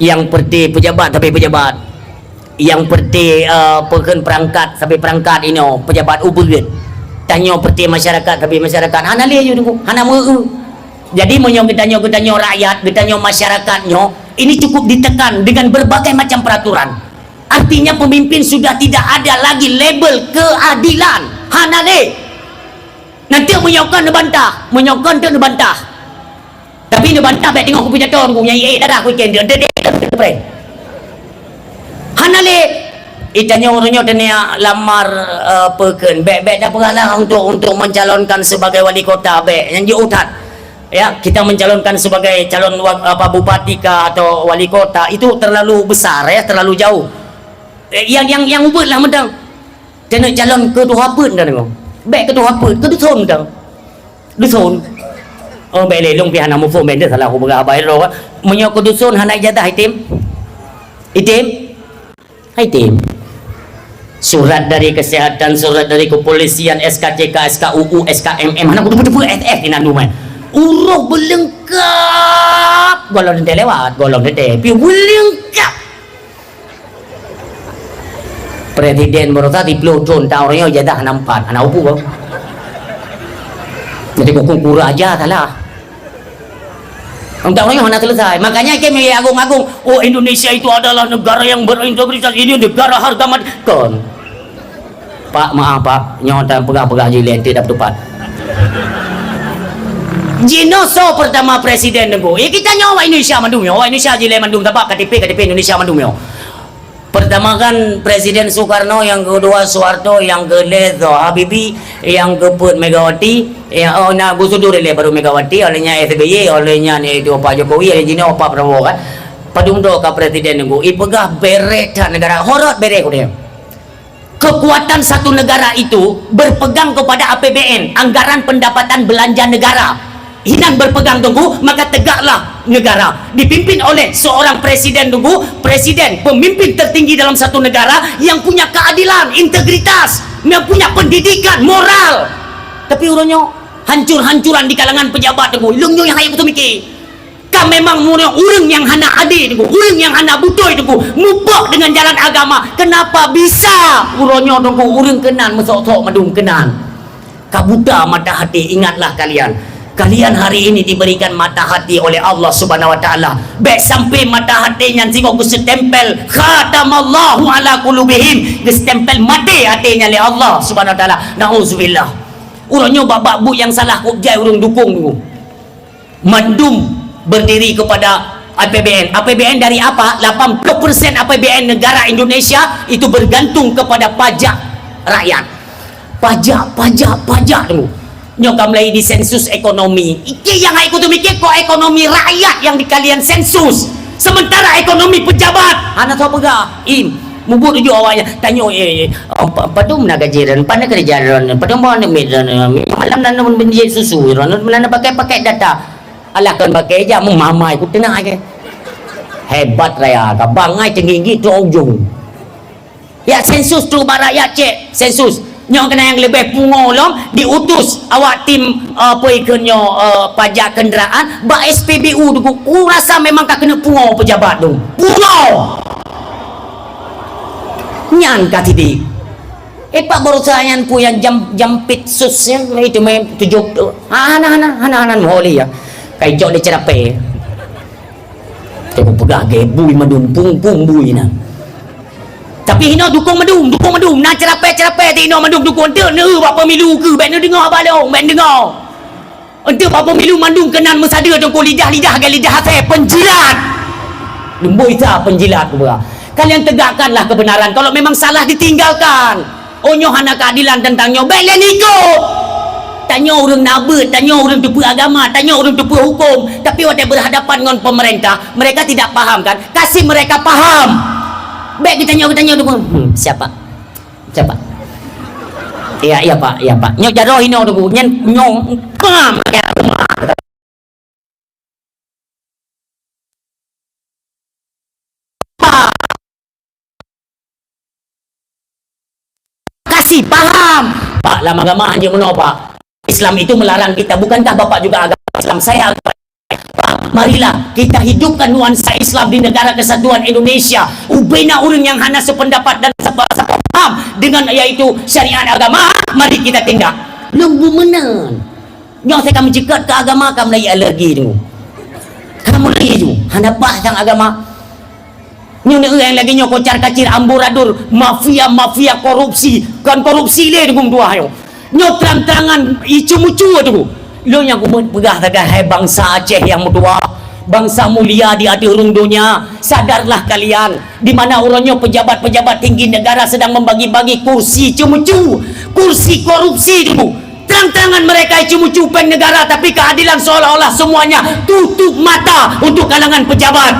yang perti pejabat tapi pejabat, yang perti perangkat sampai perangkat ini pejabat ubud, tanya perti masyarakat tapi masyarakat hana le you tunggu hana meu. Jadi menyo kita tanya rakyat, kita tanya masyarakatnya ini cukup ditekan dengan berbagai macam peraturan. Artinya pemimpin sudah tidak ada lagi label keadilan. Hana le nanti menyokong dia bantah. Tapi dia bantah baik tengok aku punya tahun aku nyai dah aku ikan dia hanale itanya orangnya tanya lamar peken baik dah pernah untuk mencalonkan sebagai wali kota baik yang diutat ya kita mencalonkan sebagai calon bupati atau wali kota itu terlalu besar ya, terlalu jauh. Yang ubud lah medang kena calon kedua pun dah tengok baik kedua pun kedusun dah dusun. Oh baik lelong pihak nama phone benda salah aku berabai ro menyok dusun hanai jatah itim surat dari kesehatan, surat dari kepolisian, SKCK, SKUU, SKMM mana betul-betul FF ni nandu man uruh berlengkap golong dete lewat golong dete pi berlengkap presiden merota di pelotron tahu orangnya jadah nampak anak upu bang jadi kukur aja salah entah orangnya mana selesai makanya kami agung-agung oh Indonesia itu adalah negara yang berintegritas ini negara harga mati kon pak maaf pak nyota pegah-pegah jilen tidak tepat Jinoso pertama presiden nunggu kita nyawa Indonesia mandum yo Indonesia jilen mandum tapak KTP Indonesia mandum yo pertama kan Presiden Soekarno yang kedua Soeharto yang kedua Habibie yang keempat Megawati yang Gus Dur baru Megawati olehnya SBY olehnya itu Pak Jokowi olehnya Pak Prabowo kan padungdo ke presiden nunggu ipegah beret negara horot beret dia kekuatan satu negara itu berpegang kepada APBN anggaran pendapatan belanja negara hinan berpegang tunggu maka tegaklah negara dipimpin oleh seorang presiden tunggu presiden pemimpin tertinggi dalam satu negara yang punya keadilan integritas yang punya pendidikan moral tapi urunyo hancur-hancuran di kalangan pejabat tunggu ilungnya yang hayang betul mikir kan memang urang yang hana ade tunggu urang yang hana butoy tunggu mupok dengan jalan agama kenapa bisa urunyo tunggu urang kenan mesok-sok madung kenan kabuta mata hati ingatlah kalian hari ini diberikan mata hati oleh Allah Subhanahu wa taala. Baik sampai mata hatinya singok setempel khatamallahu ala qulubihim, setempel mati hatinya oleh Allah Subhanahu wa taala. Nauzubillah. Urangnya babak bu yang salah kok jai urang dukung tu. Mandum berdiri kepada APBN. APBN dari apa? 80% APBN negara Indonesia itu bergantung kepada pajak rakyat. Pajak tu. Nyokam lagi di sensus ekonomi iki yang aku tuh mikir kok ekonomi rakyat yang di kalian sensus sementara ekonomi pejabat anak tahu pegah mubur tujuh awalnya tanya padum naga jiran pada kerjaan padum bawa medan malam nana menjadi susu nana pakai data alakan pakai aja mama aku tenang aja hebat raya kabangai tinggi tu ujung ya sensus tu rakyat cek sensus nyong kena yang lebih pungolong diutus awak tim apa ikannya pajak kenderaan ba SPBU tu ku rasa memang tak kena pungo pejabat tu pungo nyan katidi pak barusan pu yang jampit sus yang itu main tujuh hana moholi ya kai jok de cerape tu pegah gebui madum pung bui na tapi hino dukung madum nak cerape hino madum dukung ente ne buat pemilu ke baik ne dengar balong baik dengar ente buat pemilu madum kenan mesada tengku lidah hasai penjilat lembui sah penjilat kubra kalian tegakkanlah kebenaran kalau memang salah ditinggalkan onyo hana keadilan tentangnya baiklah ikut tanya orang nabut tanya orang tupu agama tanya orang tupu hukum tapi waktu berhadapan dengan pemerintah mereka tidak paham kan kasih mereka paham baik kita tanya dulu siapa iya pak nyok jaro hino dulu nyong pam kasih paham pak lama agama aja meno pak Islam itu melarang kita bukankah bapak juga agama Islam saya marilah kita hidupkan nuansa Islam di negara kesatuan Indonesia ubena orang yang hana sependapat dan sepaham dengan yaitu syariat agama mari kita tindak lembu menan nyong saya kamu cekat ke agama kamu lagi alergi tu kamu lagi tu hana bahang agama nyong yang lagi nyong kocar kacir amburadul mafia korupsi kan korupsi le dengan dua hayo nyong terang-terangan icu-mucu tu lo yang aku pegah tagah bangsa Aceh yang mutua bangsa mulia di hati urung dunia sadarlah kalian di mana orangnya pejabat-pejabat tinggi negara sedang membagi-bagi kursi cumucu kursi korupsi itu terang-terangan mereka cumucu peng negara tapi keadilan seolah-olah semuanya tutup mata untuk kalangan pejabat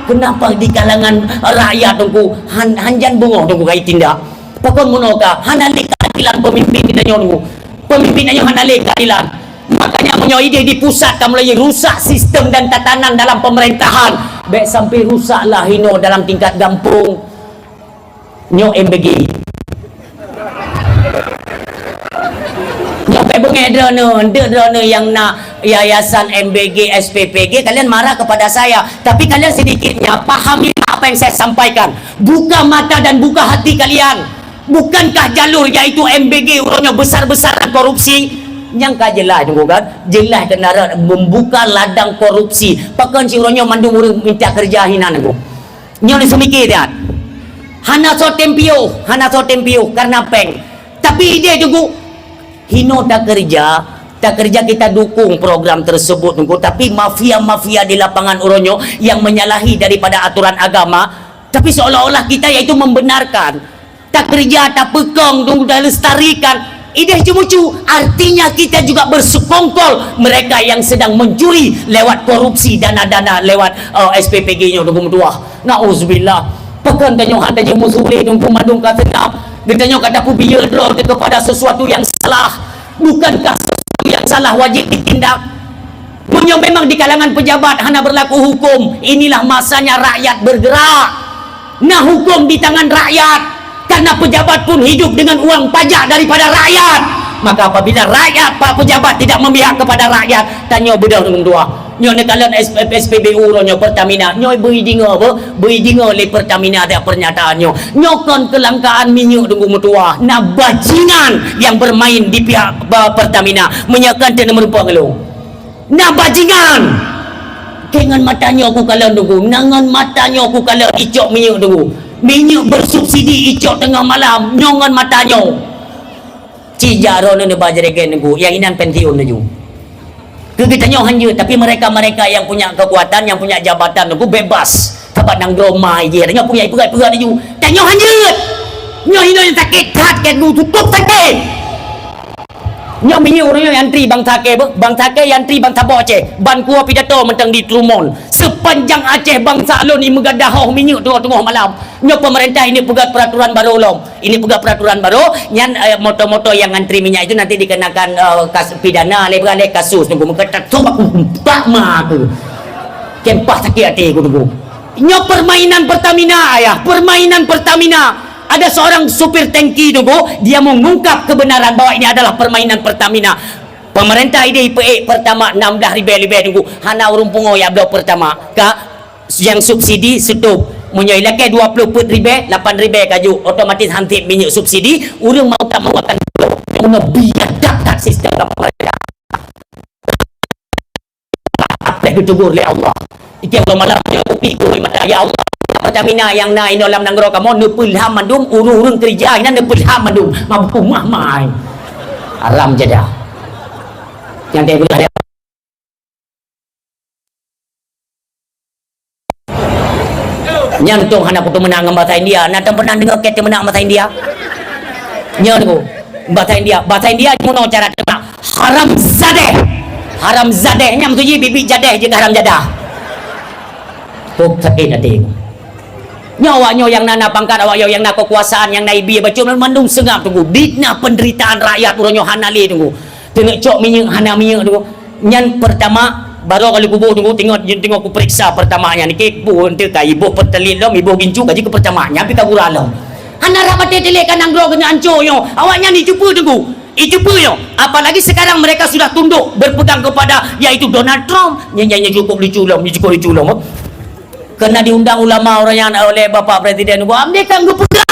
kenapa di kalangan rakyat tunggu hanjan bungo tunggu kai tindak pakon munoka hanalik keadilan pemimpin kita nyonggu pemimpinannya hanalik keadilan makanya punya ide di pusat kamu lagi rusak sistem dan tatanan dalam pemerintahan baik sampai rusaklah hino dalam tingkat gampung nyok MBG nyok MBG drone yang nak yayasan MBG SPPG, kalian marah kepada saya, tapi kalian sedikitnya pahami apa yang saya sampaikan. Buka mata dan buka hati kalian. Bukankah jalur yaitu MBG orangnya besar-besaran korupsi? Yang kah jelas tunggu kan? Jelas kenara membuka ladang korupsi. Pakan si orangnya mandung orang minta kerja hinan aku. Nyo ni semikir dia. Hana so tempio karena peng. Tapi dia juga hino tak kerja kita dukung program tersebut tunggu. Tapi mafia-mafia di lapangan orangnya yang menyalahi daripada aturan agama. Tapi seolah-olah kita yaitu membenarkan. Tak kerja, tak pekong, tunggu dah lestarikan. Ide cemucu, artinya kita juga bersekongkol mereka yang sedang mencuri lewat korupsi dana-dana lewat SPPG-nya tunggu tua. Nauzubillah. Pekan tanya hanya musuh tunggu madung kata nak. Ditanya kata aku biar draw kepada sesuatu yang salah. Bukankah sesuatu yang salah wajib ditindak? Punya memang di kalangan pejabat hanya berlaku hukum. Inilah masanya rakyat bergerak. Nah hukum di tangan rakyat. Karena pejabat pun hidup dengan uang pajak daripada rakyat. Maka apabila rakyat, pak pejabat tidak memihak kepada rakyat, tanya bedah dengan dua. Nyo ni kalian SPBU nyo Pertamina, nyo beri dengar le Pertamina ada pernyataan nyo. Nyo kon kelangkaan minyak dengan mutua. Nah bajingan yang bermain di pihak Pertamina menyakan dia merupakan lo. Nah bajingan. Dengan matanya aku kalian tunggu, nangan matanya aku kalian icok minyak tunggu. Minyak bersubsidi icok tengah malam nyongan matanya cijaro ni bajregen ku yang inan pensiun tu kita hanya tapi mereka yang punya kekuatan yang punya jabatan ku bebas dapat nang gromai je tanya punya pegat-pegat tu tanya hanya nyo yang sakit hati kan tutup sakit nyo minyak orang yang antri bang Take yang antri bang Tabok Aceh ban kuah pidato mentang di Trumon sepanjang Aceh bangsa alun ni megadahau minyak tengah malam. Nyo pemerintah ini pegat peraturan baru long. Ini pegat peraturan baru yang motor-motor yang antri minyak itu nanti dikenakan pidana oleh kasus tunggu mengketat coba tak mak kempah sakit hati aku tunggu. Nyo permainan Pertamina ayah, permainan Pertamina. Ada seorang supir tangki tunggu, dia mengungkap kebenaran bahwa ini adalah permainan Pertamina. Pemerintah ini pertama 16 ribu tunggu. Hana urung pungo ya blok pertama. Yang subsidi stop. Munyo ilakai 20 ribu, 8 ribu kaju otomatis hantip minyak subsidi. Urang mau tak mau akan blok. Munyo biadab tak sistem pemerintah. Apa ditegur oleh Allah. Iki Allah malam yang upiku ya Allah. Pertamina yang na inolam nanggro kamu nepulham mandum urung kerja ina nepulham mandum mampu mahmai alam jadah yang dia bilang nyantung hana putu menang bahasa India nanti pernah dengar kita menang bahasa India nyantung bahasa India gimana cara terang haram zadeh nyam tu je bibi jadeh je haram jadah kok sakit hati nyawa yang nana pangkat awak yang nak kekuasaan yang naibi baca mandung sengap tunggu ditna penderitaan rakyat uranyo hanali tunggu tengok cok minyak hana minyak tunggu nyan pertama baru kali kubur tunggu tengok ku periksa pertamanya ni kepo ente ka ibu pertelin dom ibu gincu gaji ke pertamanya pi kabura long hana rapat telekan nang gro kena anco yo awaknya ni cupu tunggu cupu yo apalagi sekarang mereka sudah tunduk berpegang kepada yaitu Donald Trump nyanyi cukup diculong kena diundang ulama orang yang oleh Bapak Presiden gua ambil kan gua pegang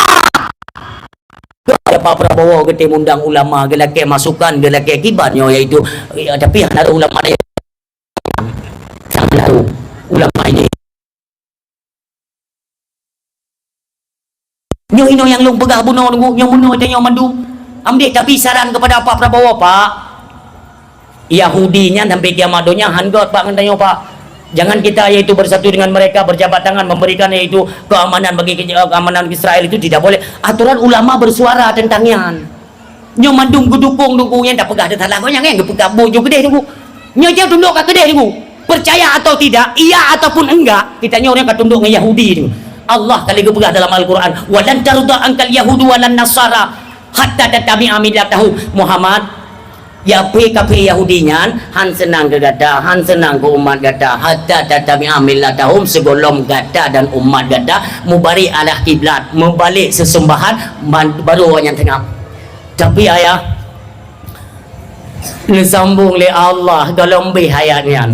Pak Prabowo kita undang ulama gelake masukan gelake akibatnya yaitu tapi ada ulama yang sangat ulama ini nyo ino yang long pegang bunuh nunggu yang bunuh itu yang mandu ambil tapi saran kepada Pak Prabowo Pak Yahudinya sampai kiamat dunia handgot Pak ngantanyo Pak. Jangan kita yaitu bersatu dengan mereka berjabat tangan memberikan yaitu keamanan bagi keamanan Israel itu tidak boleh. Aturan ulama bersuara tentangnya. Nyo mandung dukung yang tak pegah dekat lagu yang pegah bojo gede tunggu. Nyo jauh tunduk kat gede tunggu. Percaya atau tidak, iya ataupun enggak, kita nyo orang kat tunduk dengan Yahudi tunggu. Allah kali pegah dalam Al-Qur'an, "Walan tarda ankal yahudu walan nasara hatta tattabi'a millatahu." Muhammad ya PKP Yahudinya han senang ke gata han senang ke umat gata hatta tatabi amillatahum segolong gata dan umat gata mubari alah kiblat membalik sesembahan baru orang yang tengah tapi ayah Disambung oleh Allah dalam ayatnya.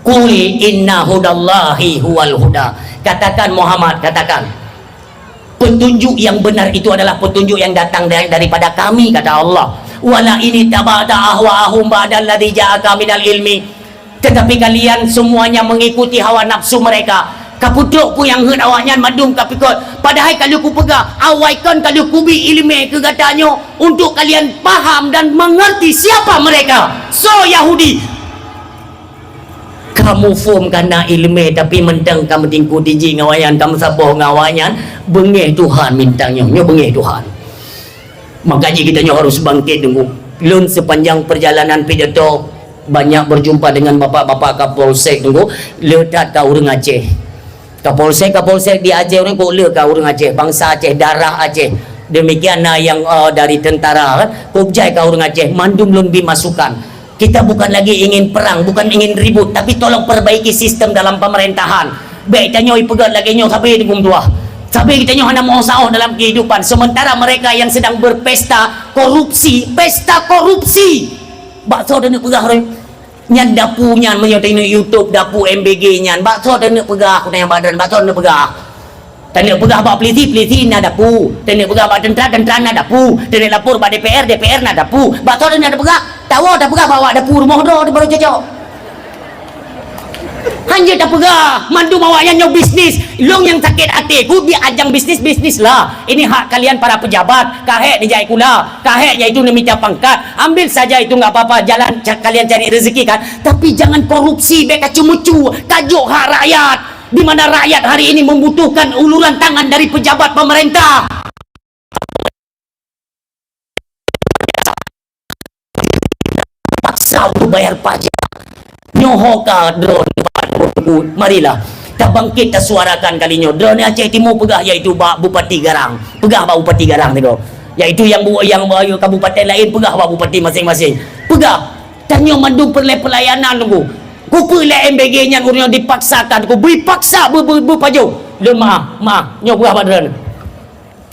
Qul inna hudallahi huwal huda. Katakan Muhammad, katakan petunjuk yang benar itu adalah petunjuk yang datang daripada kami, kata Allah. Wala ini tabata ahwa'ahum ba'dal ladzi ja'aka minal ilmi. Tetapi kalian semuanya mengikuti hawa nafsu mereka. Kaputuk pun yang hendak awaknya madum kapikot. Padahal kalau ku pegang awaikan kalau ku bi ilmu ke katanya untuk kalian faham dan mengerti siapa mereka. So Yahudi, kamu faham karena ilmu tapi mentang kamu tingku diji ngawayan kamu saboh ngawayan bengih Tuhan mintanya nyo bengih Tuhan. Makanya kita harus bangkit tunggu. Lun sepanjang perjalanan pidato banyak berjumpa dengan bapak-bapak Kapolsek tunggu. Letak kau orang Aceh. Kapolsek di Aceh orang kau le kau orang Aceh, bangsa Aceh, darah Aceh. Demikian yang dari tentara kan, Kopjai kau orang Aceh, mandum lun masukan. Kita bukan lagi ingin perang, bukan ingin ribut, tapi tolong perbaiki sistem dalam pemerintahan. Baik tanya pegat lagi nyo sampai tunggu tua. Sampai kita nyo hanya mau sauh dalam kehidupan. Sementara mereka yang sedang berpesta korupsi, pesta korupsi. Bakso dan pegah orang nyan dapu nyan menyoteng YouTube dapu MBG nyan bakso dan pegah aku tanya badan bakso dan pegah tanya pegah bak peliti na dapu tanya pegah bak tentara na dapu tanya lapor bak DPR na dapu bakso dan ada pegah tahu dah pegah bawa dapu rumah do baru cocok hanya dah pegah mandu mawaknya nyo bisnis long yang sakit hati ku dia ajang bisnis lah ini hak kalian para pejabat kahek dijai kula kahek iaitu minta pangkat ambil saja itu nggak apa-apa jalan kalian cari rezeki kan tapi jangan korupsi beka cumucu tajuk hak rakyat di mana rakyat hari ini membutuhkan uluran tangan dari pejabat pemerintah paksa untuk bayar pajak nyohoka drone marilah kita bangkit kita suarakan kalinya drone Aceh Timur pegah iaitu Bupati Garang pegah Bupati Garang tu iaitu yang kabupaten lain pegah bupati masing-masing pegah tanya mandu pelayanan tunggu ku pelai MBG nya urang dipaksakan ku beri paksa berpaju le maaf nyo pegah drone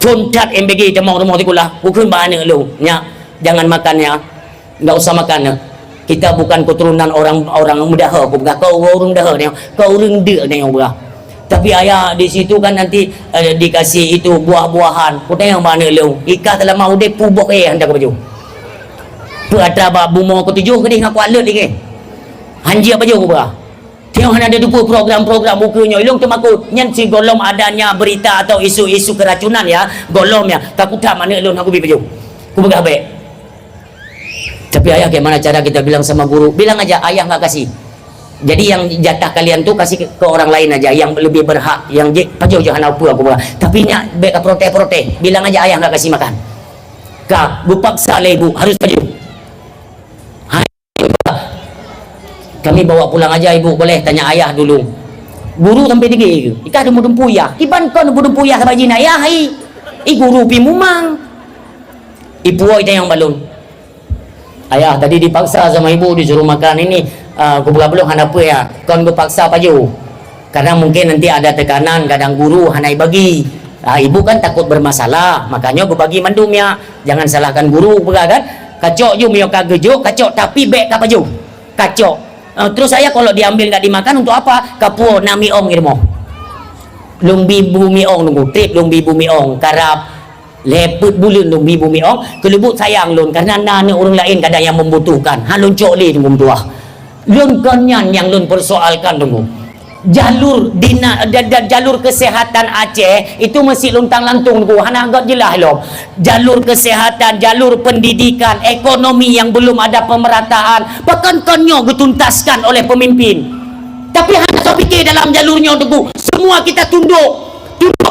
contat MBG temang rumah tikulah ku keun bana lu nya jangan makannya enggak usah makan kita bukan keturunan orang mudah aku bukan kau orang dah ni kau orang dia ni yang berah tapi ayah di situ kan nanti dikasih itu buah-buahan kau yang mana lu ikat dalam mau de pubok hendak baju berada babu mau ketujuh ke dia ngaku alut lagi hanji apa je berah tengok ada dupu program-program bukunya ilung temaku nyan si golom adanya berita atau isu-isu keracunan ya golom ya takut tak mana lu aku baju aku begah baik. Tapi ayah gimana cara kita bilang sama guru bilang aja ayah nggak kasih jadi yang jatah kalian tuh kasih ke orang lain aja yang lebih berhak yang pajau jangan apa aku bilang tapi nya beka protes bilang aja ayah nggak kasih makan kak bu paksa lah ibu harus pajau kami bawa pulang aja ibu boleh tanya ayah dulu guru sampai tinggi ika ada mudum puyah kiban kon mudum puyah sama jina ya hai guru pi mumang ibu itu yang balon ayah tadi dipaksa sama ibu disuruh makan ini aku belum hendak apa ya kon gue paksa paju karena mungkin nanti ada tekanan kadang guru hanai bagi ibu kan takut bermasalah makanya gue bagi mandum ya jangan salahkan guru kan kacok ju mio kagejo kacok tapi bek kapaju kacok terus saya kalau diambil nggak dimakan untuk apa kapuo nami ong irmo lumbi bumi ong nunggu trip lumbi bumi ong karap leput bulan dong bibu miong kelebut sayang lun karena nana orang lain kadang yang membutuhkan halun cokli tunggu tua lun konyan yang lun persoalkan tunggu jalur jalur kesehatan Aceh itu masih luntang lantung tunggu hana agak jelas loh jalur kesehatan jalur pendidikan ekonomi yang belum ada pemerataan bahkan konyo dituntaskan oleh pemimpin tapi hanya so fikir dalam jalurnya tunggu semua kita tunduk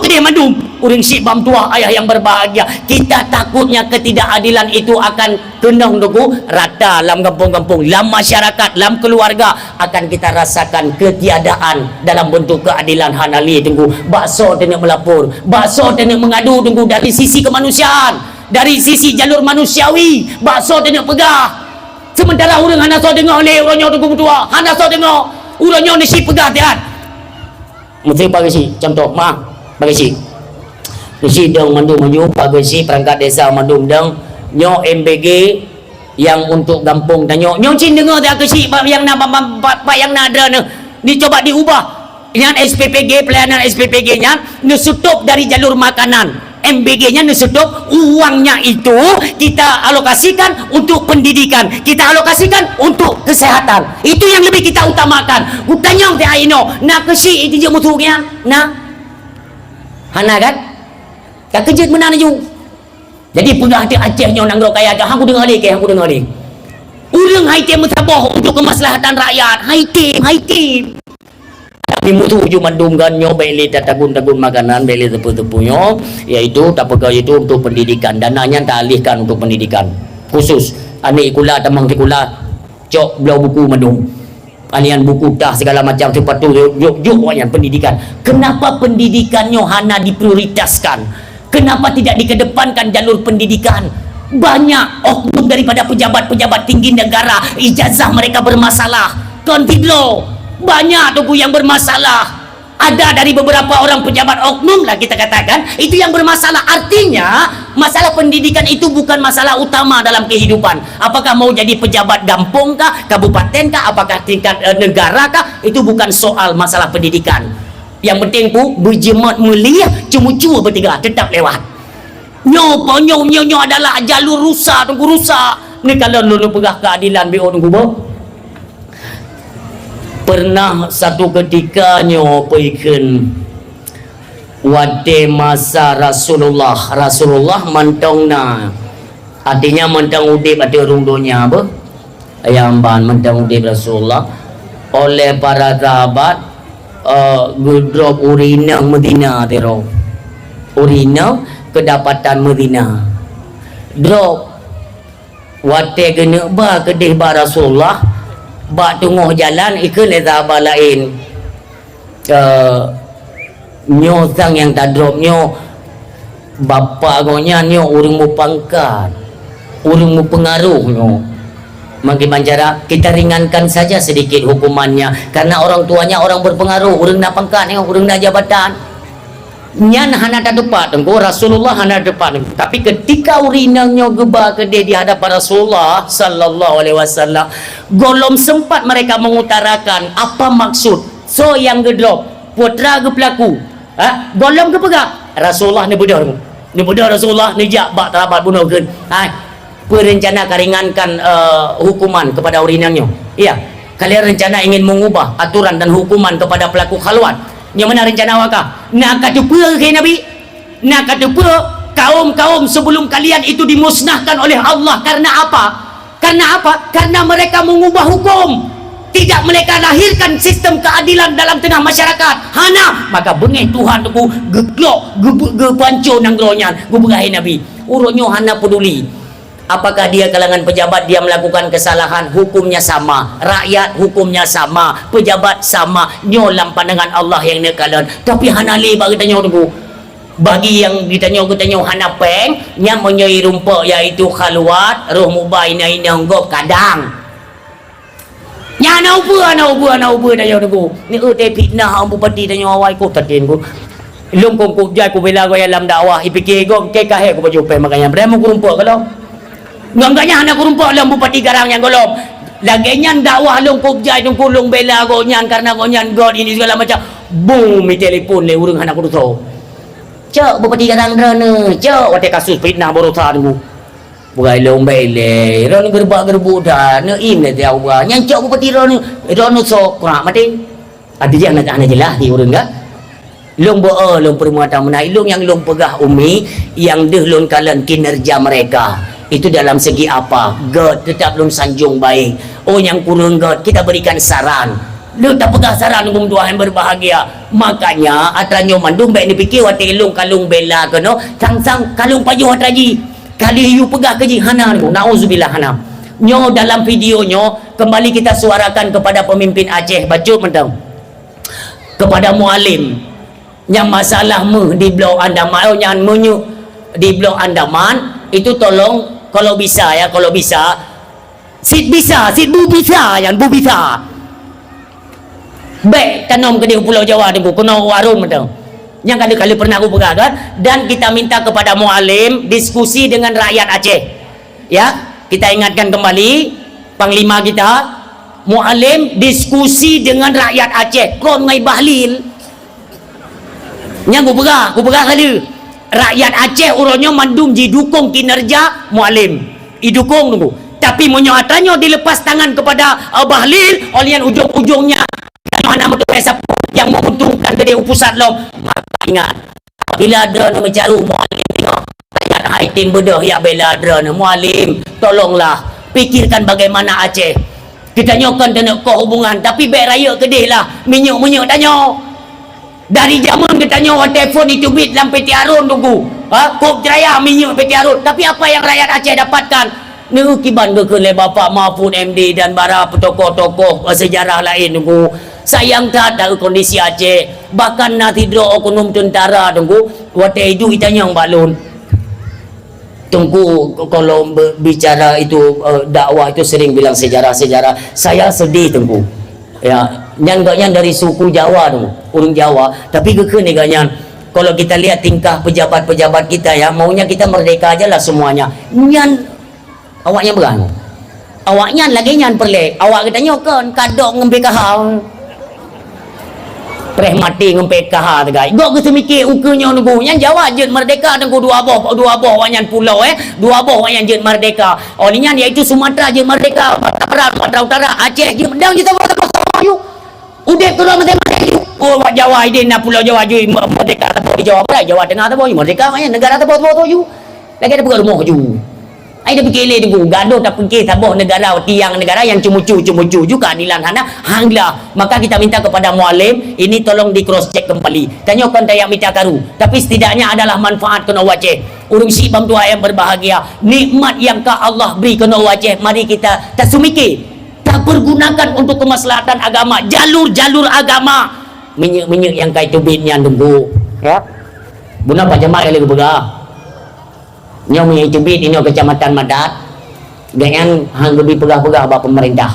ke dia madum uring si bam tua ayah yang berbahagia kita takutnya ketidakadilan itu akan kendang dugu rata dalam kampung-kampung dalam masyarakat dalam keluarga akan kita rasakan ketiadaan dalam bentuk keadilan hanali tunggu bakso tengok melapor bakso tengok mengadu tunggu dari sisi kemanusiaan dari sisi jalur manusiawi bakso tengok pegah sementara orang hana so tengok oleh orangnya tunggu tua hana so tengok orangnya ni si pegah tiat mesti bagi si contoh mah bagi si dong mandum maju bagi si perangkat desa mandum dong nyo MBG yang untuk gampung tanya nyong cin dengar tak kesi yang nada ni coba diubah yang SPPG pelayanan SPPG nya nusutup dari jalur makanan MBG nya nusutup uangnya itu kita alokasikan untuk pendidikan kita alokasikan untuk kesehatan itu yang lebih kita utamakan utanyong te aino na kesi itu je mutunya na hana kan tak kejut menang ju jadi pernah ada Aceh nyo nang kaya dah aku dengar dia aku dengar dia urang haitim mutabah untuk kemaslahatan rakyat haitim tapi mutu ju mandungkan nyo beli tagun makanan beli tepu-tepunyo iaitu tak pegawai itu untuk pendidikan dananya tak alihkan untuk pendidikan khusus anik kula tamang tikula cok belau buku mandung alian buku dah segala macam tempat tu yuk wayan pendidikan kenapa pendidikannya hana diprioritaskan kenapa tidak dikedepankan jalur pendidikan banyak oknum daripada pejabat-pejabat tinggi negara ijazah mereka bermasalah kontidlo banyak tubuh yang bermasalah ada dari beberapa orang pejabat oknum lah kita katakan itu yang bermasalah artinya masalah pendidikan itu bukan masalah utama dalam kehidupan apakah mau jadi pejabat gampung kah kabupaten kah apakah tingkat negara kah itu bukan soal masalah pendidikan yang penting pu berjemaat mulia cuma-cuma bertiga tetap lewat nyo adalah jalur rusak tunggu rusak ni kalau lu pegah keadilan BO tunggu bo pernah satu ketika nyo peiken wate masa Rasulullah mantongna artinya mantang udip ada rundonya apa ayam ban mantang udip Rasulullah oleh para sahabat drop urina Medina tero urina kedapatan Medina drop wate kena ba kedih ba Rasulullah ba tengah jalan ikut le sahabat lain nyo sang yang tak drop nyo bapa gonya nyo urang mu pangkat urang mu pengaruh nyo makin cara kita ringankan saja sedikit hukumannya karena orang tuanya orang berpengaruh urang nak pangkat ni urang nak jabatan nyan hana tak depan tengko Rasulullah hana depan tapi ketika urinanya geba ke dia di hadapan Rasulullah sallallahu alaihi wasallam golom sempat mereka mengutarakan apa maksud so yang gedrop putra ke pelaku golom ke pegak Rasulullah ni bedah Rasulullah ni jak bak terabat bunuh ke berencana keringankan hukuman kepada urinannya iya kalian rencana ingin mengubah aturan dan hukuman kepada pelaku khalwat yang mana rencana wakah nak kata apa ke Nabi nak kata apa kaum-kaum sebelum kalian itu dimusnahkan oleh Allah karena apa karena mereka mengubah hukum tidak mereka lahirkan sistem keadilan dalam tengah masyarakat hana maka bengih Tuhan tu geglok gepanco nang gronyan guberahi Nabi urutnya hana peduli apakah dia kalangan pejabat dia melakukan kesalahan hukumnya sama rakyat hukumnya sama pejabat sama nyolam pandangan Allah yang nekalan tapi hanali bagi tanya tunggu bagi yang ditanya hana peng yang menyoi rumput iaitu khalwat roh mubai ina ngop kadang nya ana uba tanya tunggu ni te fitnah ambu pati tanya awai ko tadin ko lum ko jai ko bela ko dalam dakwah ipikir go ke kahe ko baju peng makanya beremu rumput kalau ngangkanya hana kurumpak lang bupati garang yang golong laganya dakwah long kubjai long kulung bela gonyan karena gonyan god ini segala macam boom mi telefon le urang hana kudu cak bupati garang drana cak wate kasus fitnah borota tu buai long bele ron gerbak-gerbuk dah ne im le dia wa nyang cak bupati ron sok kra mati ada je anak jelas di urang ga long long permuatan menai long yang long pegah umi yang deh long kalan kinerja mereka itu dalam segi apa God tetap belum sanjung baik yang kurang God kita berikan saran lu tak pegang saran umum Tuhan yang berbahagia makanya atranyo mandung baik dipikir wate long kalung bela keno sang kalung payuh atraji kali you pegah keji hana nauzubillah hana nyo dalam videonyo kembali kita suarakan kepada pemimpin Aceh bacut mentang kepada mualim yang masalah di blok Andaman yang menyu di blok Andaman itu tolong kalau bisa sit bu bisa yang bu bisa baik tanam ke di Pulau Jawa ni bu kena warung betul yang kali pernah aku pegang dan kita minta kepada mualim diskusi dengan rakyat Aceh ya kita ingatkan kembali panglima kita Mualim diskusi dengan rakyat Aceh kon ngai bahlil nya ku pegang kali rakyat Aceh uronyo mandum ji dukung kinerja Mualim idukung tunggu tapi menyoatannya dilepas tangan kepada bahlil olian ujung-ujungnya mana betul yang menguntungkan gede pusat lom maka ingat bila ada nak mencari Mualim tengok rakyat haitim bedah ya bela ada Mualim tolonglah pikirkan bagaimana Aceh kita nyokan dan kau hubungan tapi baik raya kedih lah minyak tanya dari zaman kita nyawa telefon itu bit sampai tiarun tunggu kop jeraya minyak sampai tiarun tapi apa yang rakyat Aceh dapatkan ni kiban ke bapak Mahfud MD dan para tokoh-tokoh sejarah lain tunggu sayang tak ada kondisi Aceh bahkan nanti doa oknum tentara tunggu waktu itu kita yang balon tunggu kalau bicara itu dakwah itu sering bilang sejarah saya sedih tunggu ya yang dari suku Jawa tunggu orang Jawa tapi kekeh ganyan kalau kita lihat tingkah pejabat-pejabat kita ya maunya kita merdeka aja lah semuanya nyan awaknya berang awaknya lagi nyan perlek awak kita nyokan kadok ngembe kahal preh mati ngempet kahar tegai gok ke semikir ukenya nunggu yang Jawa jeun merdeka nunggu dua boh wanyan pulau dua boh wanyan jeun merdeka olinya iaitu Sumatera jeun merdeka Sumatera Utara Aceh jeun mendang kita yuk udah keluar mati oh Jawa ini na pulau Jawa jeun merdeka di Jawa Barat Jawa Tengah tu merdeka wanyan negara tu tu lagi ada bukan rumah ju ai dah fikir le tunggu gaduh tak fikir tabuh negara tiang negara yang cumucu juga keadilan hana hanglah maka kita minta kepada Mualim ini tolong di cross check kembali tanyakan dayak mita karu tapi setidaknya adalah manfaat kena Aceh urung si bang tua yang berbahagia nikmat yang ka Allah beri kena Aceh mari kita tak sumikir tak pergunakan untuk kemaslahatan agama jalur agama minyak yang kai tubitnya tunggu ya guna Pak Jamal lagi bergah nyom yang cubit ini kecamatan Madat dengan hang lebih pegah-pegah bak pemerintah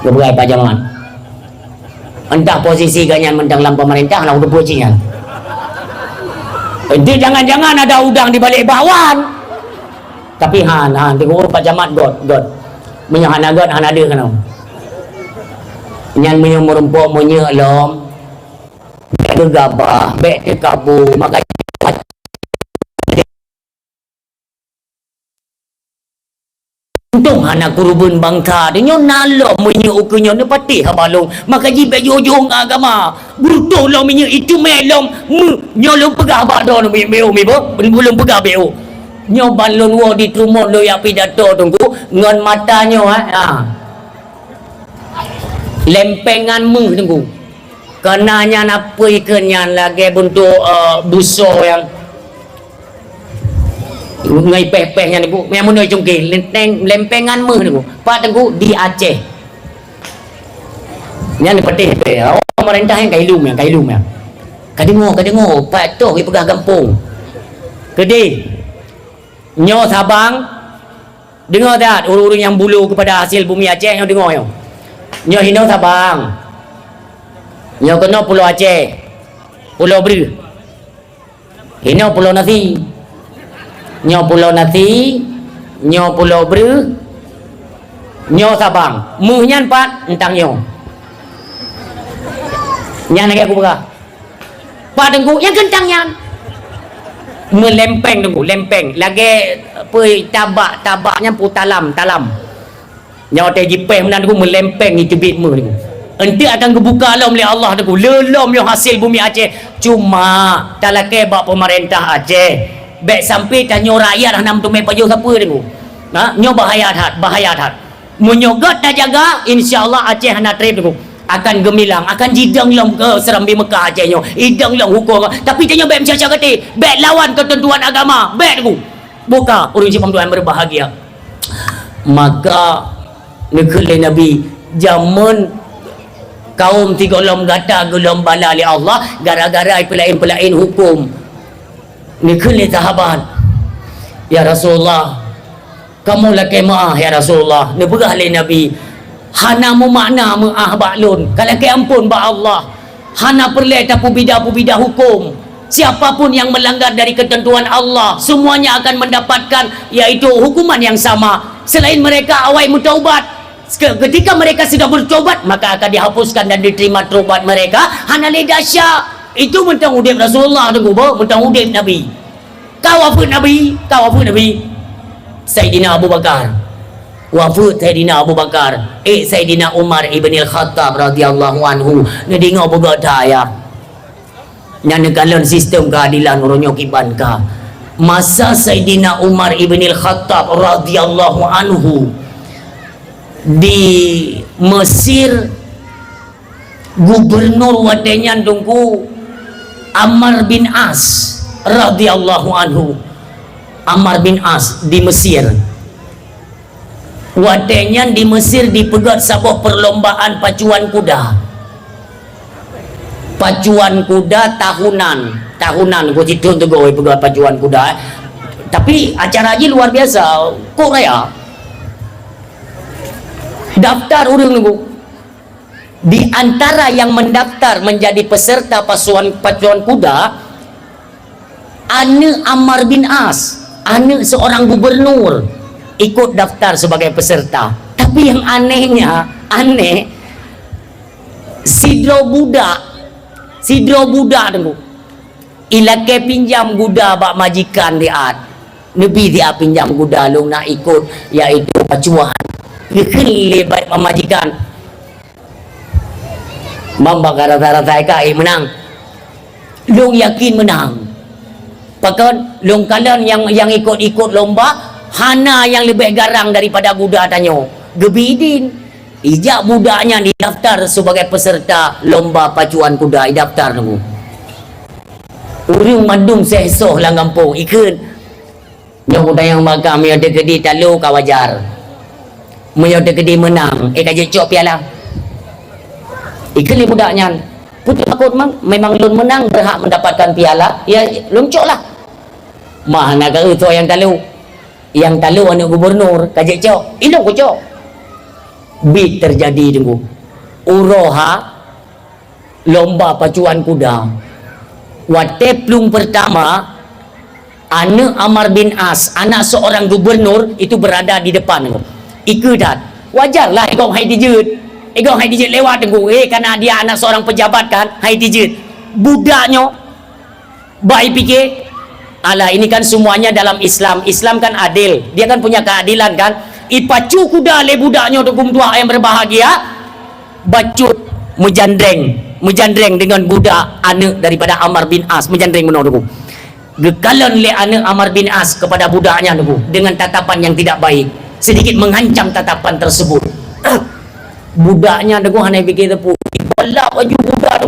geberai pajaman entah posisi ganyan mentang dalam pemerintah lah udah pocian itu jangan-jangan ada udang di balik bawan tapi han tengok pajamat god menyahan agak han ada kan nyan menyo merempok menyo lom gegabah bek kabu maka untung anak kurubun bangka dia nalo minyak ukunya ni patih habalong maka jibek jujung agama bruto lo minyak itu melom nyolong pegah bado no beo belum pegah beo nyo balon wo di trumon lo ya pidato tunggu ngon matanya lempengan mu tunggu kenanya apa ikannya lagi bentuk buso yang ngai peh-pehnya ni bu yang munoi cungki lempengan meh ni bu pak tengku di Aceh nya ni petih pemerintah yang kailum ya kadengo pak tu pergi pegah kampung kedi nyo Sabang dengar tak urang-urang yang bulu kepada hasil bumi Aceh yang dengar nyo hino Sabang nyo kena Pulau Aceh Pulau Beri hino Pulau Nasi nyo Pulau Nasi nyo Pulau Beri nyo Sabang muhnya 4 entang nyo nyan lagi aku berah pak tengku yang kentangnya melempeng tengku lempeng lagi apa tabaknya talam nyo te jipeh menan tengku melempeng itu bit mu tengku enti akan kebuka alam oleh Allah tengku lelom yang hasil bumi Aceh cuma talake bak pemerintah Aceh baik sampai tanya rakyat hanam tu mepajo siapa tengok nyo bahaya hat menyogot dah jaga insyaallah Aceh hana trip tengok akan gemilang akan jidang lam ke Serambi Mekah Aceh nyo idang lam hukum tapi tanya baik macam kata baik lawan ketentuan agama baik tengok buka orang Jepang Tuhan berbahagia maka negeri Nabi zaman kaum tiga lom gata gelom bala li Allah gara-gara pelain hukum nikuli sahabat ya Rasulullah kamu laki maah ya Rasulullah ni begah le Nabi hana mu makna maah baklun kalau ke ampun ba Allah hana perle tapu bidah hukum siapapun yang melanggar dari ketentuan Allah semuanya akan mendapatkan yaitu hukuman yang sama. Selain mereka awai bertaubat, ketika mereka sudah bertobat maka akan dihapuskan dan diterima taubat mereka. Hanale dahsyat itu mentang udip Rasulullah tunggu mentang udip Nabi. Kau apa Nabi? Kau apa Nabi? Sayyidina Abu Bakar wafat Sayyidina Abu Bakar Sayyidina Umar ibn al-Khattab radhiyallahu anhu ni dengar berkata ya yang negara sistem keadilan orangnya kiban ka masa Sayyidina Umar ibn al-Khattab radhiyallahu anhu di Mesir gubernur wadenya tunggu Ammar bin As radhiyallahu anhu. Ammar bin As di Mesir wadenya di Mesir dipegat sebuah perlombaan pacuan kuda tahunan gua cerita tu gua pegat pacuan kuda tapi acara haji luar biasa kok raya daftar orang nunggu di antara yang mendaftar menjadi peserta pacuan kuda anak Ammar bin As, anak seorang gubernur ikut daftar sebagai peserta. Tapi yang aneh sidro budak tunggu ilake pinjam kuda bak majikan diat nebi dia pinjam kuda lu nak ikut yaitu pacuan dikeli baik majikan mamba rata-rata kai menang lu yakin menang pakan lu kalian yang ikut lomba hana yang lebih garang daripada kuda tanyo gebidin ijak budaknya didaftar sebagai peserta lomba pacuan kuda didaftar nunggu urung mandung sesoh lang kampung ikut yang kuda yang makam yang dekedi talu kawajar yang dekedi menang kaje cok piala ikut li budaknya putih takut memang lun menang berhak mendapatkan piala ya lun cok lah mana ke itu yang talu anak gubernur kaje cok ilung ku cok bid terjadi tunggu uroha lomba pacuan kuda wateplung pertama anak Ammar bin As anak seorang gubernur itu berada di depan ikutan wajarlah egong hai dijut lewat tunggu karena dia anak seorang pejabat kan hai dijut budaknya baik fikir ala ini kan semuanya dalam Islam kan adil dia kan punya keadilan kan ipacu kuda le budaknya untuk tua yang berbahagia bacut mejandreng dengan budak anak daripada Ammar bin As mejandreng menurutku gekalan le anak Ammar bin As kepada budaknya dengan tatapan yang tidak baik sedikit mengancam tatapan tersebut budaknya hanya fikir tepu balap baju budak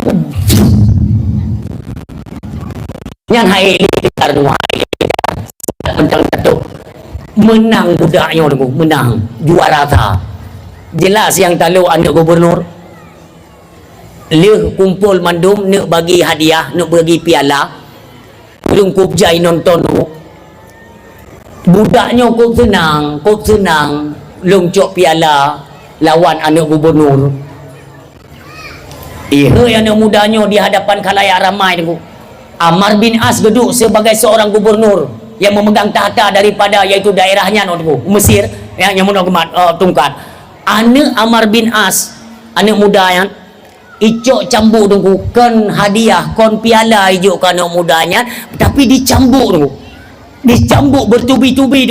yang hai menang budaknya menang juara rata jelas yang talu anak gubernur leh kumpul mandum nak bagi hadiah nak bagi piala belum kubjai nonton budaknya kop senang lungcok piala lawan anak gubernur anak mudanya di hadapan khalayak ramai Ammar bin As duduk sebagai seorang gubernur yang memegang tahta daripada yaitu daerahnya Mesir yang tungkat anak Ammar bin As anak muda yang icok cambuk kan hadiah kon piala ijuk kan anak mudanya tapi dicambuk bertubi-tubi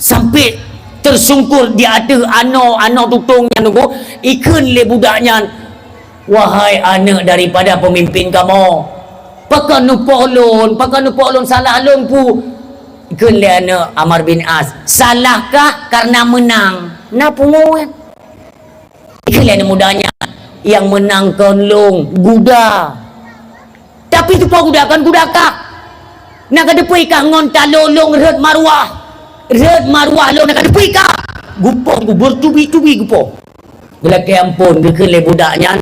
sampai tersungkur di atas ano tutungnya ikan le budaknya wahai anak daripada pemimpin kamu pakai nupolon salah alun pu kelana Ammar bin As salahkah karena menang napunguan kelana mudanya yang menang konlong guda tapi tu pa guda kan guda kah nak kadepui kah ngon talolong red marwah lo nak kadepui kah gupo bertubi-tubi gupo gelak ampun gekele budaknya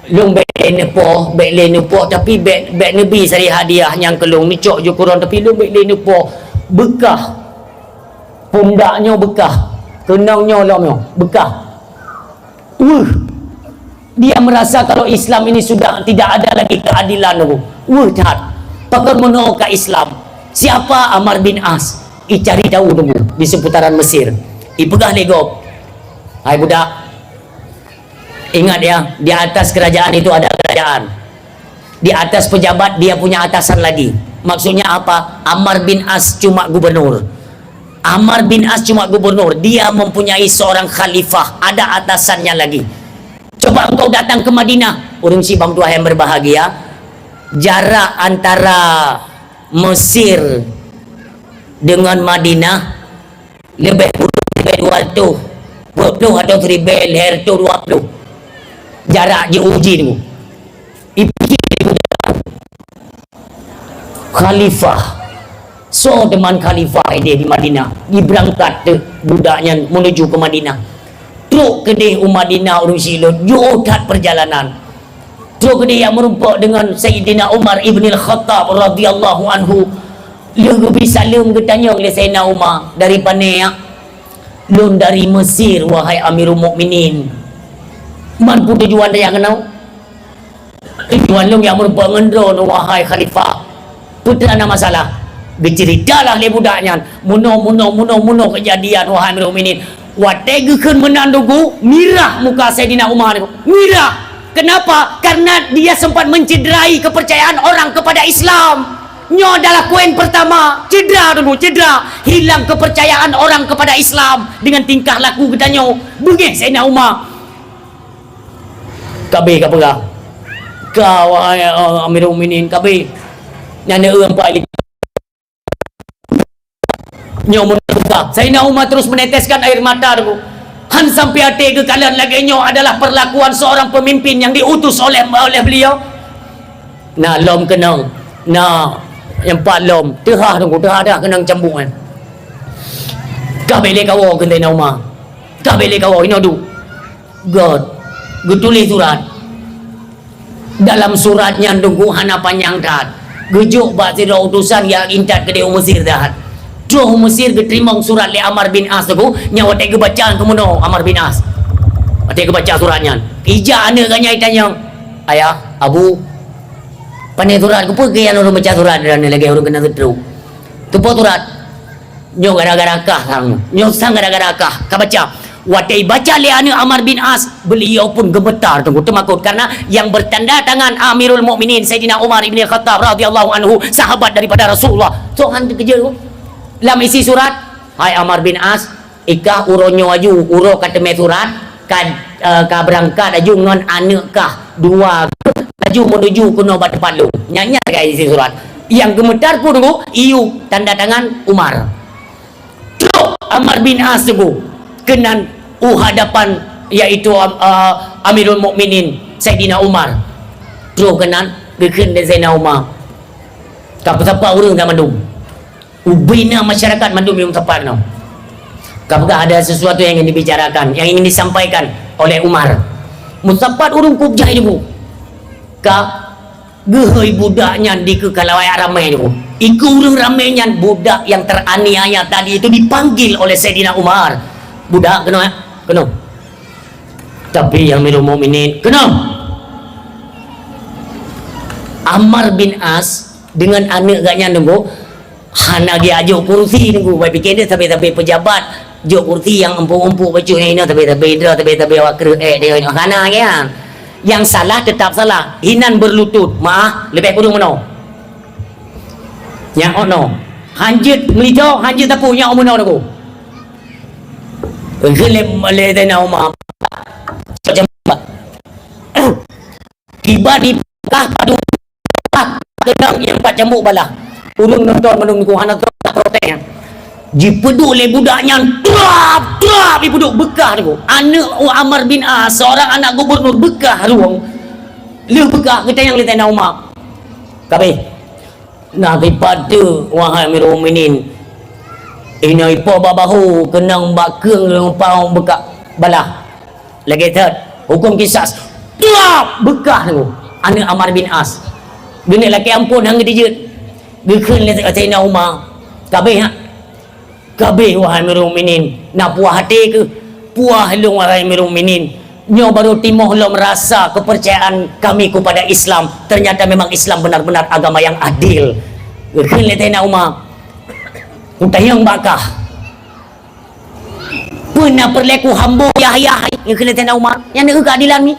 long bek nepo tapi bek nebi sari hadiah yang kelong ni cok je kurang tapi long bek nepo bekah pundaknya bekah kenangnya lomnya bekah dia merasa kalau Islam ini sudah tidak ada lagi keadilan tat pakar menolak ke Islam. Siapa Amr bin As? Cari tahu dulu di seputaran Mesir. Pegah legok. Hai budak, ingat ya, di atas kerajaan itu ada kerajaan. Di atas pejabat dia punya atasan lagi. Maksudnya apa? Amr bin As cuma gubernur. Amr bin As cuma gubernur. Dia mempunyai seorang khalifah, ada atasannya lagi. Coba engkau datang ke Madinah. Urung si bang tua yang berbahagia. Jarak antara Mesir dengan Madinah lebih 200 atau 20 jarak diuji tu. Khalifah, so teman khalifah dia di Madinah, diberangkat budaknya menuju ke Madinah. Truk kedai Madinah urung silut jutat perjalanan. Truk kedai yang merumpuk dengan Sayyidina Umar ibn al-Khattab radhiyallahu anhu. Lu bisa lum ketanya oleh Sayyidina Umar dari Panea, lum dari Mesir wahai Amirul Mukminin. Man pun tujuan dia kenal. Tujuan lum yang merumpuk ngendron wahai khalifah. Putra ada masalah. Berceritalah le budaknya. Muno kejadian wahai Amirul Mukminin. Wategekeun menandugu mirah muka Sayyidina Umar. Mirah. Kenapa? Karena dia sempat mencederai kepercayaan orang kepada Islam. Nyo adalah koin pertama, cedera dulu, cedera, hilang kepercayaan orang kepada Islam dengan tingkah laku kita nyo. Bengih Sayyidina Umar. Kabe kapega. Kau Amirul Mukminin kabe. Nana urang pak nyo muka. Sayyidina Umar terus meneteskan air mata dulu. Han sampai hati ke kalian lagi nyo adalah perlakuan seorang pemimpin yang diutus oleh beliau. Nah lom kenang. Nah yang pak lom terah tunggu terah dah kenang cambungan. Kabele kawo ke Sayyidina Umar. Kabele kawo ino du. God. Tulis surat. Dalam suratnya tunggu hana panjang dah. Gejuk bak sira utusan yang intat ke dia Mesir dah. Doh Mesir keterima surat le Amr bin As tu nyawa tega bacaan kemuno Amr bin As. Tega baca suratnya. Ija anak kanya tanya, "Ayah, Abu, pandai surat ku pergi yang orang baca surat dan lagi orang kena teruk." Tu po surat. Nyo gara-gara kah sang. Nyo sang gara-gara kah. Ka baca. Watai baca le anak Amr bin As, beliau pun gemetar tunggu temakut karena yang bertanda tangan Amirul Mukminin Sayyidina Umar ibn Khattab radhiyallahu anhu, sahabat daripada Rasulullah. So hantu kerja tu. Lam isi surat, hai Amr bin As, ikah uronyo aju, uro kata me surat, ka berangkat aju ngon anak kah dua aju menuju kuno bat tempat lu. Nyanya guys isi surat. Yang gemetar pun tunggu, iu tanda tangan Umar. Truk Amr bin As tunggu. Kenan hadapan yaitu Amirul Mukminin Sayyidina Umar. Terus kenan gekeun dari Sayyidina Umar. Kapa-kapa urang dah mandum. Ubina masyarakat mandum yang tepat no. Kapakah ada sesuatu yang ingin dibicarakan, yang ingin disampaikan oleh Umar. Musapat urung kubjai debu. Ka gehoi budaknya di kekalawai ramai debu. Iku urang ramainya budak yang teraniaya tadi itu dipanggil oleh Sayyidina Umar. Budak kena kena. Tapi yang Amirul Mukminin kena. Amr bin As dengan anak gaknya nunggu hana dia ajuk kursi nunggu baik fikir dia tapi pejabat juk kursi yang empuk-empuk baju ni tapi wakil dia hana ya. Yang salah tetap salah. Hinan berlutut. Maaf lebih kurang mana? Yang ono. Hanjit melito, hanjit tapu yang ono nunggu. Gelem malai na Umar macam tiba di kah padu kenang yang pak cambuk balah urung nonton menung ku hana protek dipedu le budaknya trap dipeduk bekah tu anak Amr bin As seorang anak gubernur bekah ruang le bekah kita yang lihat Umar kabe nah daripada wahai Amirul Mukminin ini ipo babahu kenang bakeng lempau bekak balah lagi third hukum kisas bekah tu anak Amr bin As bini laki ampun hang dijut gekeun le Sayyidina Umar kabeh wahai Amirul Mukminin nak puah hati ke puah lu wahai Amirul Mukminin Nyo baru timoh lo merasa kepercayaan kami kepada Islam. Ternyata memang Islam benar-benar agama yang adil. Kena tena Umar. Utayang bakah. Pernah perleku hambo Yahya. Yang kena tena Umar. Yang nak keadilan ni.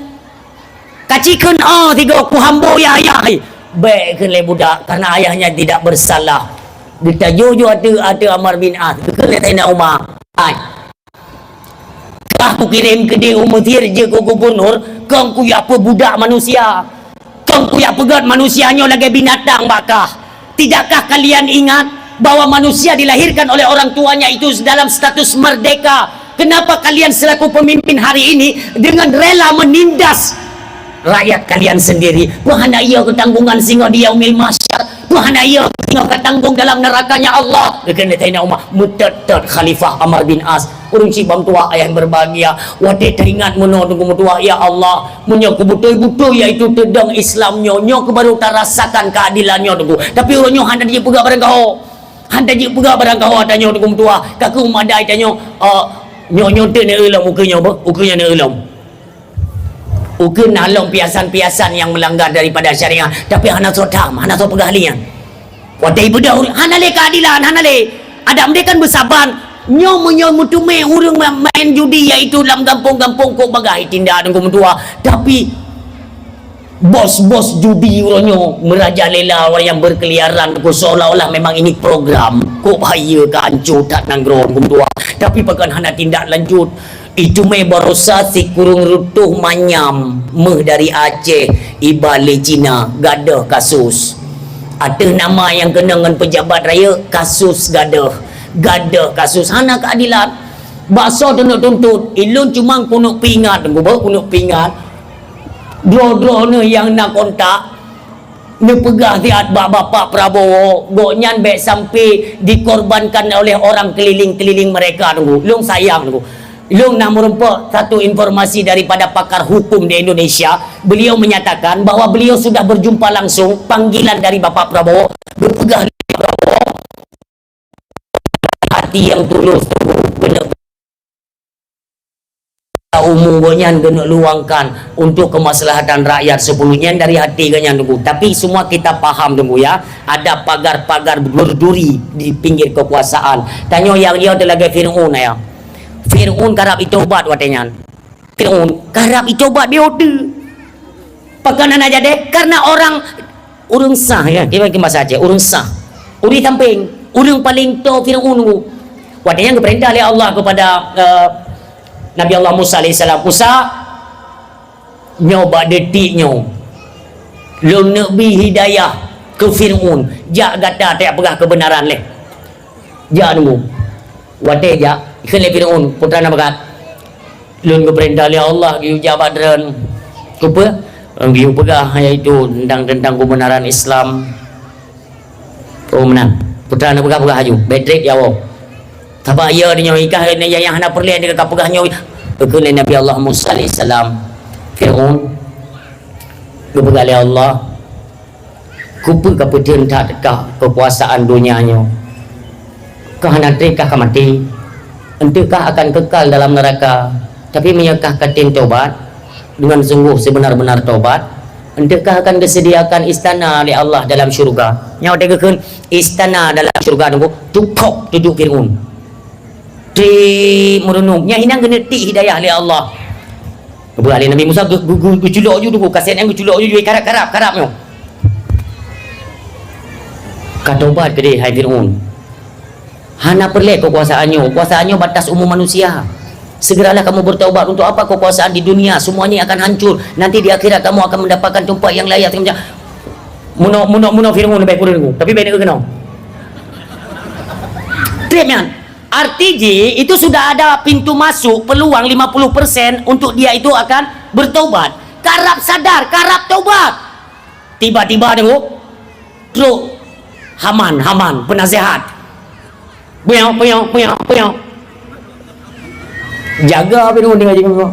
Kacikan tiga ku hambo Yahya. Baik kena budak karena ayahnya tidak bersalah. Kita jujur ada Amr bin As. Kena tena Umar. Aku kirim ke dia umatir je ke gubernur. Kau ku apa budak manusia. Kau ku apa pegat manusianya lagi binatang bakah. Tidakkah kalian ingat bahwa manusia dilahirkan oleh orang tuanya itu dalam status merdeka? Kenapa kalian selaku pemimpin hari ini dengan rela menindas rakyat kalian sendiri? Wahana ia ketanggungan singa dia umil masyar. Wahana ia singa ketanggung dalam nerakanya Allah. Kena tanya Umar mutat Khalifah Amr bin As. Urung si bam tua ayah yang berbahagia. Wate teringat meno tunggu tua ya Allah. Munyo ku betul-betul iaitu tedang Islamnya. Nyo ke baru tak rasakan keadilannya tunggu. Tapi urang nyo handa dia pegak barang kau. Handa dia pegak barang kau tanya tunggu tua. Kaku umadai tanya nyo te ne ulam ukenya apa? Ukenya ne ulam. Uken nalong piasan-piasan yang melanggar daripada syariah. Tapi hana sotam, hana so pegahlian. Wate ibadah hana le keadilan, hana le. Ada mereka kan bersabar. Nyo mutume urang main judi iaitu dalam kampung-kampung kok bagai tindak dengan tua. Tapi bos-bos judi uronyo merajalela orang yang berkeliaran kok seolah-olah memang ini program. Kok bahaya ke hancur tak nanggron tua. Tapi pakan hana tindak lanjut. Itu me barosa si kurung rutuh manyam meh dari Aceh ibale Cina gadah kasus. Ada nama yang kena dengan pejabat raya kasus gadah kasus hana keadilan. Bakso tu nak tuntut ilun cuma kunuk pingat kunuk pingat dro ni yang nak kontak ni pegah tiat bapak Prabowo goknyan baik sampai dikorbankan oleh orang keliling-keliling mereka tunggu lung sayang tunggu lung nak merempak satu informasi daripada pakar hukum di Indonesia. Beliau menyatakan bahawa beliau sudah berjumpa langsung panggilan dari bapak Prabowo berpegah Prabowo hati yang tulus benar umumnya kena luangkan untuk kemaslahatan rakyat sepenuhnya dari hati kanya tunggu. Tapi semua kita faham tunggu ya, ada pagar-pagar berduri di pinggir kekuasaan. Tanya yang dia ada lagi Fir'aun ya. Fir'aun karap itobat watenya. Fir'aun karap itobat dia ode. Pakanan aja deh karena orang sah ya. Dia bagi masa aja orang sah. Uri tamping, orang paling tahu Fir'aun tunggu. Watenya keperintah oleh Allah kepada Nabi Allah Musa AS. Musa nyoba detiknya lu nabi hidayah ke Fir'aun jak gata tak pegah kebenaran leh jak nunggu wate jak ikhlas Fir'aun putra nak bakat lu keperintah oleh Allah giu jabadran kupa giu pegah iaitu tentang kebenaran Islam. Oh menang putra nak pegah haju bedrik ya Allah. Tapi ia dia ikah yang hendak perlian dia kapegahnya kena Nabi Allah Musa AS Fir'aun kebegali Allah kupu keputusan tatkah kekuasaan dunianya kah nanti kah mati entukah akan kekal dalam neraka. Tapi menyekah katin tobat dengan sungguh sebenar-benar tobat entukah akan disediakan istana oleh Allah dalam syurga. Nyawa dia kekun istana dalam syurga tunggu tukok duduk Fir'aun di merenungnya hinang kena ti hidayah oleh Allah. Kebetulan Nabi Musa guculok je dulu kasihan yang guculok je karap-karapnya. Katobat ke dia hai Fir'aun. Hana perlek kekuasaannya batas umum manusia. Segeralah kamu bertaubat. Untuk apa kekuasaan di dunia semuanya akan hancur. Nanti di akhirat kamu akan mendapatkan tempat yang layak. Muno Fir'aun lebih kurang. Tapi baik nak kena. Tremyan. Artinya itu sudah ada pintu masuk peluang 50% untuk dia itu akan bertobat. Karap sadar, karap tobat. Tiba-tiba tengok truk Haman penasehat. Puyang. Jaga Fir'aun dengan tengok.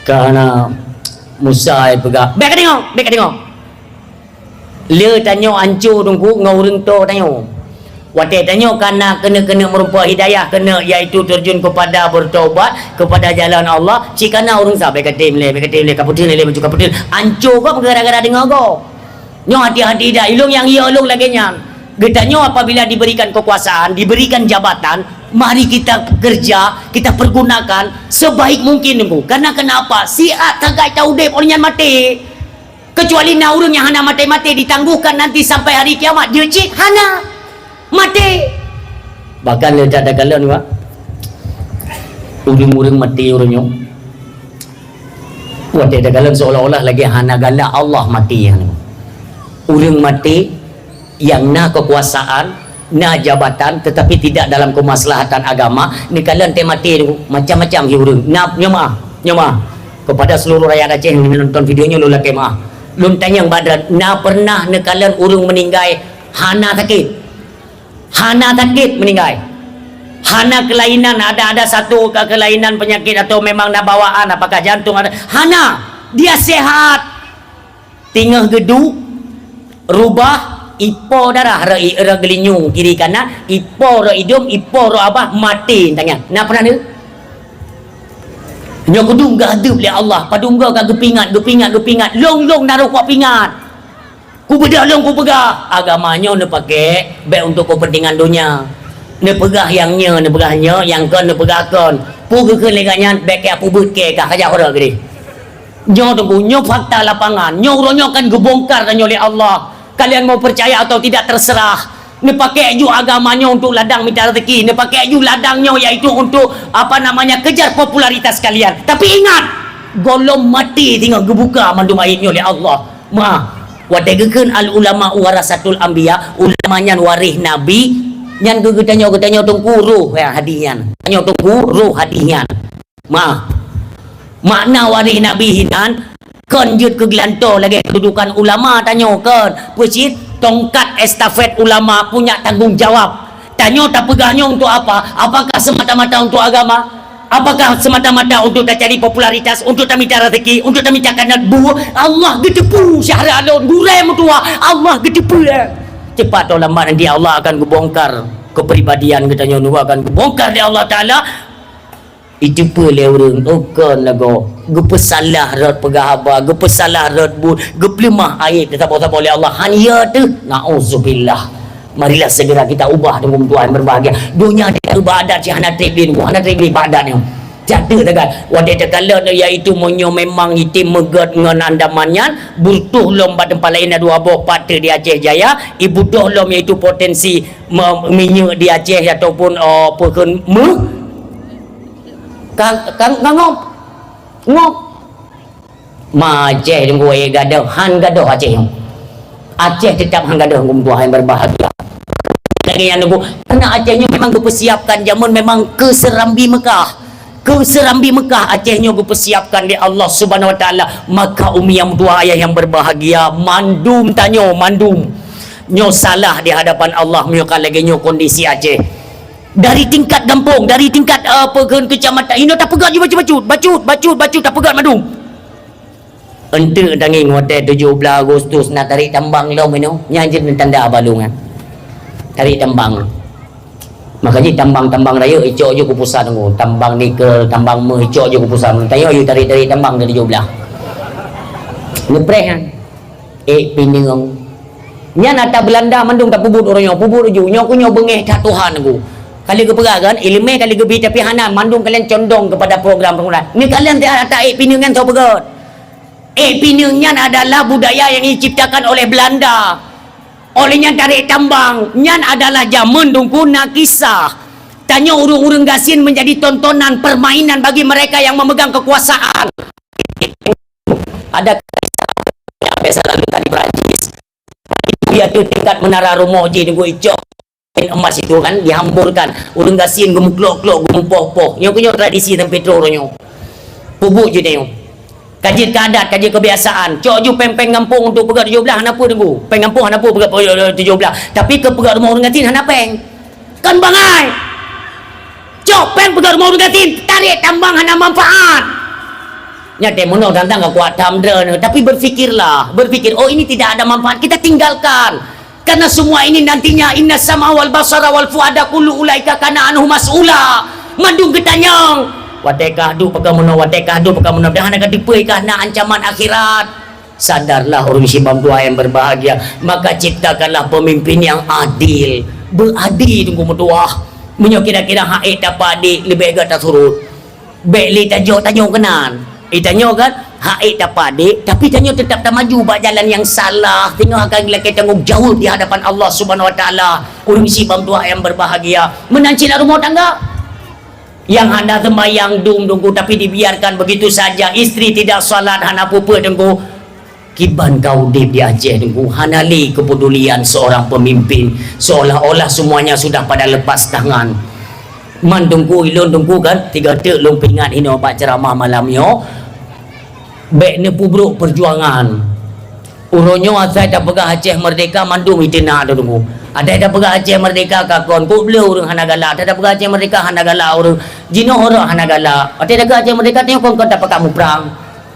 Karena Musa pegang. Baik tengok. Le tanya hancur tunggu ngau reng to tanya. Watai tanya karena kena merupa hidayah, kena iaitu terjun kepada bertaubat kepada jalan Allah. Cik kana orang sampai kata boleh kaputin le macam kaputin. Ancur kau gara-gara dengar kau. Nyo hati-hati dah ilung yang ia ulung lagi nyan. Getanya apabila diberikan kekuasaan, diberikan jabatan, mari kita kerja, kita pergunakan sebaik mungkin nunggu. Karena kenapa? Siat tagai tahu dep orang yang mati. Kecuali na urang yang hana mati-mati ditangguhkan nanti sampai hari kiamat. Dia cik hana mati. Bahkan dia tak ada kalian juga. Urang-urang mati urangnya. Buat dia kalian seolah-olah lagi hana galak Allah mati yang. Urang mati yang na kekuasaan, na jabatan tetapi tidak dalam kemaslahatan agama. Ni kalian mati macam-macam urang. Nyama kepada seluruh rakyat Aceh yang menonton videonya lu laki maaf. Lun tanya badran, na pernah ne kalian urang meninggal hana sakit. Hana sakit meninggal. Hana kelainan, ada satu kelainan penyakit atau memang na bawaan apakah jantung ada. Hana, dia sehat. Tinggal gedu rubah ipo darah ra gelinyung kiri kanan, ipo ra hidung, ipo ra abah mati tanya. Nak pernah ni? Nya kudung gadup le Allah, padung ga gepingat, long naruh kuat pingat. Ku bedah long ku pegah. Agamanya ne pakai baik untuk kepentingan dunia. Ne pegah yangnya, ne pegahnya, yang kan ne pegahkan. Pu ke leganya baik apa but ke kah kajak ora gede. Nyo tunggu, nyo fakta lapangan. Nyo uronyo kan gebongkar tanya oleh Allah. Kalian mau percaya atau tidak terserah. Ni pakai ju agamanya untuk ladang minta rezeki. Ni pakai ju ladangnya iaitu untuk kejar popularitas kalian. Tapi ingat, golong mati tinggal gebuka mandum ayatnya oleh Allah. Wadegekeun al ulama warasatul anbiya, ulamanya warih nabi. Nyan getanya tunggu ruh ya hadian. Tanya tunggu ruh hadian. Makna warih nabi hinan konjut ke gelanto lagi kedudukan ulama tanya kan pucit tongkat estafet ulama punya tanggung jawab. Tanya tak pegahnya untuk apa? Apakah semata-mata untuk agama? Apakah semata-mata untuk tak cari popularitas, untuk tak minta rezeki, untuk tak minta kanat buah? Allah gedepu syahra alun gurai mutua. Allah gedepu cepat atau lambat nanti Allah akan gebongkar kepribadian katanya nu akan gebongkar di Allah Taala. Itu boleh orang tokan lagu gepesalah rot pegahaba gepesalah rot bu geplemah ayat tetap oleh Allah hanya tu nauzubillah. Marilah segera kita ubah dengan Tuhan berbahagia. Dunia dia ubah adat si hana tribin badan yang jatuh dengan wadah tekala iaitu monyo memang itim megat dengan andamannya butuh lom badan lain dua boh pada di Aceh Jaya ibu doh lom iaitu potensi minyak di Aceh ataupun pekun Kang ngop Aceh tunggu gaduh han gaduh Aceh tetap han gaduh Tuhan berbahagia lagi yang nunggu karena Acehnya memang dipersiapkan zaman memang ke Serambi Mekah Acehnya dipersiapkan di Allah Subhanahu Wa Taala. Maka umi yang dua ayah yang berbahagia mandum tanyo mandum nyo salah di hadapan Allah miokan lagi nyo kondisi Aceh dari tingkat kampung, dari tingkat kecamatan ini tak pegat je bacut tak pegat madum ente tangi ngote 17 Agustus nak tarik tambang lo meno nyanyi tanda balungan tarik tambang. Makanya tambang-tambang raya icok je kupusan tu tambang nikel tambang icok je kupusan tayo you tarik tambang dari 17 ngepreh kan pining nya nata Belanda mandung tak pubut orangnya pubut ju nyo kunyo bengeh tak Tuhan aku kali ke peragan ilmu kali gebi tapi hana mandung kalian condong kepada program ni kalian tak piningan tau pegat piningan adalah budaya yang diciptakan oleh Belanda olehnya tarik tambang nyan adalah zaman dungku nak kisah tanya urung-urung gasin menjadi tontonan permainan bagi mereka yang memegang kekuasaan. Ada kisah yang biasa lalu tadi Perancis dia tu tingkat menara Rumoji dungku icok emas itu kan dihamburkan urung gasin gemuk-klok gemuk-poh yang punya tradisi dan petrolnya pubuk je dia kaji keadat, kaji kebiasaan cok ju peng-peng ngampung untuk pegat 17 kenapa tunggu peng ngampung kenapa pegat 17 tapi ke pegat rumah orang gatin kenapa peng kan bangai cok peng pegat rumah orang gatin tarik tambang hana manfaat nyata mono tantang ke kuat tamdra tapi berfikir oh ini tidak ada manfaat kita tinggalkan Karena semua ini nantinya inna sama wal basara wal fuada kullu ulaika kana anhu mas'ula. Mandung ketanyang. Watekah du pakamuno dah nak dipuai kana ancaman akhirat. Sadarlah orang Sibam dua yang berbahagia, maka ciptakanlah pemimpin yang adil. Beradil tunggu mutuah. Menyo kira-kira haid dapat adik lebih agak tak surut. Baik tanyo kenan. Tanyo kan haid dapat adik, tapi tanyo tetap tak maju buat jalan yang salah. Tengok akan lelaki tanggung jawab di hadapan Allah Subhanahu Wa Taala. Orang Sibam dua yang berbahagia. Menancilah rumah tangga. Yang anda sembahyang tunggu tapi dibiarkan begitu saja. Istri tidak salat hana pupa tunggu. Kiban kau dip di Aceh tunggu. Hanali kepedulian seorang pemimpin. Seolah-olah semuanya sudah pada lepas tangan. Man tunggu ilun tunggu kan. 3 tek long pingat ini obat ceramah malam yo. Baik ne pubruk perjuangan. Uronyo asal dah pegang Aceh merdeka mandum itina ada tunggu. Ada dah pegang Aceh merdeka kakon. Kau beli orang hanagala. Ada dah pegang Aceh merdeka hanagala orang. Jino orang hanagala. Ada dah Aceh merdeka tengok kau tak pegang perang.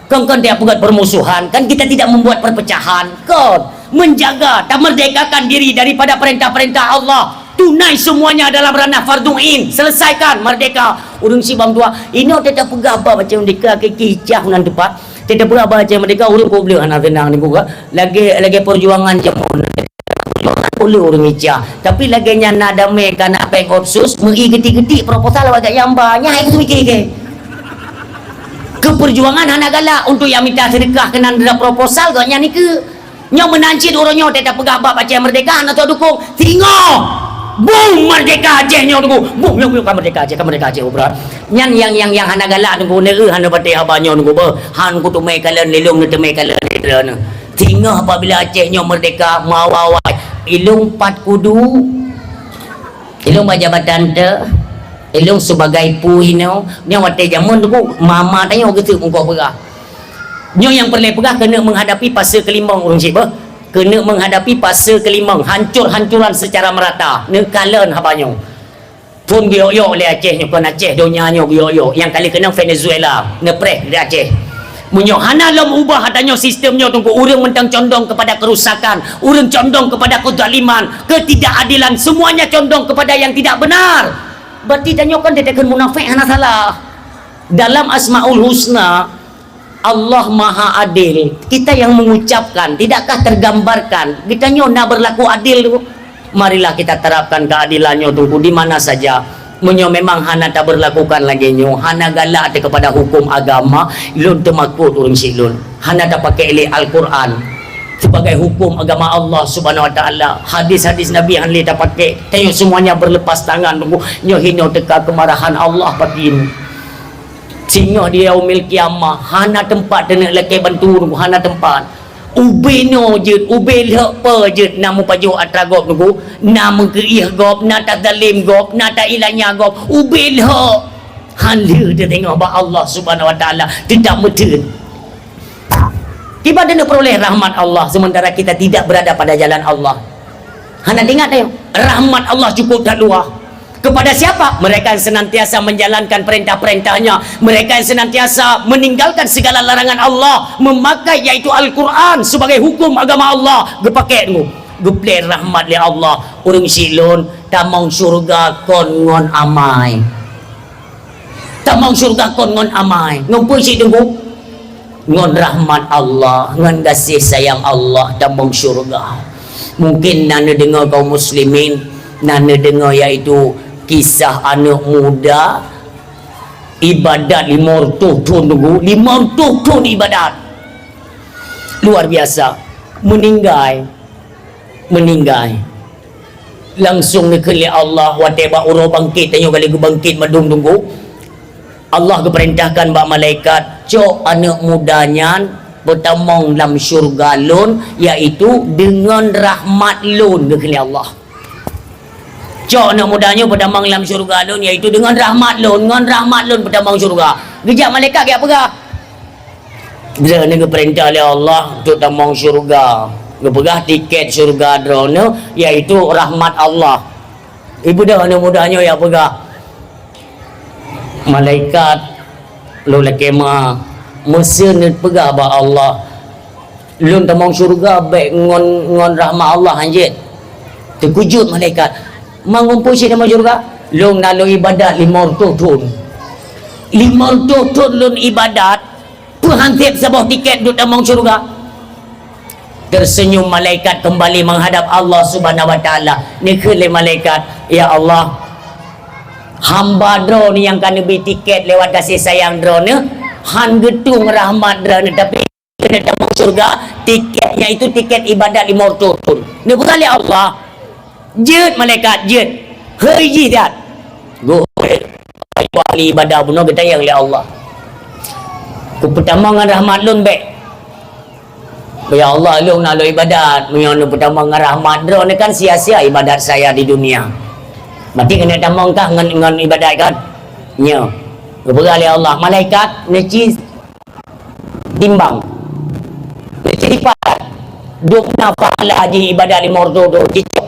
Kau tidak buat permusuhan. Kan kita tidak membuat perpecahan. Kau menjaga dan merdekakan diri daripada perintah-perintah Allah. Tunai semuanya dalam ranah fardu'in. Selesaikan merdeka. Urung Sibam dua. Ini tidak pegang apa macam merdeka ke kicah nan tepat. Tidak pegang apa macam merdeka. Urung kau beli anak tenang ni buka. Lagi perjuangan jamun. Boleh orang icah. Tapi lagi nyana damai kana peng otsus. Meri getik-getik proposal agak yang banyak. Itu mikir ke. Keperjuangan anak galak untuk yang minta sedekah kena ada proposal kau yang ni ke yang menancit orangnya tidak pegang bab Aceh merdeka atau dukung tengok boom merdeka Aceh nyo dukung boom yang merdeka Aceh berat yang anak galak dukung nere hana batik abanya dukung ber han kutu mai kalen lelung ne temai kalen ne tengok apabila Aceh nyo merdeka mawawai ilung 4 kudu ilung jabatan te elong sebagai puino nyo wate jamun tu mama tanya gitu muka berah nyo yang perlu pegah kena menghadapi fase kelimbang orang siapa kena menghadapi fase kelimbang hancur-hancuran secara merata ne kalen habanyo pun gioyo oleh Aceh nyo kan Aceh dunia nyo gioyo yang kali kena Venezuela ne preh di Aceh munyo hana lom ubah hadanyo sistemnya tunggu urang mentang condong kepada kerusakan urang condong kepada kezaliman ketidakadilan semuanya condong kepada yang tidak benar. Berarti tanyakan dia akan munafik hana salah. Dalam Asmaul Husna Allah Maha Adil. Kita yang mengucapkan tidakkah tergambarkan kita nyo nak berlaku adil tu. Marilah kita terapkan keadilannya tunggu di mana saja. Menyo memang hana tak berlakukan lagi nyo. Hana galak kepada hukum agama. Lun temakut urang silun. Hana tak pakai ilmu Al-Quran sebagai hukum agama Allah Subhanahu Wa Taala. Hadis-hadis Nabi yang kita pakai tengok semuanya berlepas tangan tunggu nyo hino teka kemarahan Allah patin singo dia yaumil kiamah hana tempat tenek leke bantu tunggu hana tempat ube no je ube lepa je namu paju atragop tunggu namu keih gop na tak zalim gop na tak ilanya gop ube le han le dia tengok ba Allah Subhanahu Wa Taala tidak meten. Tiba dia peroleh rahmat Allah sementara kita tidak berada pada jalan Allah. Hana ingat ayo, rahmat Allah cukup tak luar. Kepada siapa? Mereka yang senantiasa menjalankan perintah-perintahnya, mereka yang senantiasa meninggalkan segala larangan Allah, memakai yaitu Al-Quran sebagai hukum agama Allah. Gepakai tu, geplay rahmat li Allah. Urang silun tamong surga kon ngon amai. Tamong surga kon ngon amai. Ngumpul si tunggu ngon rahmat Allah, ngon kasih sayang Allah tambang syurga. Mungkin nana dengar kaum muslimin, nana dengar iaitu kisah anak muda ibadat 500 tahun tunggu 500 tahun ibadat luar biasa meninggal langsung dikeli Allah wateba uro bangkit tanya kali bangkit madung tunggu Allah keperintahkan bak malaikat cok anak mudanya bertamong dalam syurga lun iaitu dengan rahmat lun dikeli Allah cok anak mudanya bertamong dalam syurga lun iaitu dengan rahmat lun bertamong syurga gejak malaikat kayak apa bila ni keperintah oleh Allah untuk tamong syurga gepegah tiket syurga drone iaitu rahmat Allah ibu dah anak mudanya ya pegah malaikat lu lekema mesin pegah ba Allah lun tamong syurga baik ngon rahmat Allah anjit terkujut malaikat mengumpul si nama syurga long nalo ibadat 500 tahun 500 tahun lun ibadat penghantip sebuah tiket duduk dalam syurga. Tersenyum malaikat kembali menghadap Allah Subhanahu wa taala. Ni kele malaikat, ya Allah, hamba dro ni yang kena beli tiket lewat kasih sayang dro ni, han getung rahmat dro ni, tapi kena dalam syurga tiketnya itu tiket ibadat 500 tahun. Ni bukan oleh Allah. Jet malaikat jet. Hei jidat. Go ahli ibadah bunuh kita yang oleh Allah. Ku pertama dengan rahmat lun baik. Ya Allah, lu nak lu ibadat menyono pertama dengan rahmat dro ni kan sia-sia ibadat saya di dunia. Berarti kena tambah kah dengan ibadat kan? Nya. Kepada oleh Allah malaikat neci timbang. Neci lipat. Duk na pahala haji ibadat 500 tu dicok.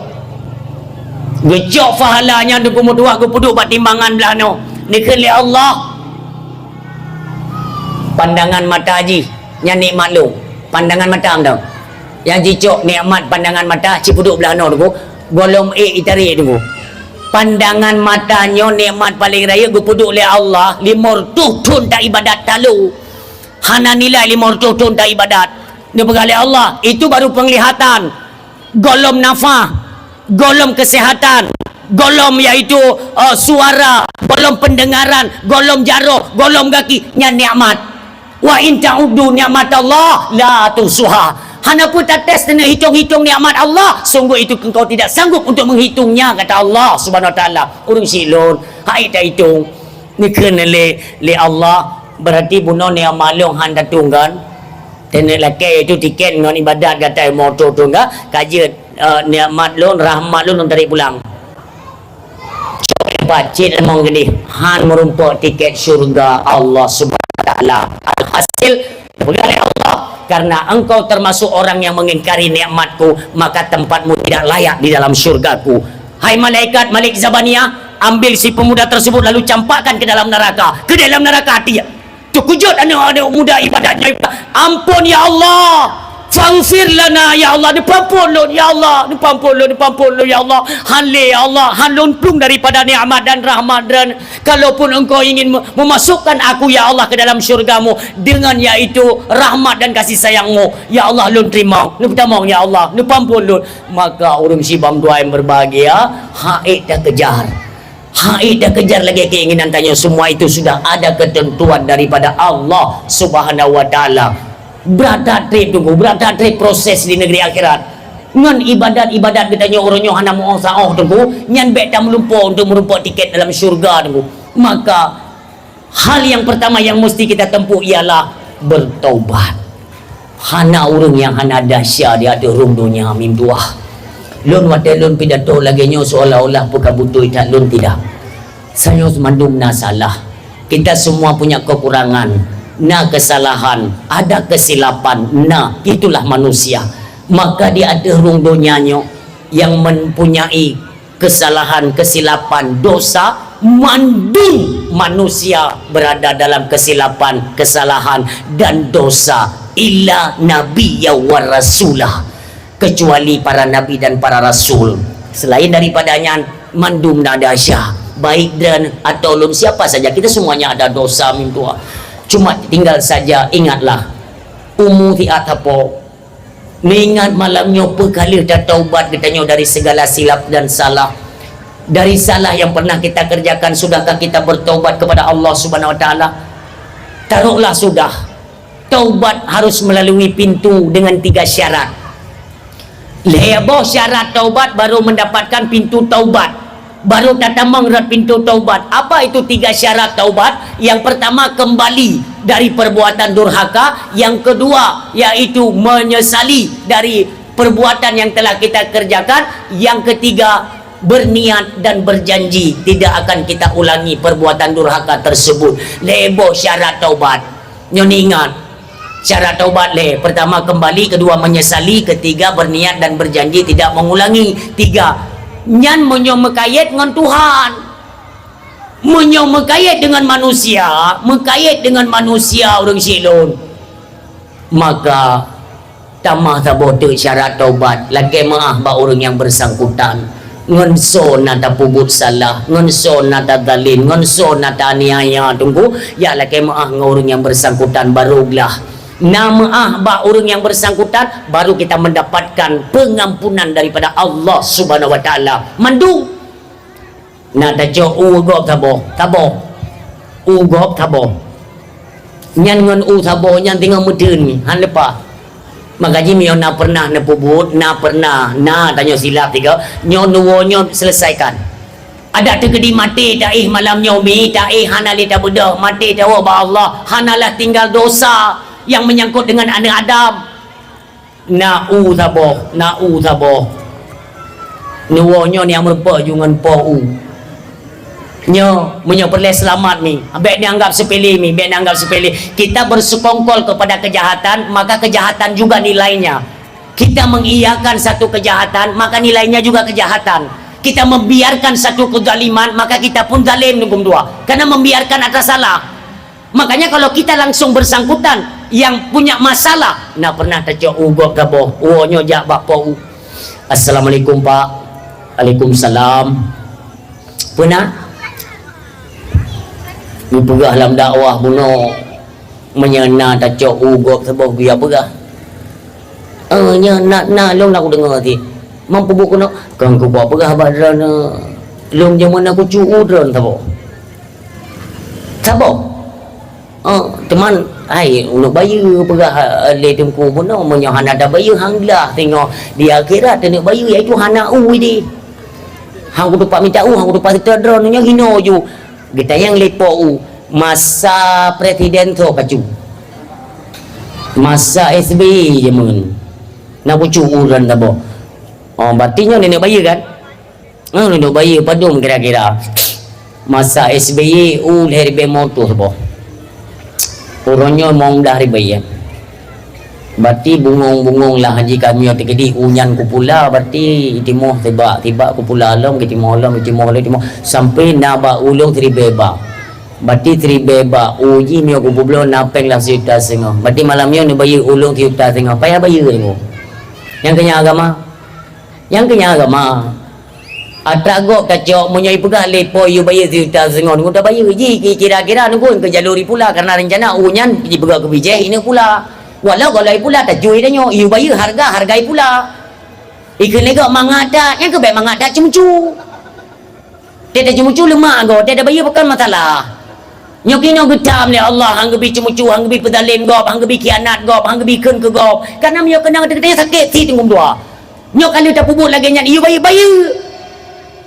Gecok pahalanya duk mudua ku puduk buat timbangan belah no. Ni kele Allah. Pandangan mata haji yang nikmat lu. Pandangan mata tau. Yang cicok nikmat pandangan mata cipuduk belah no tu. Golom itari tu. Pandangan matanya nikmat paling raya gupuduk oleh Allah 500 tahun tak ibadat talu. Hana nilai 500 tahun tak ibadat. Dia bergalih Allah. Itu baru penglihatan. Golom nafah, golom kesihatan, golom iaitu suara, golom pendengaran, golom jaruh, golom kaki, yang nikmat. Wa in ta'uddu ni'mat Allah la tusuha. Hana pun tak test dan hitung-hitung nikmat Allah, sungguh itu engkau tidak sanggup untuk menghitungnya, kata Allah Subhanahu wa taala. Urung silon, hai tak hitung. Ni kena le Allah, berarti buno ni malung han datung kan. Tenek laki itu tiket dengan ibadat kata motor tu enggak, kaji nikmat lun, rahmat lun tarik pulang. Coba cik emang gini, han merumpuk tiket syurga Allah Subhanahu wa taala. Hasil oleh Allah, karena engkau termasuk orang yang mengingkari nikmatku, maka tempatmu tidak layak di dalam syurgaku. Hai malaikat Malik Zabaniyah, ambil si pemuda tersebut lalu campakkan ke dalam neraka, ke dalam neraka hati. Terkejut anak-anak muda ibadatnya. Ampun ya Allah, faghfir lana ya Allah, dipampun lu ya Allah, dipampun lu ya Allah. Hanle ya Allah, han luntung daripada nikmat dan rahmat, dan kalaupun engkau ingin memasukkan aku ya Allah ke dalam syurgamu dengan yaitu rahmat dan kasih sayangmu, ya Allah lun terima, lu pertama ya Allah, lu pampun lu. Maka orang sibam dua yang berbahagia, haid dah kejar. Haid dah kejar lagi keinginan tanya. Semua itu sudah ada ketentuan daripada Allah Subhanahu wa taala. Berada trip tunggu, berada trip proses di negeri akhirat. Ngan ibadat-ibadat katanya orangnya hana mau saoh tunggu, nyan bet tak melumpur untuk merumpuk tiket dalam syurga tunggu. Maka hal yang pertama yang mesti kita tempuh ialah bertaubat. Hana orang yang hana dahsyat dia ada rum dunia mim tuah. Lun wate lun pidato lagi nyo seolah-olah bukan butuh tak lun tidak. Saya mandum na salah. Kita semua punya kekurangan, na kesalahan, ada kesilapan. Nah, itulah manusia. Maka dia ada rung dunianya yang mempunyai kesalahan, kesilapan, dosa. Mandum manusia berada dalam kesilapan, kesalahan dan dosa. Illa nabiyya wa rasulah, kecuali para nabi dan para rasul. Selain daripadanya mandum nadasyah, baik dan atau lun siapa saja, kita semuanya ada dosa mintua. Cuma tinggal saja ingatlah umuti atapo mengingat malamnya perkali dah taubat katanya dari segala silap dan salah. Dari salah yang pernah kita kerjakan, sudahkah kita bertaubat kepada Allah Subhanahu wa taala? Taruhlah sudah. Taubat harus melalui pintu dengan 3 syarat. Leboh syarat taubat baru mendapatkan pintu taubat, baru datang mengerat pintu taubat. Apa itu 3 syarat taubat? Yang pertama, kembali dari perbuatan durhaka. Yang kedua, yaitu menyesali dari perbuatan yang telah kita kerjakan. Yang ketiga, berniat dan berjanji tidak akan kita ulangi perbuatan durhaka tersebut. Leboh syarat taubat. Nyoni ingat syarat taubat le, pertama kembali, kedua menyesali, ketiga berniat dan berjanji tidak mengulangi. 3 nyan menyomekayat dengan Tuhan, menyomekayat dengan manusia, mekayat dengan manusia orang silon. Maka tamah tabo tu syarat taubat lagi maaf ba orang yang bersangkutan ngonso nata pubut salah ngonso nata dalin ngonso nata aniaya tunggu ya lagi maaf orang yang bersangkutan barulah nama ba orang yang bersangkutan baru kita mendapatkan pengampunan daripada Allah Subhanahu wa taala. Mandu nata jo ugop tabo ugop tabo nyan ngon tabo nyan tinggal mudun ni han lepa makanya mio na pernah na pubut na pernah na tanya silap tiga nyo nuwo nyo selesaikan ada terkedi mati taih malam nyomi taih hanali tak bedah mati tahu ba Allah hanalah tinggal dosa yang menyangkut dengan anak Adam na'u tabo nuwo nyo ni yang merupa jungan po nyo perlu selamat ni baik dianggap sepele ni baik dianggap sepele kita bersekongkol kepada kejahatan maka kejahatan juga nilainya kita mengiyakan satu kejahatan maka nilainya juga kejahatan kita membiarkan satu kezaliman maka kita pun zalim hukum dua karena membiarkan atas salah makanya kalau kita langsung bersangkutan yang punya masalah nak pernah tercok ugop gaboh nyo jak bak po assalamualaikum pak waalaikumsalam pernah ni pegah dalam dakwah buno menyena tak cok ugop sebab biar pegah nya nak long nak dengar ti mampu buku nak kan ku buat pegah badran long jaman aku cu udron tabo teman ai untuk bayu pegah le tengku buno menyo hana ada bayu hanglah tengok di akhirat tengok bayu iaitu hana di hang ku dapat minta hang ku dapat terdron nya hino ju kita yang lepo masa presiden tu kacu masa SBY je mun nak pucu uran tabo berarti nenek bayi kan nenek bayi padum kira-kira masa SBY lahir be motor tabo orangnya mong dah ribayi berarti bungong-bungong lah haji kami terkedi unyan ku pula berarti itimoh tiba ku pula alam itimoh sampai naba ulung tribeba berarti tribeba uji mio ku bublo napeng lah siuta sengo berarti malamnya ni bayi ulung siuta sengo payah bayi ni yang kenya agama atagok kacok munyai pegah lepo yu bayi siuta sengo ni udah bayi ji kira-kira ni ku ke jaluri pula karena rencana unyan ji pegah ke bijeh ini pula walau kalau pula tak cuy dah nyo you bayar hargai pula ikan lega mangada yang ke baik mangada cemcu dia dah cemcu lemak go dia dah bayar bukan masalah nyo kino getam ni Allah hang gebi cemcu hang gebi pedalim gop hang gebi kianat gop hang gebi ken ke gop karena nyo kena dia sakit si tengum dua nyo kalau tak pubut lagi nyan you bayar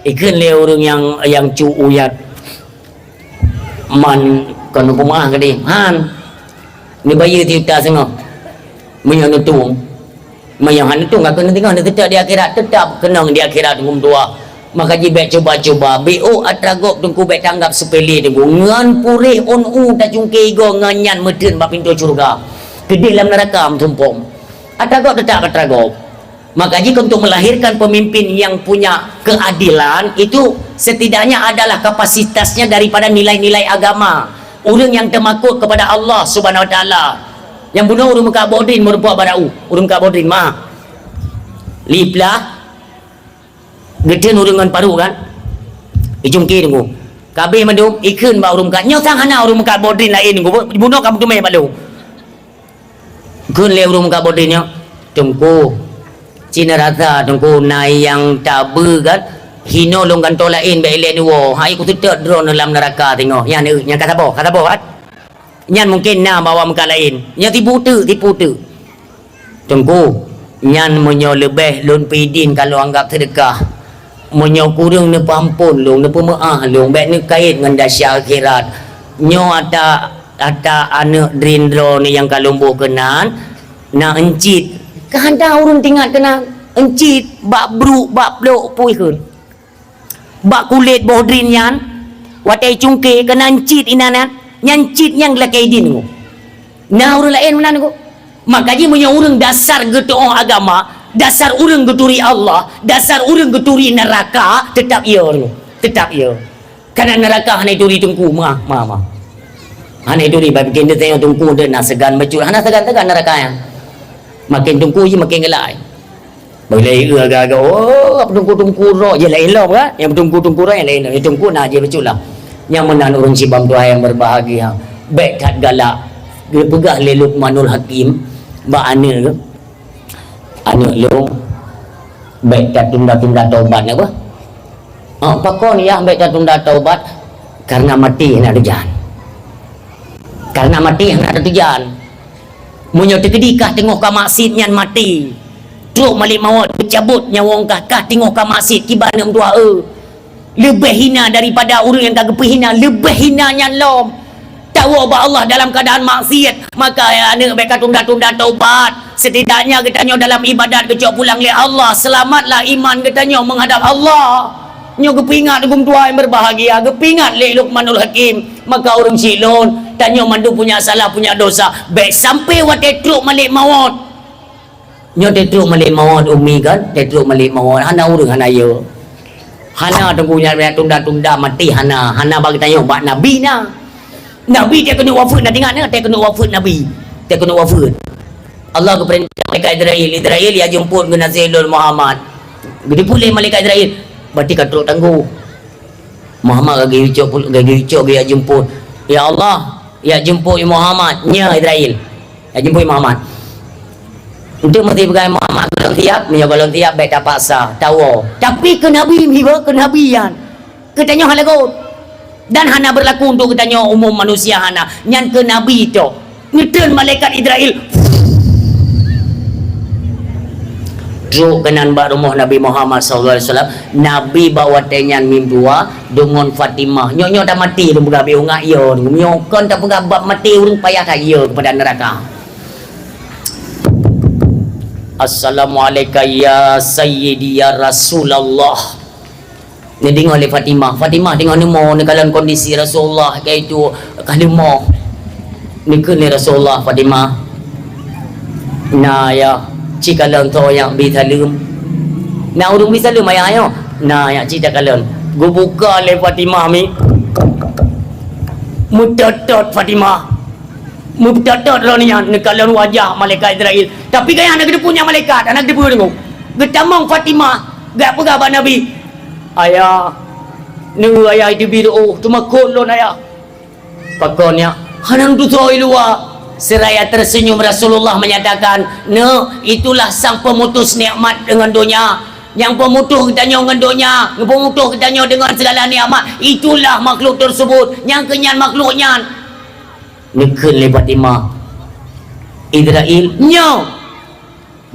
ikan le orang yang cu uyat man kan rumah ke dia ni bayi tiuta sengok menyang nutung menyang nutung aku nanti kan tetap di akhirat tetap kenang di akhirat ngum tua maka jibek coba bo atragop tungku bek tanggap sepele tunggu ngan purih on tak jungke go nganyan medun bak pintu surga gede dalam neraka tumpong atragop tetap atragop maka jika untuk melahirkan pemimpin yang punya keadilan itu setidaknya adalah kapasitasnya daripada nilai-nilai agama orang yang termakut kepada Allah Subhanahu wa taala yang bunuh urung muka bodrin merupakan barau urung muka bodrin mah liplah geden urung ngan paru kan ijungki tunggu kabeh mandum ikun ba urung muka nyotang hana urung muka bodrin lain tunggu bunuh kamu tu mai balu kun le urung muka bodrinnya tunggu Cina rata tunggu nai yang tabu kan hino longgan tolain be elen wo hai ku tetap drone dalam neraka tengok yang kata boh kan nyan mungkin na bawa muka lain yang tipu tu tunggu nyan menyo lebih lun pidin kalau anggap sedekah menyo kurang ne pampun long ne pemaah long be ne kait dengan dahsyat akhirat nyo ada anak drindro ni yang kalumbu kenan na encit kahanda urun tinggal kena encit bak bruk bak blok pui kun bak kulit bodrin yan watai cungke kena encit inanan nyancit yang lakai din ko nah urang lain menan ko makanya punya urang dasar geto agama dasar urang geturi Allah dasar urang geturi neraka tetap ia karena neraka hanya duri tungku mah hanya duri bab kende tengok tungku dan segan bacul hanya segan neraka yang makin tungku je makin gelai. Boleh agak-agak oh apa tungku roh je lain lah kan. Yang tungku roh yang lain. Yang tungku nah je betul lah. Yang menan urang cibam Tuhan yang berbahagia. Baik kat galak. Dia pegah le Luqmanul Hakim. Ba ana ke? Anak lu baik kat tunda-tunda taubat apa? Pakon ya baik kat tunda taubat karena mati nak tujuan. Karena mati nak tujuan. Munyo terkedikah tengok ka maksud nyan mati. Truk malik maut bercabut nyawa kah tengok ka maksud kibana tua lebih hina daripada orang yang tak hina, lebih hina nyan lom. Tahu bahwa Allah dalam keadaan maksiat, maka ya anak mereka tunda-tunda taubat. Setidaknya katanya dalam ibadat kecok pulang le Allah, selamatlah iman katanya menghadap Allah. Nyo kepingat hukum tua yang berbahagia, kepingat le Luqmanul Hakim. Maka orang silon tanya mandu punya salah punya dosa, baik sampai wat tetruk malik maut. Nyo tetruk malik maut umi kan, tetruk malik maut hana urang hana yo. Hana tunggunya tunda-tunda mati hana bagi tanya bak nabi na. Nabi dia kena wafat nak tengok dia kena wafat Nabi. Dia kena wafat. Allah keperintah malaikat Israel ya jemput ke Nazilul Muhammad. Gede pulih malaikat Israel. Berarti katruk tangguh. Muhammad gagi ucap ya jemput. Ya Allah, ya jemput Muhammad nya Israel. Ya jemput Muhammad. Untuk mesti pegang Muhammad kalau tiap, kalau tiap baik tak paksa, tahu. Tapi ke Nabi miba ke Nabian. Katanya halagot. Dan hana berlaku untuk katanya umum manusia hana nyan ke Nabi itu ngeturn malaikat Israel truk kanan bak rumah Nabi Muhammad SAW. Nabi bawa tenyan mimdua dengan Fatimah nyok dah mati dia bergabi ungak yo nyok kan tak bergabak mati urung payah tak yo kepada neraka. Assalamualaikum ya Sayyidi ya Rasulullah. Ni tengok oleh Fatimah tengok ni mau ni kalau kondisi Rasulullah kayak itu kalimah ni ke ni Rasulullah Fatimah nah ya cik kalau tu yang bisalum nah urung bisalum ayah ayo nah ya cik kalau gua buka oleh Fatimah mi mutatot Fatimah mutatot lo ni kalau wajah malaikat Israel tapi kayak anak dia punya malaikat anak dia punya tengok getamong Fatimah gak pegah Nabi ayah ni ayah itu biru cuma kolon ayah pakonnya hanang tu soi luar seraya tersenyum Rasulullah menyatakan ne itulah sang pemutus nikmat dengan dunia yang pemutus katanya dengan dunia yang pemutus katanya dengan segala nikmat itulah makhluk tersebut yang kenyan makhluknya neken lebat imah Israel nyo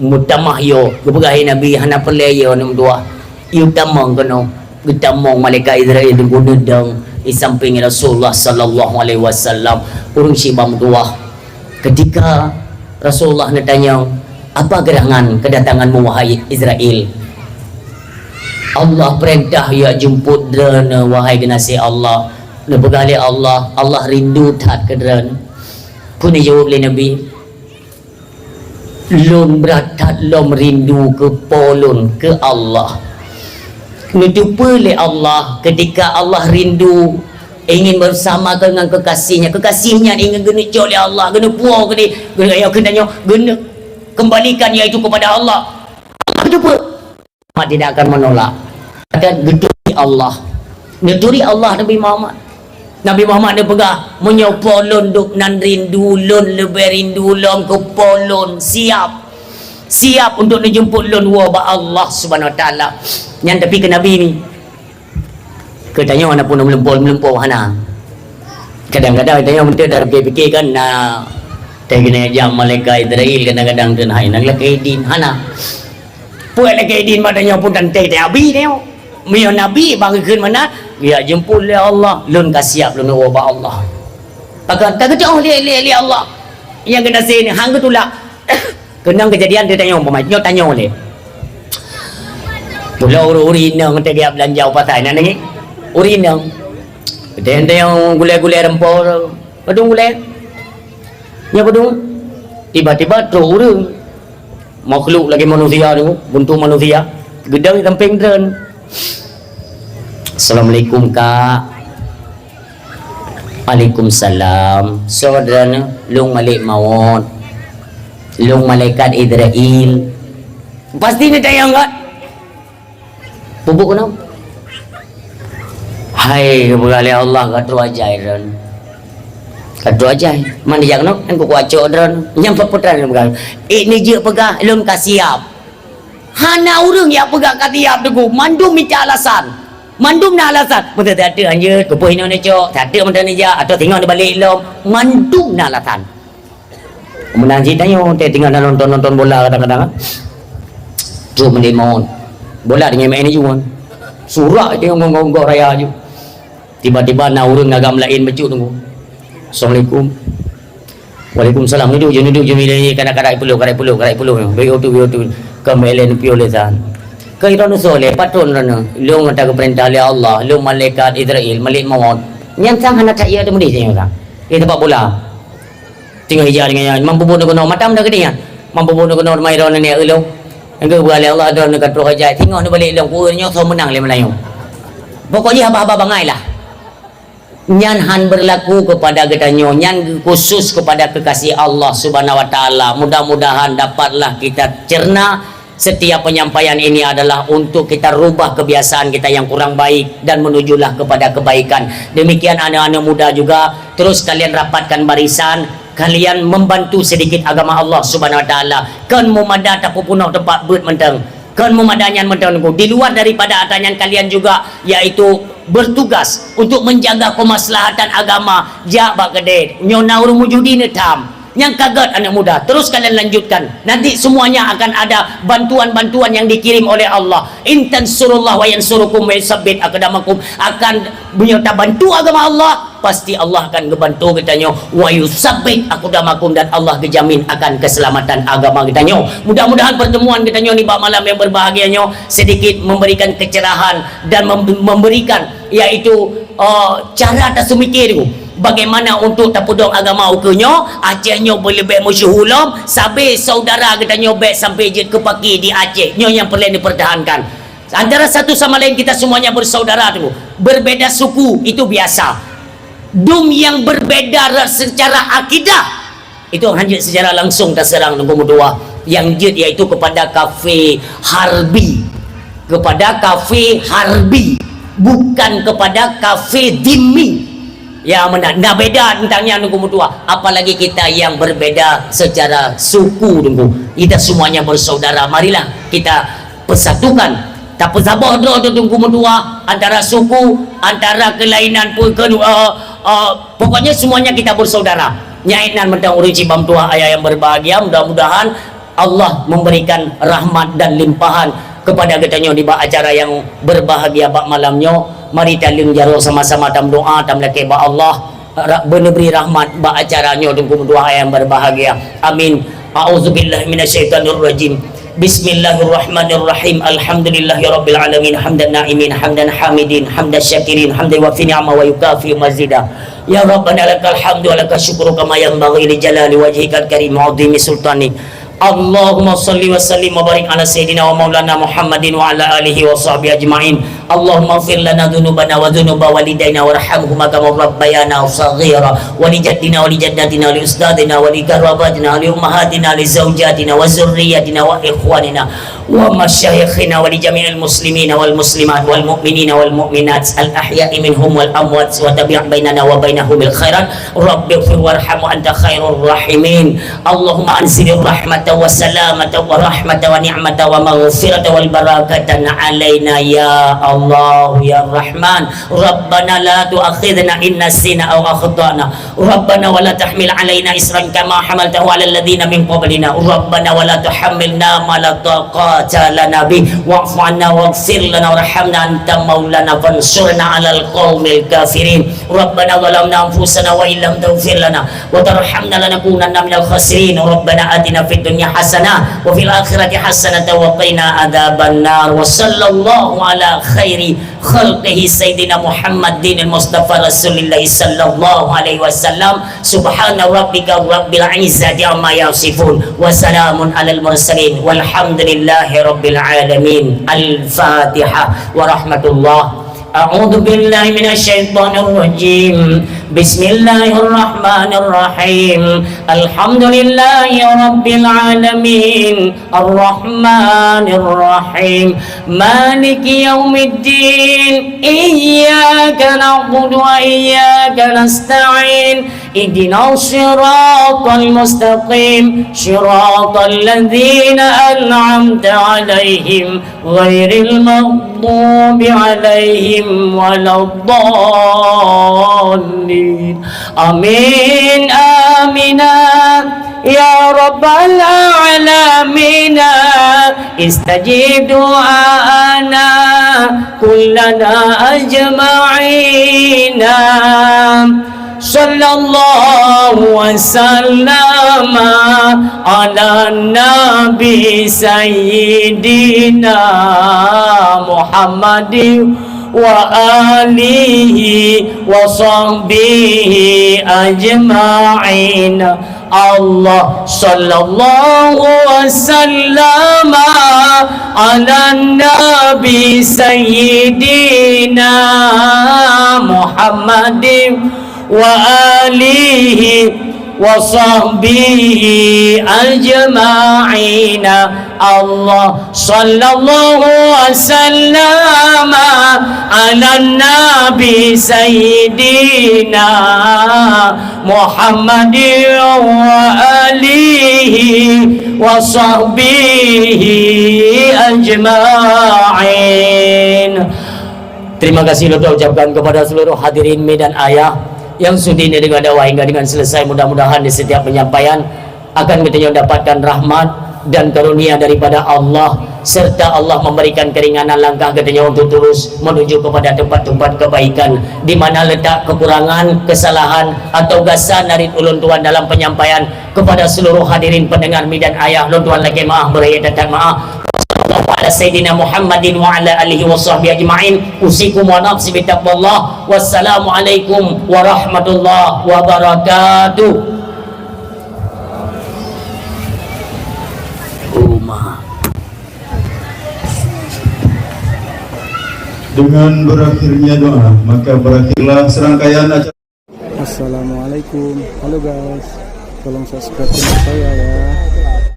mutamah yo kebegahi Nabi hana perlaya nom dua utamang kono utamang malaikat Israel dengan nedang di samping Rasulullah sallallahu alaihi wasallam urung sibam dua ketika Rasulullah ditanya apa gerangan kedatanganmu wahai Israel Allah perintah ya jemput dana wahai genasi Allah nebegali Allah rindu tat ke dana kuni jawab le Nabi lom beratat lom rindu ke polon ke Allah Nutupa oleh Allah ketika Allah rindu ingin bersama dengan kekasihnya ingin genucok oleh Allah gena puau ke dia gena kenanya gena kembalikan iaitu kepada Allah apa tidak akan menolak akan geduri Allah geduri Allah Nabi Muhammad dia pegah menyopolon duk nan rindu lon lebih rindu lom ke polon siap untuk dijemput lon wa Allah Subhanahu wa taala yang tapi ke Nabi ni katanya mana pun melempau hana kadang-kadang katanya betul dah fikir kan nah tegene jam malaikat Israel kadang-kadang dan hai nak kaidin hana puak nak kaidin madanya pun dan teh abi ni mio Nabi bagi keun mana ya jemput oleh Allah lon kasiap lon wa Allah akan tak kejauh li Allah yang kena sini hang ketulak kenang kejadian dia tanya umpamanya tanya oleh pulau urinang dia belanja pasal ni urinang dia yang gulai-gulai rempah padung gulai nya padung tiba-tiba turun makhluk lagi manusia tu bentuk manusia gedang samping dren Assalamualaikum kak Waalaikumsalam saudara lung malik maut Long malaikat Israel pasti ni tayang kat pupuk kenapa hai kebergali Allah katu ajai ron katu ajai mana yang nak aku kuacok ron yang perputaran bergali ini je pegah lom kasiap hana urang yang pegah katiap tu mandum minta alasan mandum na alasan betul tak ada anje kepuh ini ni cok tak ada macam ni je atau tinggal di balik lom mandum na alasan kemudian ceritanya tinggal nonton bola kadang-kadang tu menimon bola dengan main ni juga surak tengok gonggong raya je tiba-tiba na urang agam lain becut tunggu Assalamualaikum Waalaikumsalam duduk je ni kadang-kadang puluh beo tu kembali piolesan kairan soleh patron rana lu ngata ke perintah oleh Allah lu malaikat Israel malik maut yang sang anak tak ya tu mesti tengok kan kita tempat bola tinggal hijau dengan mampu bunuh kono matam dah gede kan mampu bunuh kono mai ron ni elu engkau boleh Allah ada dekat roh aja tengok ni balik long punya so menang le Melayu pokoknya haba-haba bangai lah nyan han berlaku kepada gedanyo nyan khusus kepada kekasih Allah Subhanahu wa taala mudah-mudahan dapatlah kita cerna setiap penyampaian ini adalah untuk kita rubah kebiasaan kita yang kurang baik dan menujulah kepada kebaikan. Demikian anak-anak muda juga terus kalian rapatkan barisan, kalian membantu sedikit agama Allah Subhanahu wa taala. Kan memada tak pupunoh tempat beut menteng. Kan memadanya menteng di luar daripada atanyan kalian juga yaitu bertugas untuk menjaga kemaslahatan agama. Ja bak gede nyona urung mujudi netam. Yang kaget anak muda terus kalian lanjutkan nanti semuanya akan ada bantuan-bantuan yang dikirim oleh Allah intan surullah wa yansurukum wa yusabbit aqdamakum akan menyerta bantu agama Allah pasti Allah akan ngebantu kitanya wa yusabbit aqdamakum dan Allah kejamin akan keselamatan agama kitanya. Mudah-mudahan pertemuan kitanya ni malam yang berbahagianya sedikit memberikan kecerahan dan memberikan yaitu cara tak semikir bagaimana untuk tapudong agama ukurnya Acehnya boleh baik masyhulam sampai saudara kita nyobek sampai je ke pagi di Aceh nyo yang perlu dipertahankan antara satu sama lain kita semuanya bersaudara tu berbeda suku itu biasa dum yang berbeda secara akidah itu hanya secara langsung terserang nombor dua yang jid iaitu kepada kafe harbi bukan kepada kafe dimi ya mana nak beda tentangnya nunggu tua apalagi kita yang berbeda secara suku nunggu kita semuanya bersaudara marilah kita persatukan tak pesabah tu nunggu tua antara suku antara kelainan pun pokoknya semuanya kita bersaudara nyainan mentang uruci bam tua ayah yang berbahagia mudah-mudahan Allah memberikan rahmat dan limpahan kepada kitanya di acara yang berbahagia bak malamnya. Mari talim jaro sama-sama tam doa tam leke ba Allah beri rahmat ba acaranya dengan doa yang berbahagia. Amin. A'udzubillahi minasyaitonir rajim. Bismillahirrahmanirrahim. Alhamdulillahirabbil alamin hamdan na'imin hamdan hamidin hamdan syakirin hamdan wa fi ni'ma wa yukafi mazida. Ya Rabbana lakal hamdu wa lakal syukru kama yanbaghi li jalali wajhikal karim wa 'azimi sultanik. Allahumma salli wa sallim wa barik ala sayyidina wa maulana Muhammadin wa ala alihi wa sahbihi ajma'in. Allahumma ighfir lana dhunubana wa dhunuba walidayna warhamhuma kama rabbayana saghira wa li jaddina wa li jaddatina wa li ustadina wa li karabatina wa li ummahatina li zawjatina wa zurriyyatina wa ikhwanina wa masyayikhina wa li jami'il muslimina wal muslimat wal mu'minina wal mu'minat al ahya'i minhum wal amwat wa tabi' bainana wa bainahum bil khairat rabbighfir warham wa anta khairur rahimin. Allahumma anzilir rahmat wa salamata wa rahmata wa ni'mata wa maghfirata wal barakatan alaina ya Allah ya Rahman. Rabbana la tu'akhidna in nasina aw akhtana Rabbana wa la tahmil alaina isran kama hamaltahu ala alladhina min qablina Rabbana wa la tuhammilna ma la taqata lana bi wa'fu 'anna waghfir lana warhamna anta maulana fansurna 'alal qaumil kafirin. Rabbana zalamna anfusana wa illam taghfir lana wa tarhamna lanakunanna minal khasirin. Rabbana atina fid dunya hasanah wa fil akhirati hasanah wa qina adzaban nar. Wa sallallahu ala khairi khalqihi sayyidina Muhammadin al-Mustafa Rasulillah sallallahu alaihi wasallam. Subhana rabbika rabbil izzati amma yasifun wa salamun alal mursalin walhamdulillahi rabbil alamin. Al-Fatihah wa rahmatullah. A'udzu billahi minasyaitonir rajim. Bismillahirrahmanirrahim. Alhamdulillahi rabbil alamin. Arrahmanirrahim. Maliki yaumiddin. Iyyaka na'budu wa iyyaka nasta'in. Ihdinas siratal mustaqim. Siratal ladzina an'amta 'alaihim ghairil maghdubi 'alaihim waladdallin. Amin amina ya rabbal alamin. Istajib du'ana kullana ajma'ina. Sallallahu wasallam ala nabi sayyidina Muhammadin wa alihi wa sahbihi ajma'in. Allah sallallahu wasallam ala nabi sayyidina Muhammadin wa alihi wa sahbihi ajma'in. Allah sallallahu wasallam ala nabi sayyidina Muhammadin wa alihi wa sahbihi ajma'in. Terima kasih kita ucapkan kepada seluruh hadirin medan ayah yang sudi dengan dakwah hingga dengan selesai. Mudah-mudahan di setiap penyampaian akan kita dapatkan rahmat dan karunia daripada Allah, serta Allah memberikan keringanan langkah katanya untuk terus menuju kepada tempat-tempat kebaikan. Di mana letak kekurangan, kesalahan atau gasan dari ulun tuan dalam penyampaian, kepada seluruh hadirin pendengar medan ayah, ulun tuan lagi maaf beri datang maaf. Ala Sayyidina Muhammadin wa ala alihi wa sahbihi ajma'in. Usikum wa nafsi bitaqwallah. Wassalamualaikum warahmatullahi wabarakatuh. Dengan berakhirnya doa, maka berakhirlah serangkaian acara. Assalamualaikum. Halo guys, tolong subscribe channel saya ya.